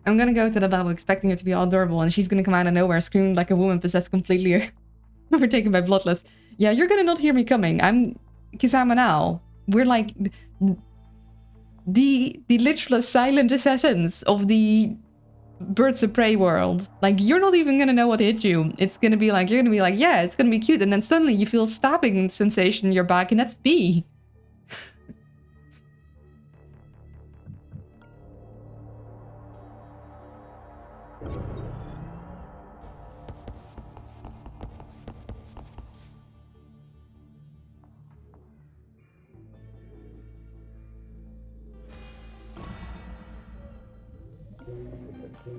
[SPEAKER 1] I'm gonna go to the battle expecting her to be all adorable, and she's gonna come out of nowhere screaming like a woman possessed completely overtaken by bloodlust. Yeah, you're gonna not hear me coming. I'm Kisama now. We're like the literal silent assassins of the Birds of Prey world. Like, you're not even gonna know what hit you. It's gonna be like, you're gonna be like, yeah, it's gonna be cute, and then suddenly you feel stabbing sensation in your back, and that's B.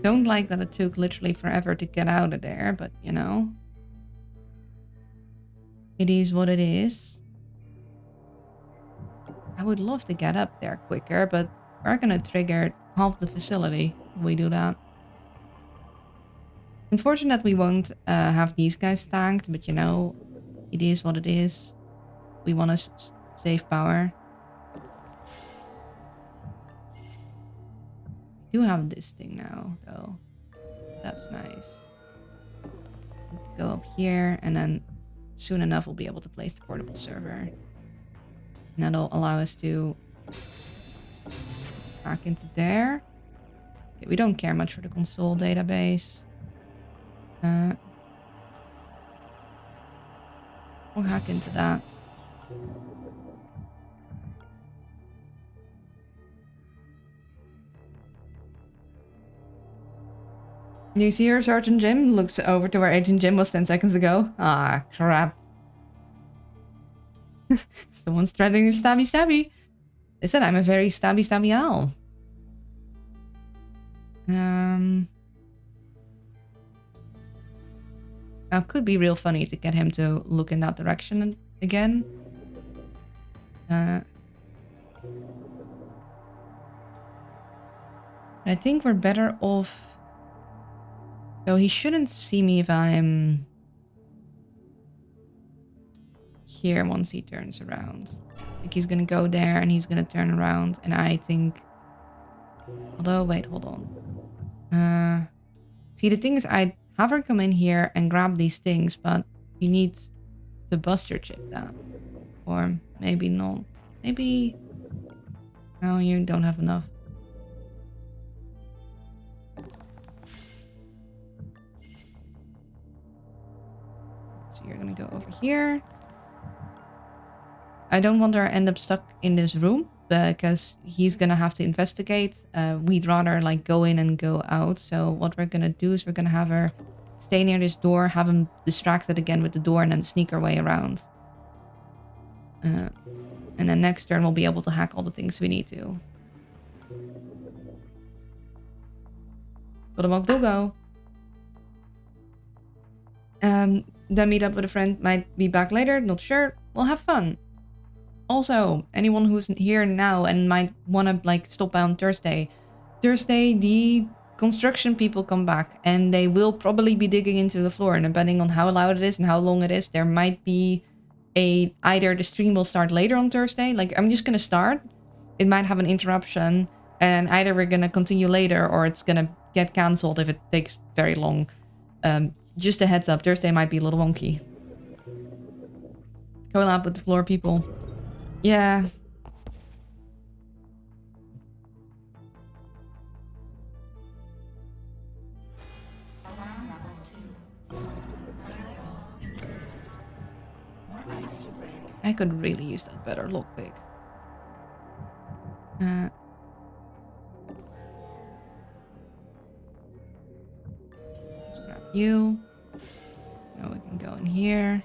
[SPEAKER 1] Don't like that it took literally forever to get out of there, but you know. It is what it is. I would love to get up there quicker, but we're gonna trigger half the facility if we do that. Unfortunate we won't have these guys tanked, but you know, it is what it is. We want to save power. We do have this thing now, though. That's nice. Go up here, and then soon enough we'll be able to place the portable server. And that'll allow us to hack into there. Okay, we don't care much for the console database. We'll hack into that. Do you see her, Sergeant Jim? Looks over to where Agent Jim was 10 seconds ago. Ah, crap. Someone's threatening to stabby. Listen, I'm a very stabby owl. Now, it could be real funny to get him to look in that direction again. I think we're better off... So he shouldn't see me if I'm... here once he turns around. Like he's gonna go there and he's gonna turn around, and I think... Although, wait, hold on. See, the thing is, I'd have her come in here and grab these things, but he needs to buster chip that. Or maybe not. Maybe... No, you don't have enough. So you're gonna go over here. I don't want her to end up stuck in this room because he's gonna have to investigate. We'd rather like go in and go out. So what we're gonna do is we're gonna have her stay near this door, have him distracted again with the door, and then sneak her way around. And then next turn we'll be able to hack all the things we need to. But I'm go. Then meet up with a friend, might be back later, not sure. We'll have fun. Also, anyone who's here now and might want to like stop by on Thursday. Thursday, the construction people come back and they will probably be digging into the floor. And depending on how loud it is and how long it is, there might be either the stream will start later on Thursday. Like I'm just going to start. It might have an interruption and either we're going to continue later or it's going to get cancelled if it takes very long. Just a heads up, Thursday might be a little wonky. Collab with the floor people. Yeah. I could really use that better lockpick. Let's grab you. Now we can go in here.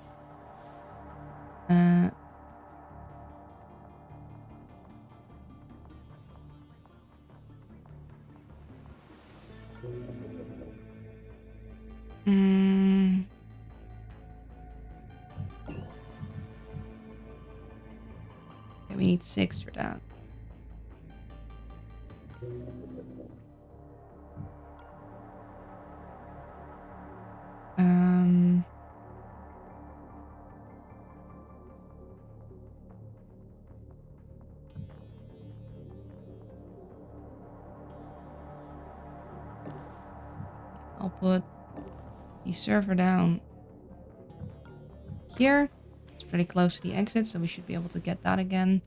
[SPEAKER 1] Okay, we need 6 for that. I'll put the server down here. It's pretty close to the exit, so we should be able to get that again.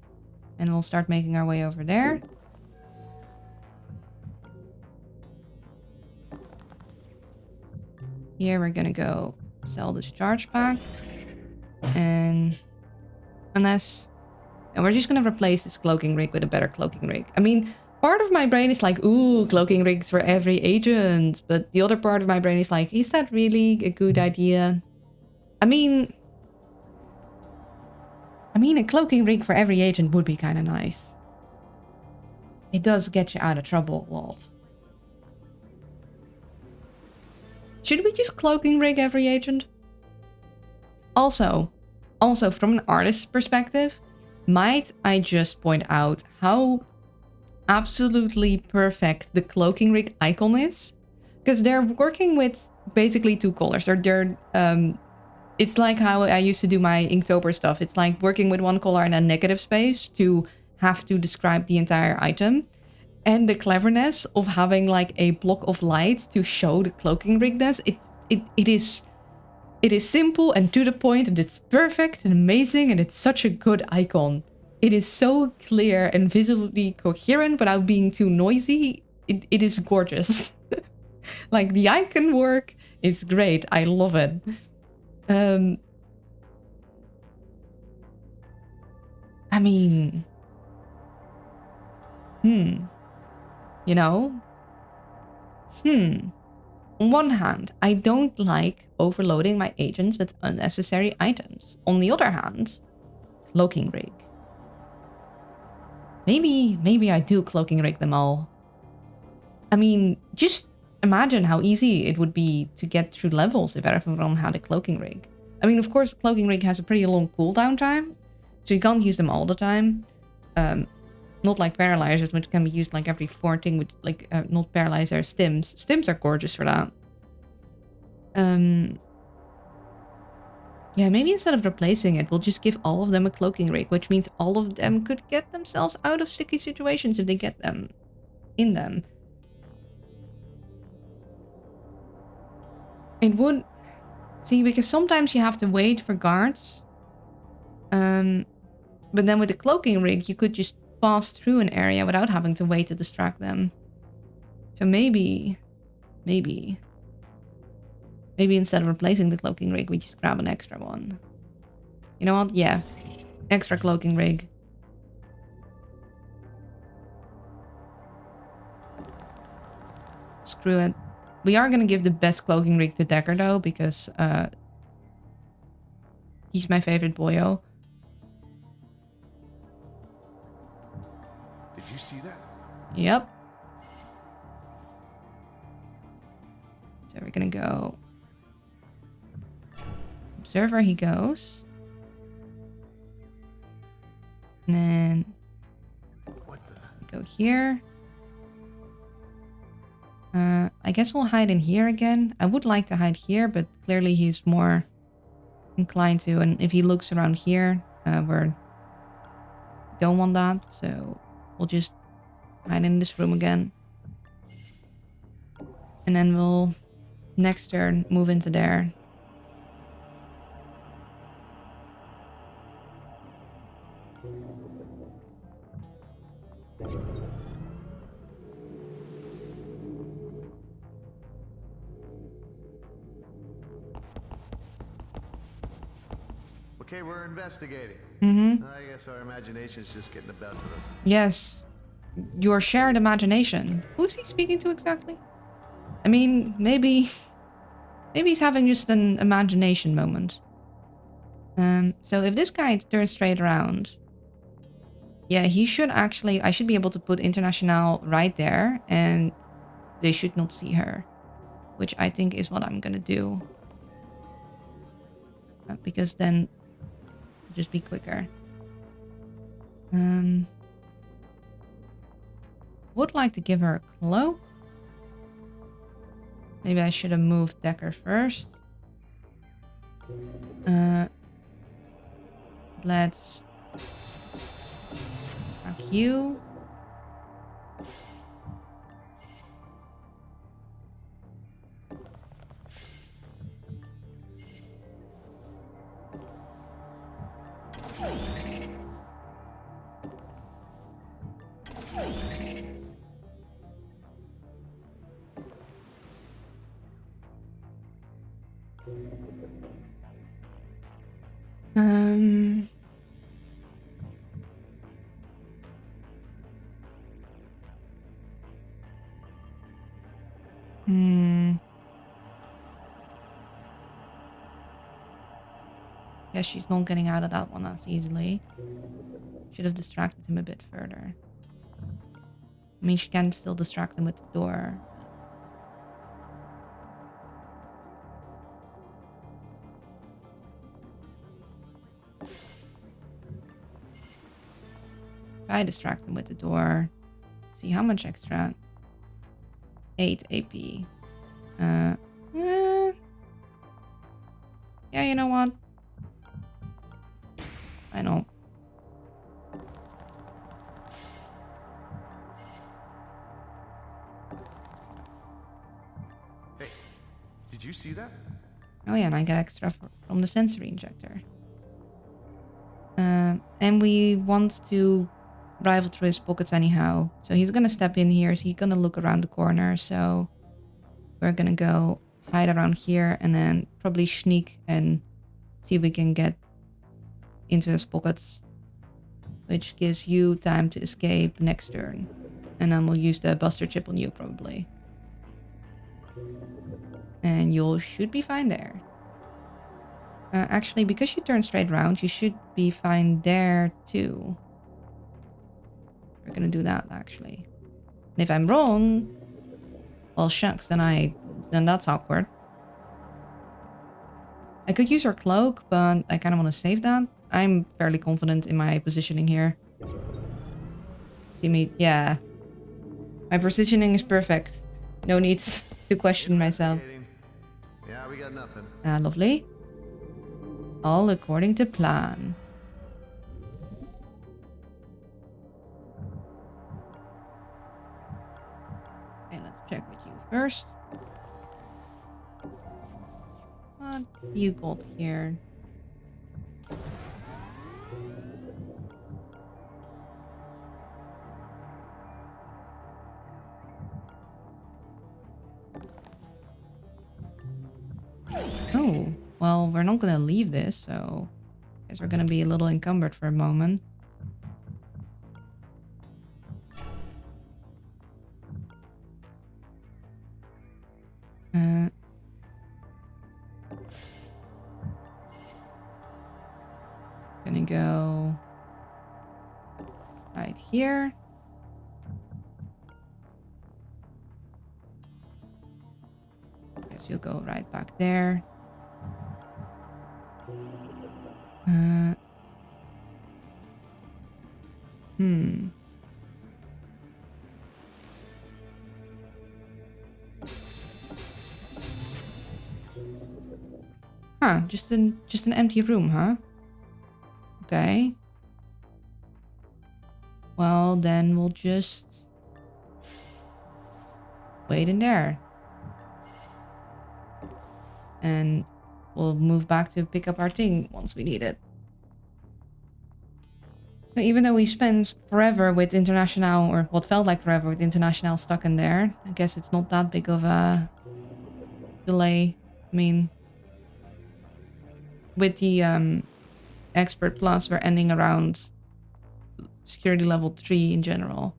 [SPEAKER 1] And we'll start making our way over there. Here we're gonna go sell this charge pack. And unless... And we're just gonna replace this cloaking rig with a better cloaking rig. I mean, part of my brain is like, ooh, cloaking rigs for every agent. But the other part of my brain is like, is that really a good idea? I mean, a cloaking rig for every agent would be kind of nice. It does get you out of trouble a lot. Should we just cloaking rig every agent? Also from an artist's perspective, might I just point out how absolutely perfect the cloaking rig icon is? Because they're working with basically two colors. It's like how I used to do my Inktober stuff. It's like working with one color and a negative space to have to describe the entire item. And the cleverness of having like a block of light to show the cloaking rigness, it is simple and to the point, and it's perfect and amazing, and it's such a good icon. It is so clear and visually coherent without being too noisy. It is gorgeous. Like the icon work is great. I love it. I mean, you know, on one hand, I don't like overloading my agents with unnecessary items. On the other hand, cloaking rig. Maybe I do cloaking rig them all. I mean, just imagine how easy it would be to get through levels if everyone had a cloaking rig. I mean, of course, cloaking rig has a pretty long cooldown time, so you can't use them all the time. Not like paralyzers, which can be used like every 4 thing, which like not paralyzers, stims. Stims are gorgeous for that. Yeah, maybe instead of replacing it, we'll just give all of them a cloaking rig, which means all of them could get themselves out of sticky situations if they get them in them. It would... See, because sometimes you have to wait for guards. But then with the cloaking rig, you could just pass through an area without having to wait to distract them. So maybe instead of replacing the cloaking rig, we just grab an extra one. You know what? Yeah. Extra cloaking rig. Screw it. We are going to give the best cloaking rig to Decker, though, because he's my favorite boyo.
[SPEAKER 4] Did you see that?
[SPEAKER 1] Yep. So we're going to go... Observer, he goes. And then...
[SPEAKER 4] What the?
[SPEAKER 1] Go here. I guess we'll hide in here again. I would like to hide here, but clearly he's more inclined to. And if he looks around here, we don't want that. So we'll just hide in this room again. And then we'll, next turn, move into there.
[SPEAKER 4] Okay, we're investigating.
[SPEAKER 1] Mm-hmm.
[SPEAKER 4] I guess our imagination's just getting the best of us.
[SPEAKER 1] Yes. Your shared imagination. Who's he speaking to exactly? I mean, maybe he's having just an imagination moment. So if this guy turns straight around, yeah, he should actually, I should be able to put International right there and they should not see her, which I think is what I'm gonna do. Because then it'll just be quicker. Would like to give her a cloak. Maybe I should have moved Decker first. Let's hack you. Guess she's not getting out of that one as easily. Should have distracted him a bit further. I mean, she can still distract him with the door. Try distract him with the door. See how much extra. 8 AP. Yeah, you know what? I know.
[SPEAKER 4] Hey, did you see that?
[SPEAKER 1] Oh yeah, and I get extra from the sensory injector. And we want to rifle through his pockets anyhow. So he's gonna step in here. So he's gonna look around the corner. So we're gonna go hide around here and then probably sneak and see if we can get into his pockets, which gives you time to escape next turn. And then we'll use the buster chip on you probably. And you should be fine there. Actually, because you turn straight round, you should be fine there too. We're gonna do that actually. And if I'm wrong, well shucks, then that's awkward. I could use her cloak, but I kind of want to save that. I'm fairly confident in my positioning here. See me, yeah. My positioning is perfect. No need to question myself.
[SPEAKER 4] Yeah, we got nothing.
[SPEAKER 1] Lovely. All according to plan. Okay, let's check with you first. What you got here? Oh, well, we're not gonna leave this, so I guess we're gonna be a little encumbered for a moment. Gonna go right here. Guess you'll go right back there. Huh, just an empty room, huh? Okay. Well, then we'll just wait in there. And we'll move back to pick up our thing once we need it. But even though we spent forever with International, or what felt like forever with International stuck in there, I guess it's not that big of a delay. I mean, with the Expert Plus, we're ending around security level 3 in general.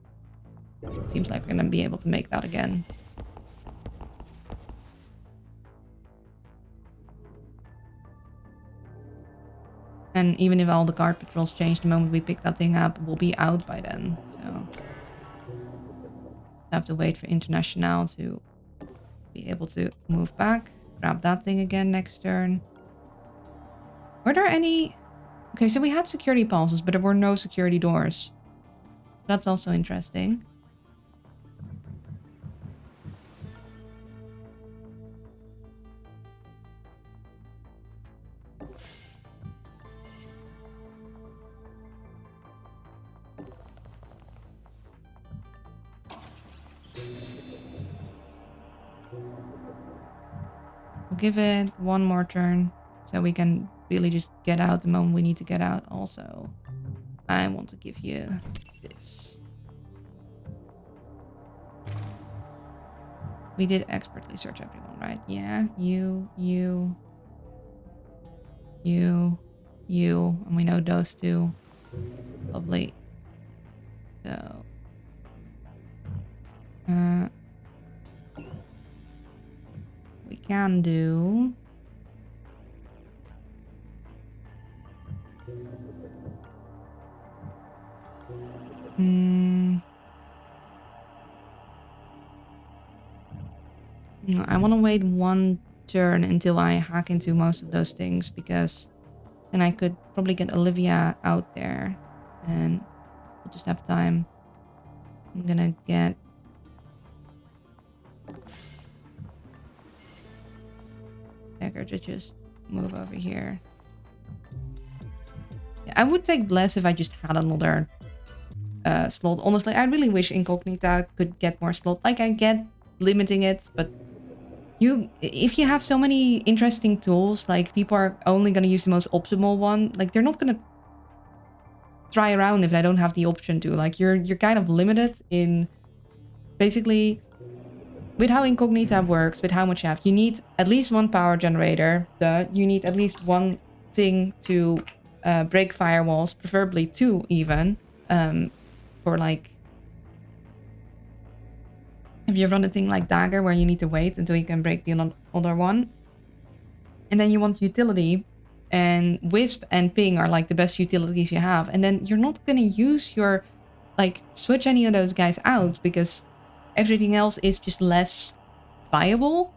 [SPEAKER 1] Seems like we're gonna be able to make that again. And even if all the guard patrols change the moment we pick that thing up, we'll be out by then. So have to wait for International to be able to move back. Grab that thing again next turn. Were there any... Okay, so we had security pulses, but there were no security doors. That's also interesting. We'll give it one more turn so we can really just get out the moment we need to get out. Also, I want to give you this. We did expertly search everyone, right? Yeah, you, and we know those two. Lovely. So, we can do... I want to wait one turn until I hack into most of those things, because then I could probably get Olivia out there and We'll just have time. I'm gonna get... Dagger to just move over here. Yeah, I would take Bless if I just had another slot. Honestly, I really wish Incognita could get more slot. Like, I get limiting it, but if you have so many interesting tools, like, people are only gonna use the most optimal one. Like, they're not gonna try around if they don't have the option to. Like, you're kind of limited in basically with how Incognita works, with how much you have. You need at least one power generator. You need at least one thing to break firewalls, preferably two even. For like, if you run a thing like Dagger where you need to wait until you can break the other one. And then you want utility, and Wisp and Ping are like the best utilities you have. And then you're not gonna use your, like, switch any of those guys out because everything else is just less viable.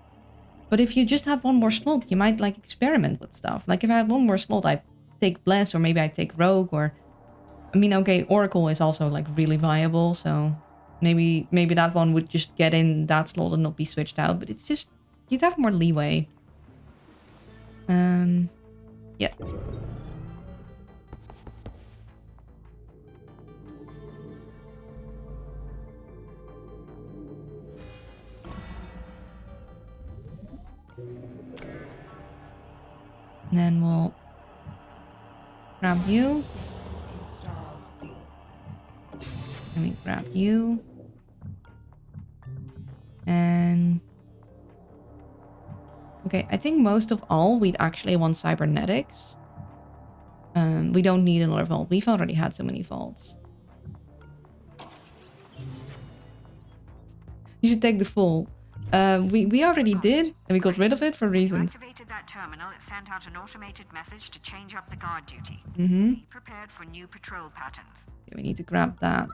[SPEAKER 1] But if you just had one more slot, you might like experiment with stuff. Like, if I had one more slot, I'd take Bless, or maybe I'd take Rogue, or I mean, okay, Oracle is also like really viable, so maybe that one would just get in that slot and not be switched out. But it's just, you'd have more leeway. Yeah. Then we'll grab you. Let me grab you. And okay, I think most of all we'd actually want cybernetics. We don't need another vault. We've already had so many vaults. You should take the full. We already did, and we got rid of it for reasons.
[SPEAKER 2] You activated that terminal. It sent out an automated message to change up the guard duty.
[SPEAKER 1] Mm-hmm.
[SPEAKER 2] Be prepared for new patrol patterns.
[SPEAKER 1] Okay, we need to grab that.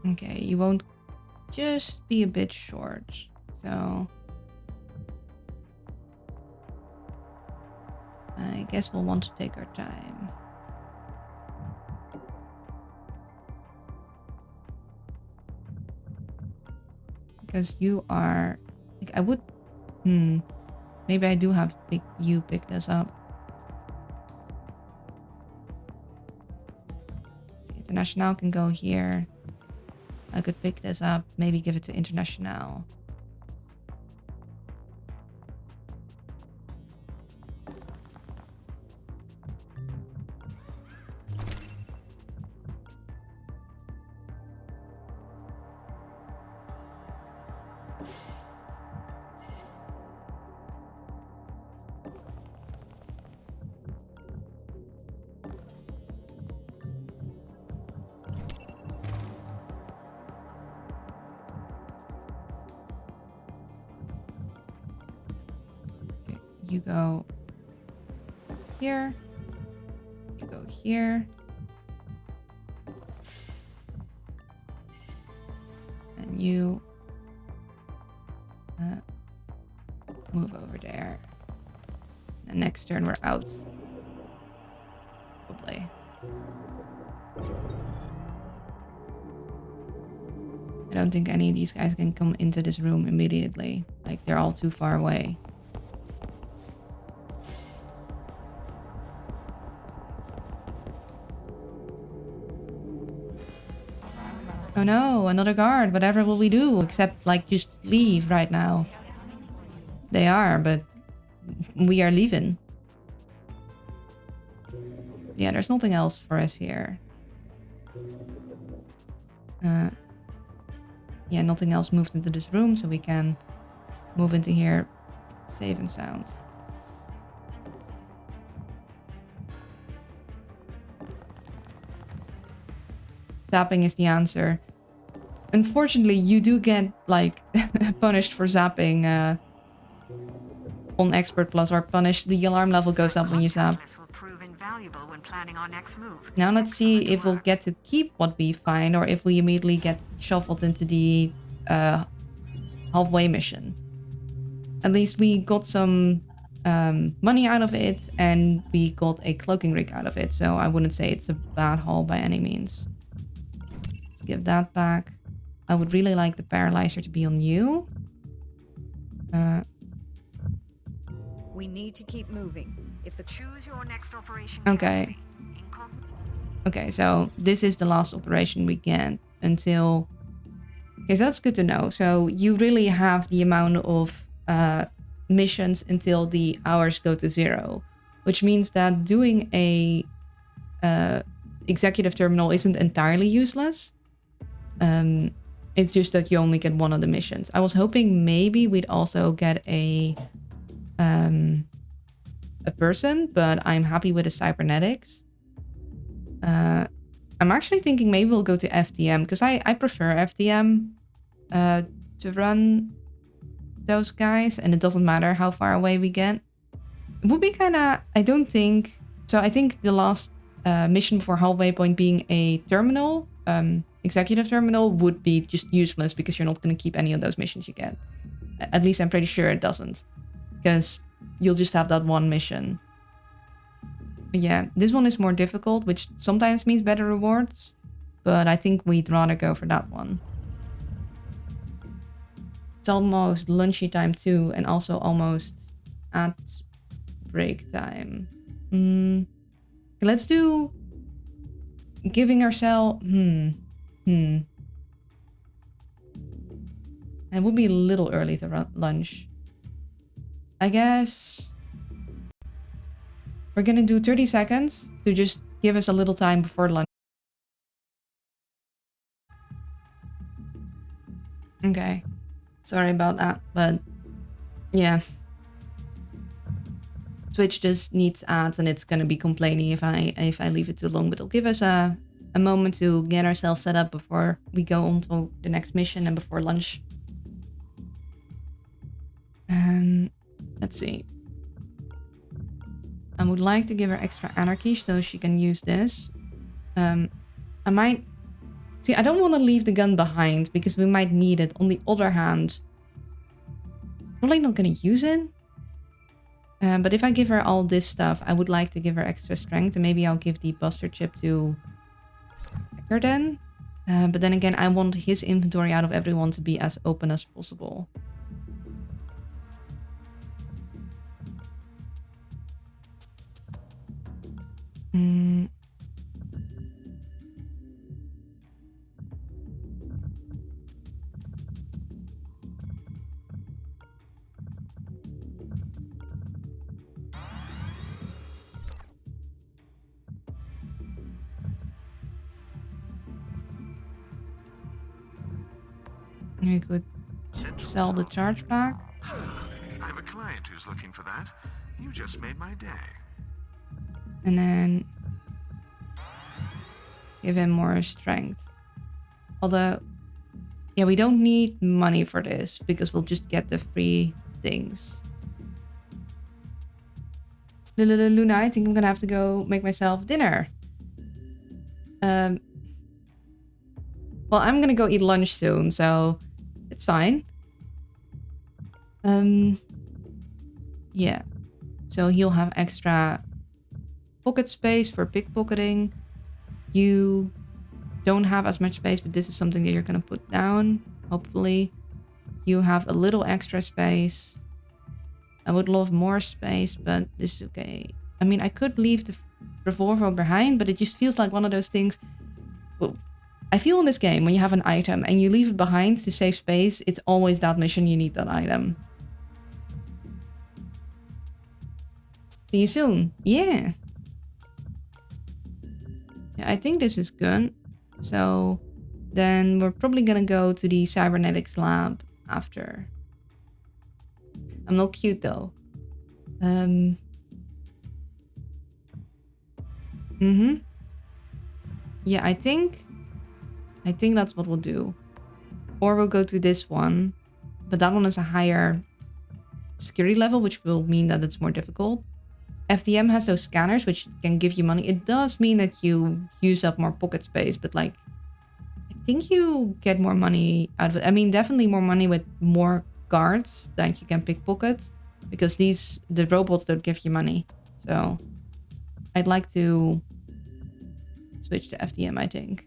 [SPEAKER 1] Okay, you won't just be a bit short, so I guess we'll want to take our time. Because you are, like, I would, maybe I do have you pick this up. See, International can go here. I could pick this up, maybe give it to International. You go here. You go here. And you move over there. And next turn we're out. Probably. I don't think any of these guys can come into this room immediately. Like, they're all too far away. Oh no, another guard. Whatever will we do? Except, like, just leave right now. They are, but we are leaving. Yeah, there's nothing else for us here. Yeah, nothing else moved into this room, so we can move into here safe and sound. zapping is the answer. Unfortunately, you do get, like, punished for zapping on Expert Plus, or punished. The alarm level goes up when you zap.
[SPEAKER 2] Contactless will prove invaluable when planning our next move.
[SPEAKER 1] Now let's see
[SPEAKER 2] Excellent
[SPEAKER 1] if we'll
[SPEAKER 2] work.
[SPEAKER 1] get to keep what we find, or if we immediately get shuffled into the halfway mission. At least we got some money out of it, and we got a cloaking rig out of it, so I wouldn't say it's a bad haul by any means. Let's give that back. I would really like the paralyzer to be on you.
[SPEAKER 2] We need to keep moving. If the choose your next operation.
[SPEAKER 1] Okay. Okay, so this is the last operation we get until... Okay, so that's good to know. So you really have the amount of missions until the hours go to 0. Which means that doing a executive terminal isn't entirely useless. It's just that you only get one of the missions. I was hoping maybe we'd also get a person, but I'm happy with the cybernetics. I'm actually thinking maybe we'll go to FTM, because I prefer FTM to run those guys, and it doesn't matter how far away we get. It would be kind of, I don't think, so I think the last mission before halfway point being a terminal, executive terminal, would be just useless, because you're not going to keep any of those missions you get. At least I'm pretty sure it doesn't, because you'll just have that one mission. But yeah, this one is more difficult, which sometimes means better rewards, but I think we'd rather go for that one. It's almost lunchy time too, and also almost at break time. Let's do giving ourselves... It would be a little early to run lunch. I guess we're gonna do 30 seconds to just give us a little time before lunch. Okay. Sorry about that, but yeah. Twitch just needs ads, and it's gonna be complaining if I leave it too long, but it'll give us a moment to get ourselves set up before we go on to the next mission and before lunch. Let's see. I would like to give her extra anarchy so she can use this. I might... See, I don't want to leave the gun behind because we might need it. On the other hand, probably not going to use it. But if I give her all this stuff, I would like to give her extra strength. And maybe I'll give the buster chip to Decker then. But then again, I want his inventory out of everyone to be as open as possible. You could sell the charge back.
[SPEAKER 4] I have a client who's looking for that. You just made my day.
[SPEAKER 1] And then give him more strength. Although, yeah, we don't need money for this because we'll just get the free things. Luna, I think I'm gonna have to go make myself dinner. Well, I'm gonna go eat lunch soon, so it's fine. Yeah. So he'll have extra pocket space for pickpocketing. You don't have as much space, but this is something that you're gonna put down, hopefully. You have a little extra space. I would love more space, but this is okay. I mean, I could leave the revolver behind, but it just feels like one of those things. Well, I feel in this game, when you have an item and you leave it behind to save space, it's always that mission you need that item. See you soon. Yeah. Yeah, I think this is good. So then we're probably gonna go to the cybernetics lab after. I'm not cute though. Yeah, I think I think that's what we'll do. Or we'll go to this one. But that one is a higher security level, which will mean that it's more difficult. FDM has those scanners, which can give you money. It does mean that you use up more pocket space, but like, I think you get more money out of it. I mean, definitely more money with more guards that you can pickpocket, because the robots don't give you money. So I'd like to switch to FDM, I think.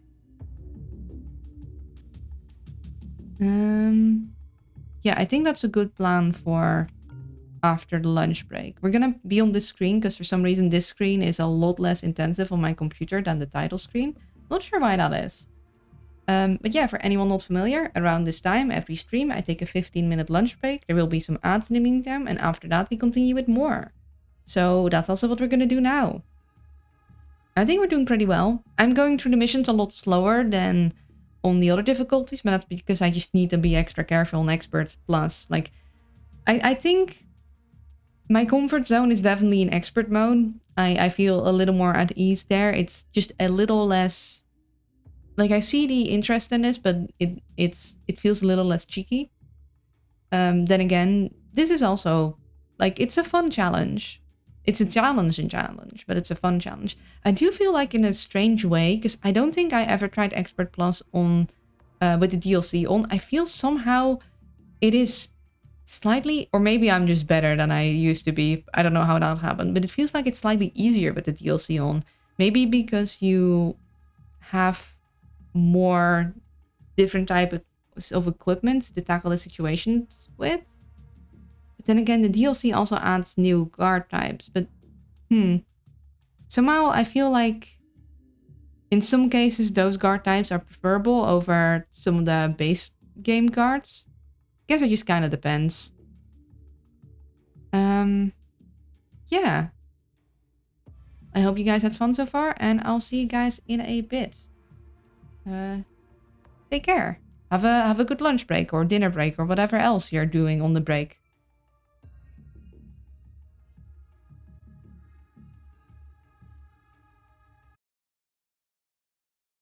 [SPEAKER 1] Yeah, I think that's a good plan for after the lunch break. We're gonna be on this screen because for some reason this screen is a lot less intensive on my computer than the title screen. Not sure why that is. But yeah, for anyone not familiar, around this time, every stream, I take a 15-minute lunch break. There will be some ads in the meantime, and after that, we continue with more. So that's also what we're gonna do now. I think we're doing pretty well. I'm going through the missions a lot slower than on the other difficulties, but that's because I just need to be extra careful on Expert Plus. Like, I think my comfort zone is definitely in Expert mode. I feel a little more at ease there. It's just a little less... Like, I see the interest in this, but it feels a little less cheeky. Then again, this is also... Like, it's a fun challenge. It's a challenging challenge, but it's a fun challenge. I do feel like in a strange way, because I don't think I ever tried Expert Plus on with the DLC on. I feel somehow it is slightly, or maybe I'm just better than I used to be. I don't know how that happened, but it feels like it's slightly easier with the DLC on. Maybe because you have more different types of equipment to tackle the situations with. But then again, the DLC also adds new guard types. But somehow I feel like in some cases those guard types are preferable over some of the base game guards. I guess it just kind of depends. Yeah. I hope you guys had fun so far, and I'll see you guys in a bit. Take care. Have a good lunch break or dinner break or whatever else you're doing on the break.